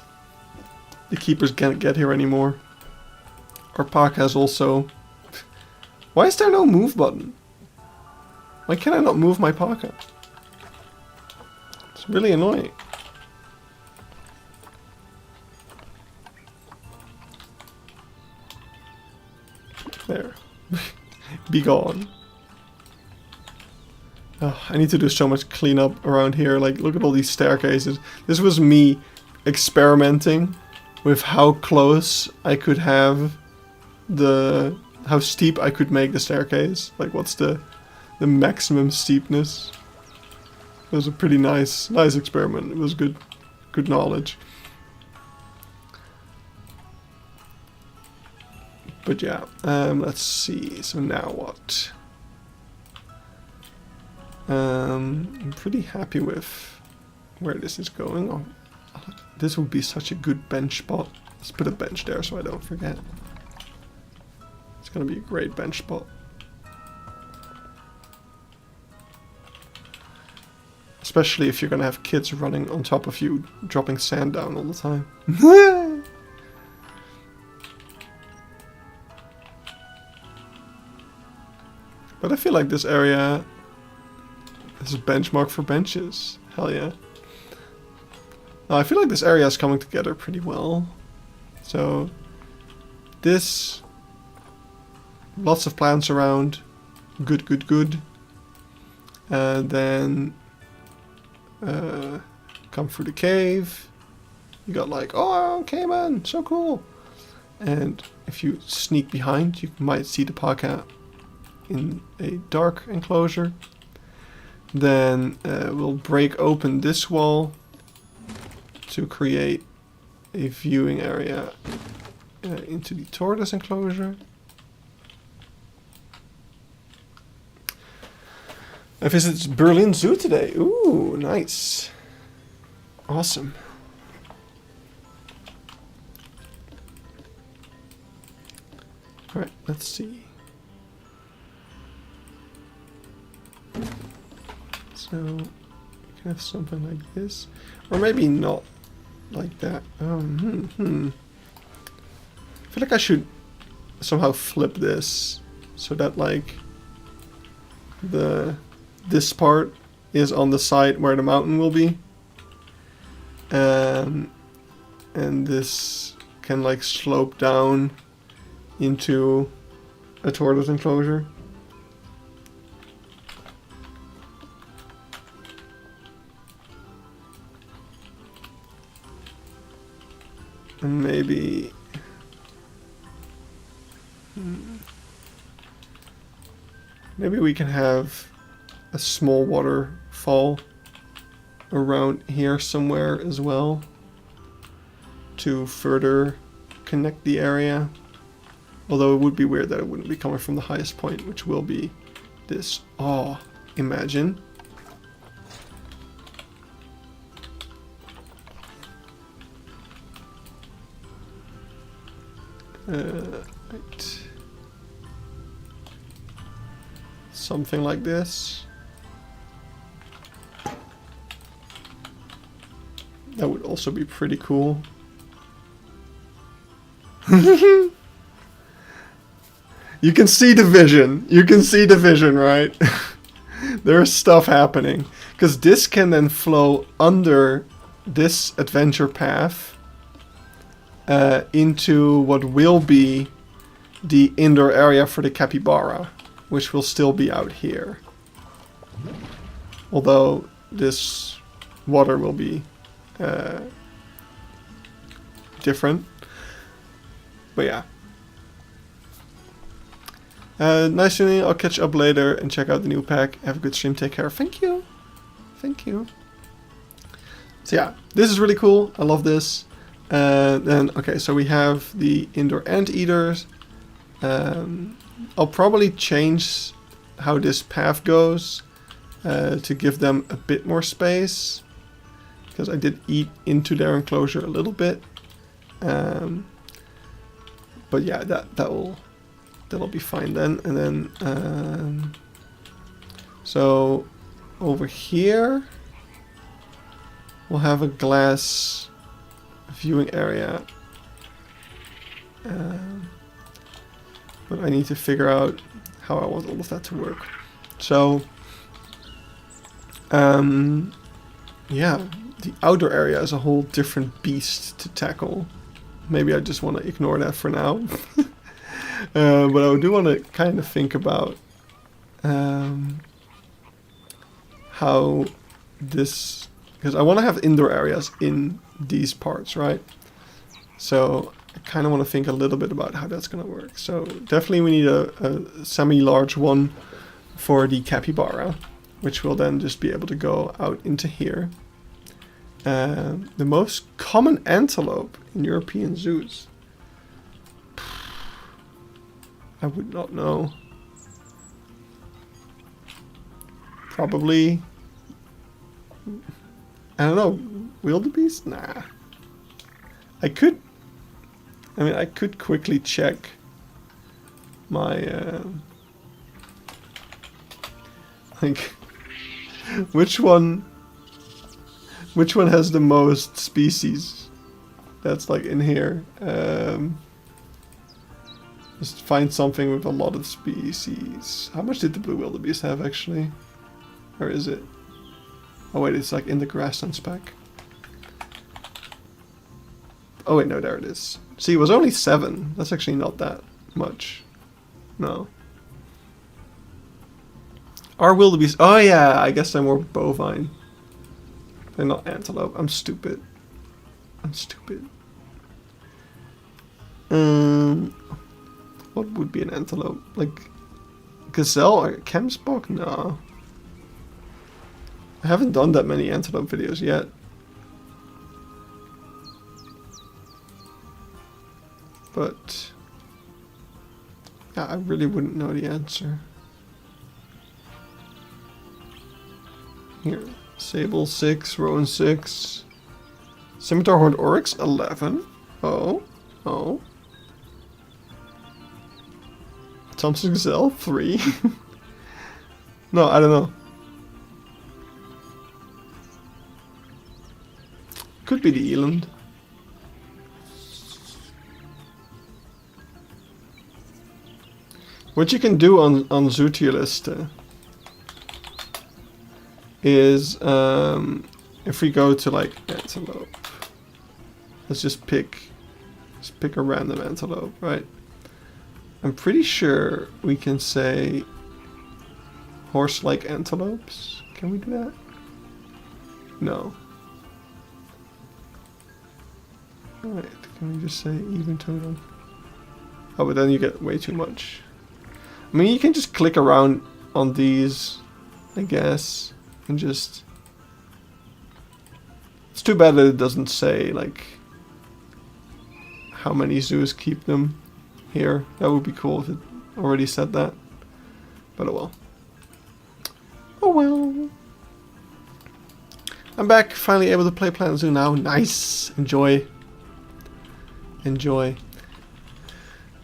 The keepers can't get here anymore. Our park has also... Why is there no move button? Why can I not move my parka? It's really annoying. There. Be gone. Oh, I need to do so much cleanup around here. Like, look at all these staircases. This was me experimenting with how close I could have how steep I could make the staircase. Like, what's the maximum steepness? It was a pretty nice experiment. It was good knowledge. But yeah, let's see. So now what? I'm pretty happy with where this is going. Oh, this would be such a good bench spot. Let's put a bench there so I don't forget. It's gonna be a great bench spot. Especially if you're gonna have kids running on top of you, dropping sand down all the time. But I feel like this area is a benchmark for benches. Hell yeah. I feel like this area is coming together pretty well. So this, lots of plants around, good. Then come through the cave. You got like, oh, caiman, so cool. And if you sneak behind, you might see the parka in a dark enclosure. Then we'll break open this wall to create a viewing area into the tortoise enclosure. I visited Berlin Zoo today. Ooh, nice. Awesome. Alright, let's see. So you can have something like this, or maybe not like that. I feel like I should somehow flip this so that like this part is on the side where the mountain will be, and this can like slope down into a tortoise enclosure. And maybe maybe we can have a small waterfall around here somewhere as well to further connect the area. Although it would be weird that it wouldn't be coming from the highest point, which will be this. Oh, imagine. Right. Something like this. That would also be pretty cool. You can see the vision. You can see the vision, right? There's stuff happening. Because this can then flow under this adventure path into what will be the indoor area for the capybara, which will still be out here. Although this water will be different. But yeah. Nice meeting you. I'll catch up later and check out the new pack. Have a good stream. Take care. Thank you. Thank you. So yeah, this is really cool. I love this. Then, okay, so we have the indoor anteaters. I'll probably change how this path goes to give them a bit more space. Because I did eat into their enclosure a little bit. But yeah, that'll be fine then. And then, so over here, we'll have a glass viewing area. But I need to figure out how I want all of that to work. So, yeah, the outdoor area is a whole different beast to tackle. Maybe I just want to ignore that for now. But I do want to kind of think about how this... Because I want to have indoor areas in these parts, right? So I kind of want to think a little bit about how that's going to work. So definitely we need a semi-large one for the capybara, which will then just be able to go out into here. The most common antelope in European zoos. I would not know. Probably... I don't know, wildebeest? Nah. I could quickly check my, like, which one has the most species that's, like, in here. Just find something with a lot of species. How much did the blue wildebeest have, actually? Or is it? Oh wait, it's like in the grassland spec. Oh wait, no, there it is. See, it was only 7. That's actually not that much. No. Are wildebeest... Oh yeah, I guess they're more bovine. They're not antelope. I'm stupid. I'm stupid. What would be an antelope? Like... Gazelle or Kemsbok? No. I haven't done that many antelope videos yet. But yeah, I really wouldn't know the answer. Here, Sable 6, Rowan 6, Scimitar Horned Oryx 11. Oh. Thompson Gazelle 3. No, I don't know. Could be the eland. What you can do on Zootierlist is if we go to like antelope, let's just pick a random antelope, right? I'm pretty sure we can say horse-like antelopes. Can we do that? No. Alright, can we just say even totem? Oh, but then you get way too much. I mean, you can just click around on these, I guess, and just... It's too bad that it doesn't say, like, how many zoos keep them here. That would be cool if it already said that. But oh well. Oh well. I'm back, finally able to play Planet Zoo now. Nice! Enjoy. Enjoy.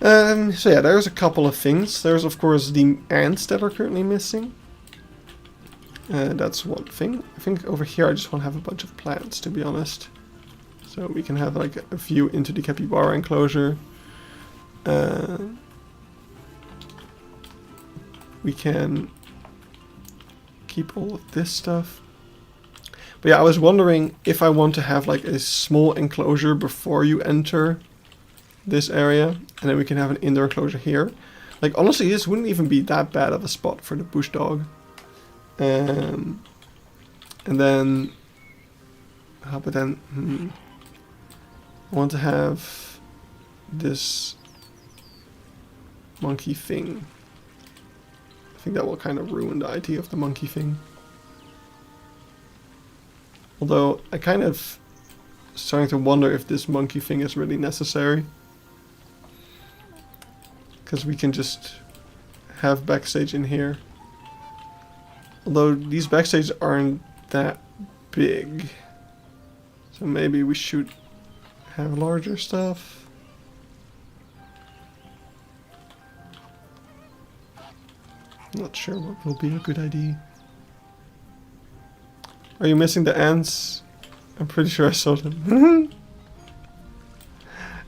So yeah, there's a couple of things. There's of course the ants that are currently missing. That's one thing. I think over here I just want to have a bunch of plants, to be honest. So we can have like a view into the capybara enclosure. We can keep all of this stuff. But yeah, I was wondering if I want to have like a small enclosure before you enter this area, and then we can have an indoor enclosure here. Like honestly, this wouldn't even be that bad of a spot for the bush dog. And then, but then I want to have this monkey thing. I think that will kind of ruin the idea of the monkey thing. Although I kind of starting to wonder if this monkey thing is really necessary. Because we can just have backstage in here. Although these backstage aren't that big. So maybe we should have larger stuff. Not sure what will be a good idea. Are you missing the ants? I'm pretty sure I saw them.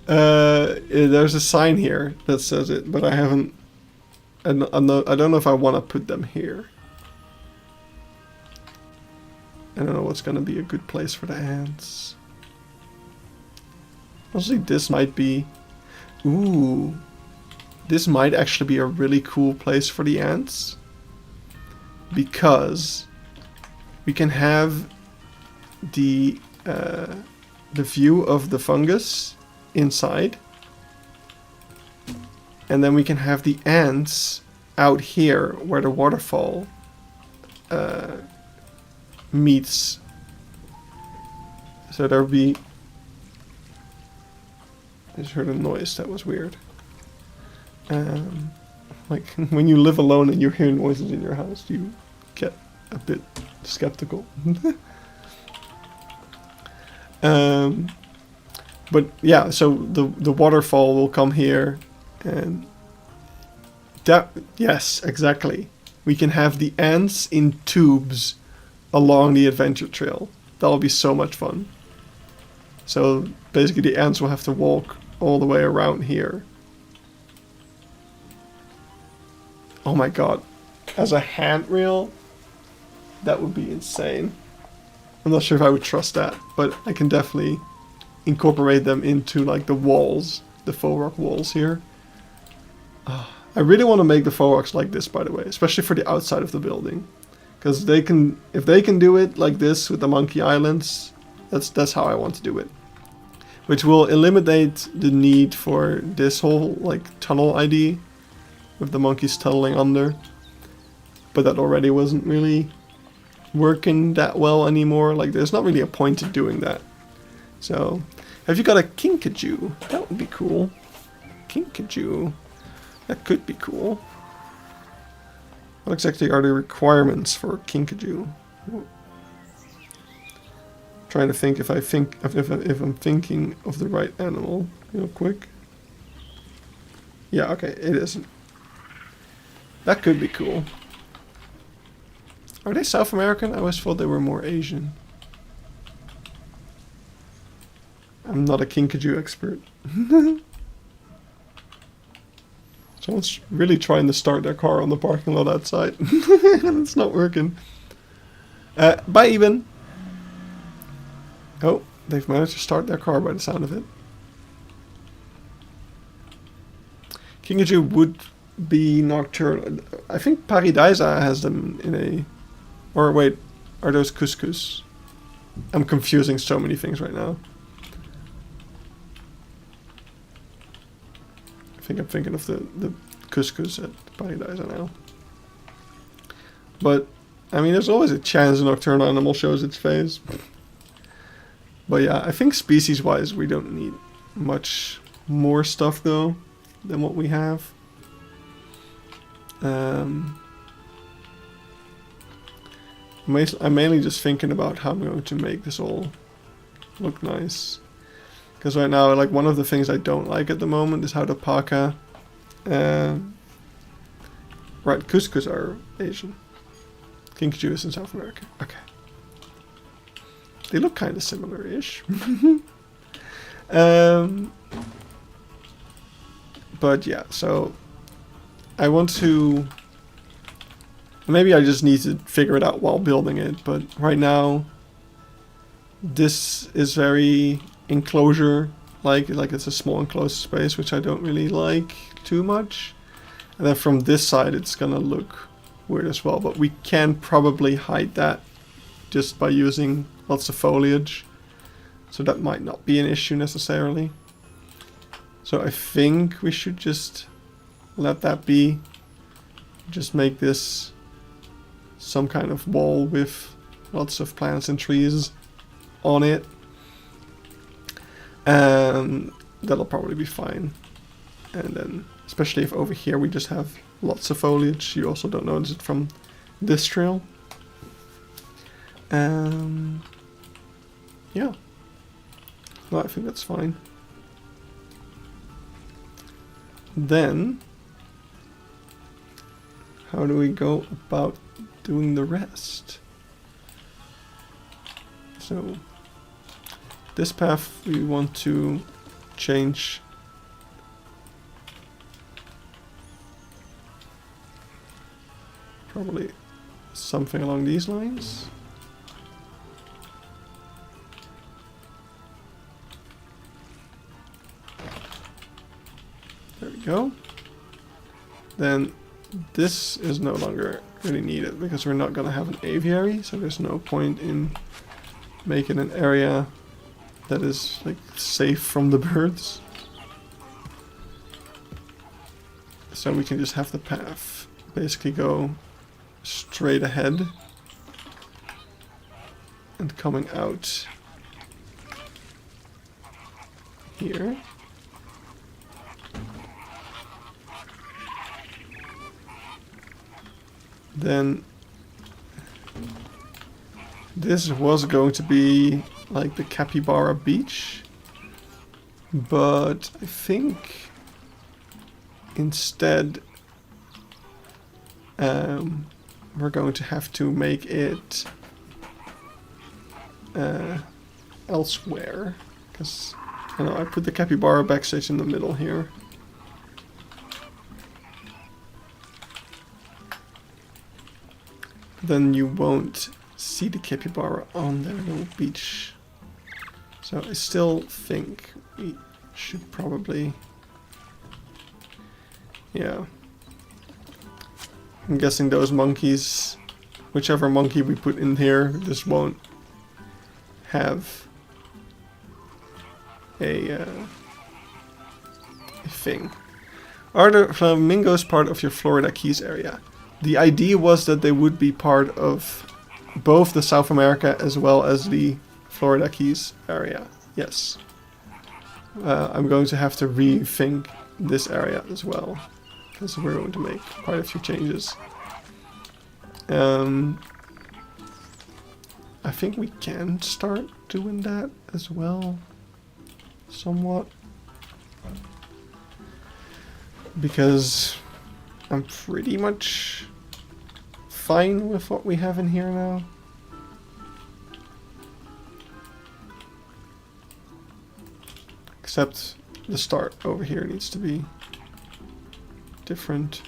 There's a sign here that says it, but I haven't. I don't know if I want to put them here. I don't know what's going to be a good place for the ants. Honestly, this might be... Ooh. This might actually be a really cool place for the ants. Because we can have the view of the fungus inside. And then we can have the ants out here where the waterfall meets. So there'll be... I just heard a noise that was weird. Like when you live alone and you hear noises in your house, you get a bit skeptical. But yeah, so the waterfall will come here, and that, yes, exactly. We can have the ants in tubes along the adventure trail. That'll be so much fun. So basically the ants will have to walk all the way around here. Oh my god. As a handrail, that would be insane. I'm not sure if I would trust that, but I can definitely incorporate them into like the walls, the faux rock walls here. I really want to make the faux rocks like this, by the way, especially for the outside of the building. Because they can, if they can do it like this with the monkey islands, that's how I want to do it. Which will eliminate the need for this whole like tunnel ID with the monkeys tunneling under. But that already wasn't really working that well anymore. Like there's not really a point to doing that. So, have you got a kinkajou? That would be cool. Kinkajou. That could be cool. What exactly are the requirements for kinkajou? Trying to think if I'm thinking of the right animal real quick. Yeah, okay, it isn't. That could be cool. Are they South American? I always thought they were more Asian. I'm not a kinkajou expert. Someone's really trying to start their car on the parking lot outside. It's not working. Bye, Eben. Oh, they've managed to start their car by the sound of it. Kinkajou would be nocturnal. I think Paradisa has them in a... Or wait, are those couscous? I'm confusing so many things right now. I think I'm thinking of the couscous at Paradisa now. But, I mean, there's always a chance a nocturnal animal shows its face. But yeah, I think species-wise we don't need much more stuff though than what we have. I'm mainly just thinking about how I'm going to make this all look nice. Because right now, like, one of the things I don't like at the moment is how the Paka... right, couscous are Asian. Kinkajou is in South America. Okay. They look kind of similar-ish. But yeah, so... I want to... Maybe I just need to figure it out while building it, but right now... This is very enclosure, like it's a small enclosed space, which I don't really like too much. And then from this side it's gonna look weird as well, but we can probably hide that just by using lots of foliage. So that might not be an issue necessarily. So I think we should just let that be. Just make this some kind of wall with lots of plants and trees on it. And that'll probably be fine. And then, especially if over here we just have lots of foliage, you also don't notice it from this trail. Yeah. Well, I think that's fine. Then, how do we go about doing the rest? So, this path we want to change. Probably something along these lines. There we go. Then this is no longer really needed because we're not going to have an aviary, so there's no point in making an area that is like safe from the birds. So we can just have the path basically go straight ahead and coming out here. Then this was going to be like the Capybara Beach, but I think instead we're going to have to make it elsewhere, because I put the Capybara backstage in the middle here. Then you won't see the capybara on their little beach. So I still think we should probably... Yeah. I'm guessing those monkeys, whichever monkey we put in here, just won't have a thing. Are the flamingos part of your Florida Keys area? The idea was that they would be part of both the South America as well as the Florida Keys area. Yes. I'm going to have to rethink this area as well, because we're going to make quite a few changes. I think we can start doing that as well, somewhat. Because I'm pretty much fine with what we have in here now. Except the start over here needs to be different.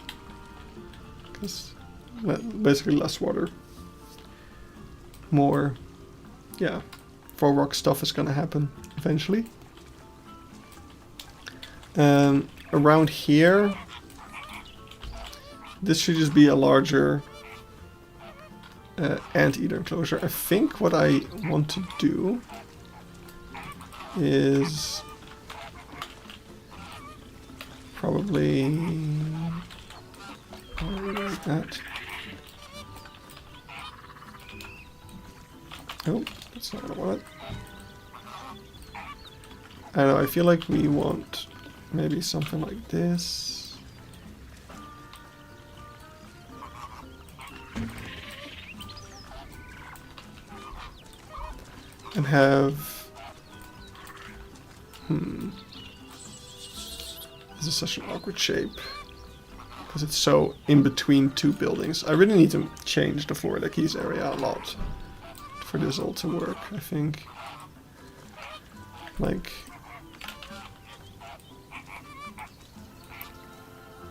Because basically less water. More, yeah, for rock stuff is gonna happen eventually. Around here, this should just be a larger anteater enclosure. I think what I want to do is probably like that. Oh, that's not what I want. I don't know, I feel like we want maybe something like this. And have... This is such an awkward shape. Because it's so in between two buildings. I really need to change the Florida Keys area a lot for this all to work, I think. Like...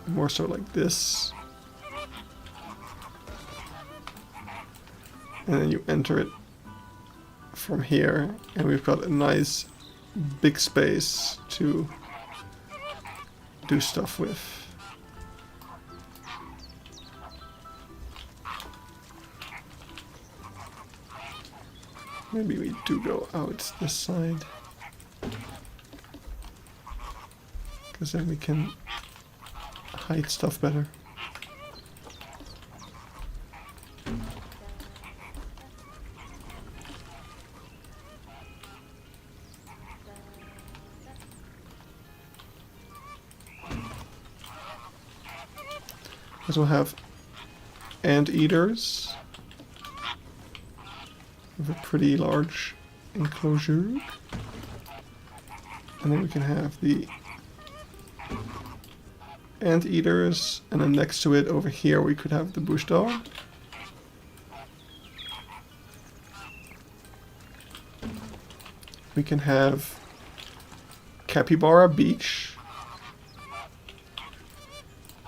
more so like this. And then you enter it from here, and we've got a nice big space to do stuff with. Maybe we do go out this side, because then we can hide stuff better. As we'll have anteaters with a pretty large enclosure, and then we can have the anteaters, and then next to it over here we could have the bush dog. We can have Capybara Beach,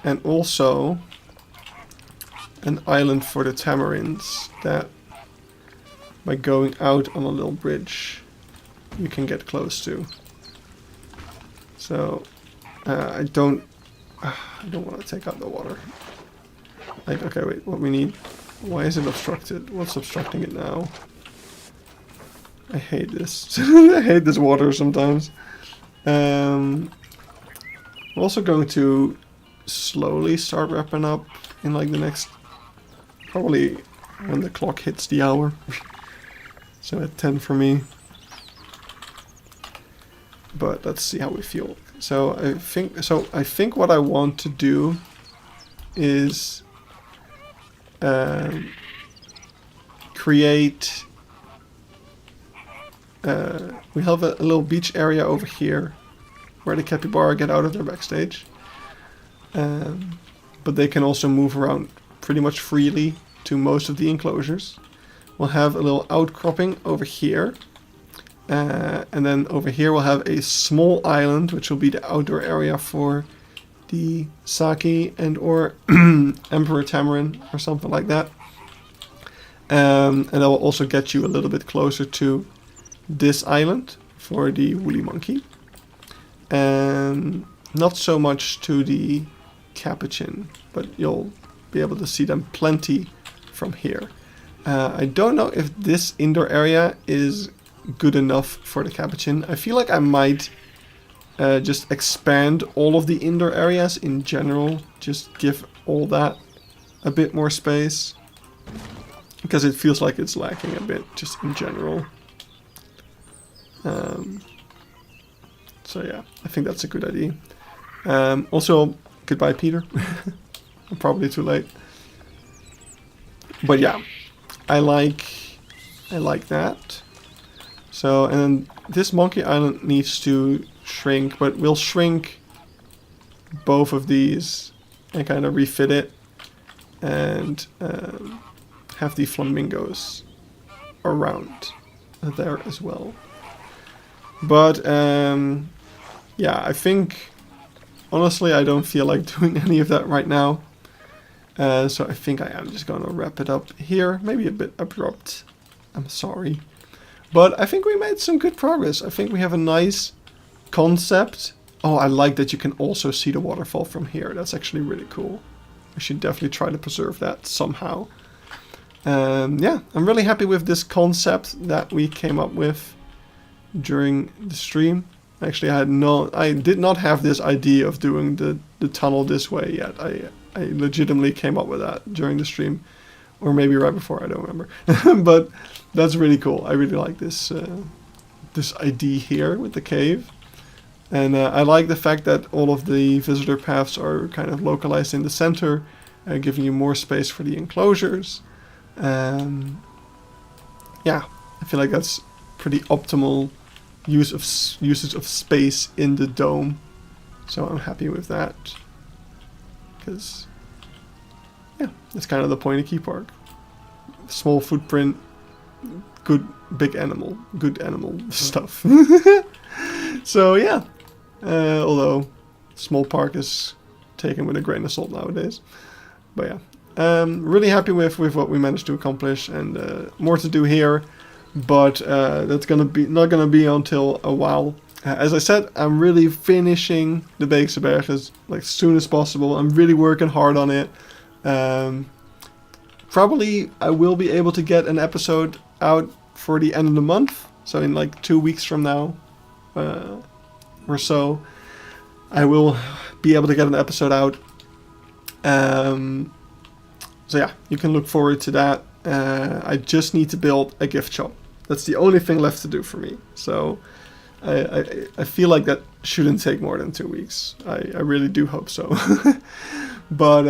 and also an island for the tamarins that by going out on a little bridge you can get close to. So I don't want to take out the water. Like, okay, wait, what we need... Why is it obstructed? What's obstructing it now? I hate this. I hate this water sometimes. I'm also going to slowly start wrapping up in like the next... Probably when the clock hits the hour. So at 10 for me. But let's see how we feel. So I think what I want to do is create. We have a little beach area over here where the capybara get out of their backstage, but they can also move around pretty much freely to most of the enclosures. We'll have a little outcropping over here. And then over here we'll have a small island, which will be the outdoor area for the Saki and or Emperor Tamarin or something like that. And that will also get you a little bit closer to this island for the woolly monkey. And not so much to the capuchin, but you'll be able to see them plenty from here. I don't know if this indoor area is good enough for the capuchin. I feel like I might just expand all of the indoor areas in general, just give all that a bit more space, because it feels like it's lacking a bit just in general. So yeah, I think that's a good idea. Also, goodbye Peter. I'm probably too late, but yeah, I like that. So, and then this monkey island needs to shrink, but we'll shrink both of these and kind of refit it, and have the flamingos around there as well. But yeah, I think, honestly, I don't feel like doing any of that right now. So I think I am just going to wrap it up here. Maybe a bit abrupt. I'm sorry. But I think we made some good progress. I think we have a nice concept. Oh, I like that you can also see the waterfall from here. That's actually really cool. We should definitely try to preserve that somehow. Yeah, I'm really happy with this concept that we came up with during the stream. Actually, I did not have this idea of doing the tunnel this way yet. I legitimately came up with that during the stream, or maybe right before, I don't remember. But that's really cool. I really like this this idea here with the cave. And I like the fact that all of the visitor paths are kind of localized in the center, giving you more space for the enclosures. Yeah, I feel like that's pretty optimal usage of space in the dome. So I'm happy with that. Because, yeah, that's kind of the point of Keypark. Small footprint, good animal stuff. So yeah, although small park is taken with a grain of salt nowadays. But yeah, really happy with what we managed to accomplish, and more to do here. But that's not gonna be until a while. As I said, I'm really finishing the Beekse Bergen like as soon as possible. I'm really working hard on it. Probably I will be able to get an episode out for the end of the month. So in like 2 weeks from now, or so, I will be able to get an episode out. So yeah, you can look forward to that. I just need to build a gift shop. That's the only thing left to do for me. So I feel like that shouldn't take more than 2 weeks. I really do hope so. But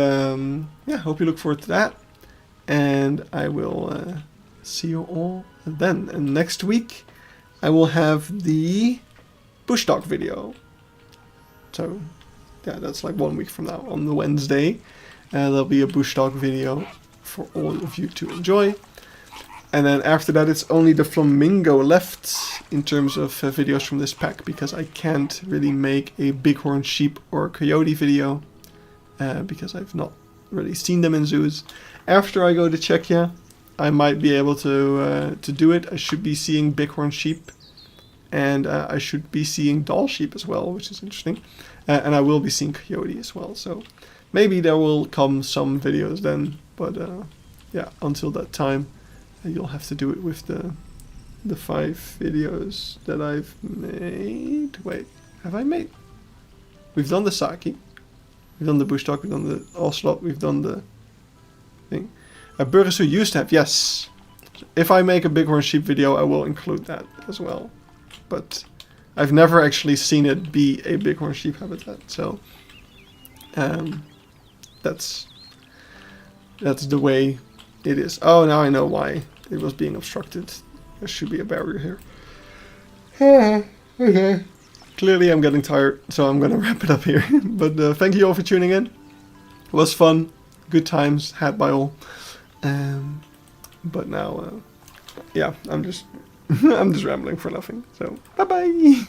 yeah, hope you look forward to that. And I will see you all then. And next week I will have the bush dog video. So yeah, that's like 1 week from now on the Wednesday. There'll be a bush dog video for all of you to enjoy. And then after that, it's only the flamingo left in terms of videos from this pack, because I can't really make a bighorn sheep or coyote video because I've not really seen them in zoos. After I go to Czechia, I might be able to do it. I should be seeing bighorn sheep, and I should be seeing Dall sheep as well, which is interesting. And I will be seeing coyote as well. So maybe there will come some videos then, but yeah, until that time, you'll have to do it with the 5 videos that I've made. Wait, have I made? We've done the Saki, we've done the bush dog, we've done the ocelot, we've done the thing. Burgers who used to have, yes. If I make a bighorn sheep video, I will include that as well. But I've never actually seen it be a bighorn sheep habitat, so that's the way it is. Oh, now I know why it was being obstructed. There should be a barrier here. Okay. Clearly I'm getting tired, so I'm gonna wrap it up here. But thank you all for tuning in. It was fun. Good times had by all. But now, yeah, I'm just I'm just rambling for nothing. So bye bye.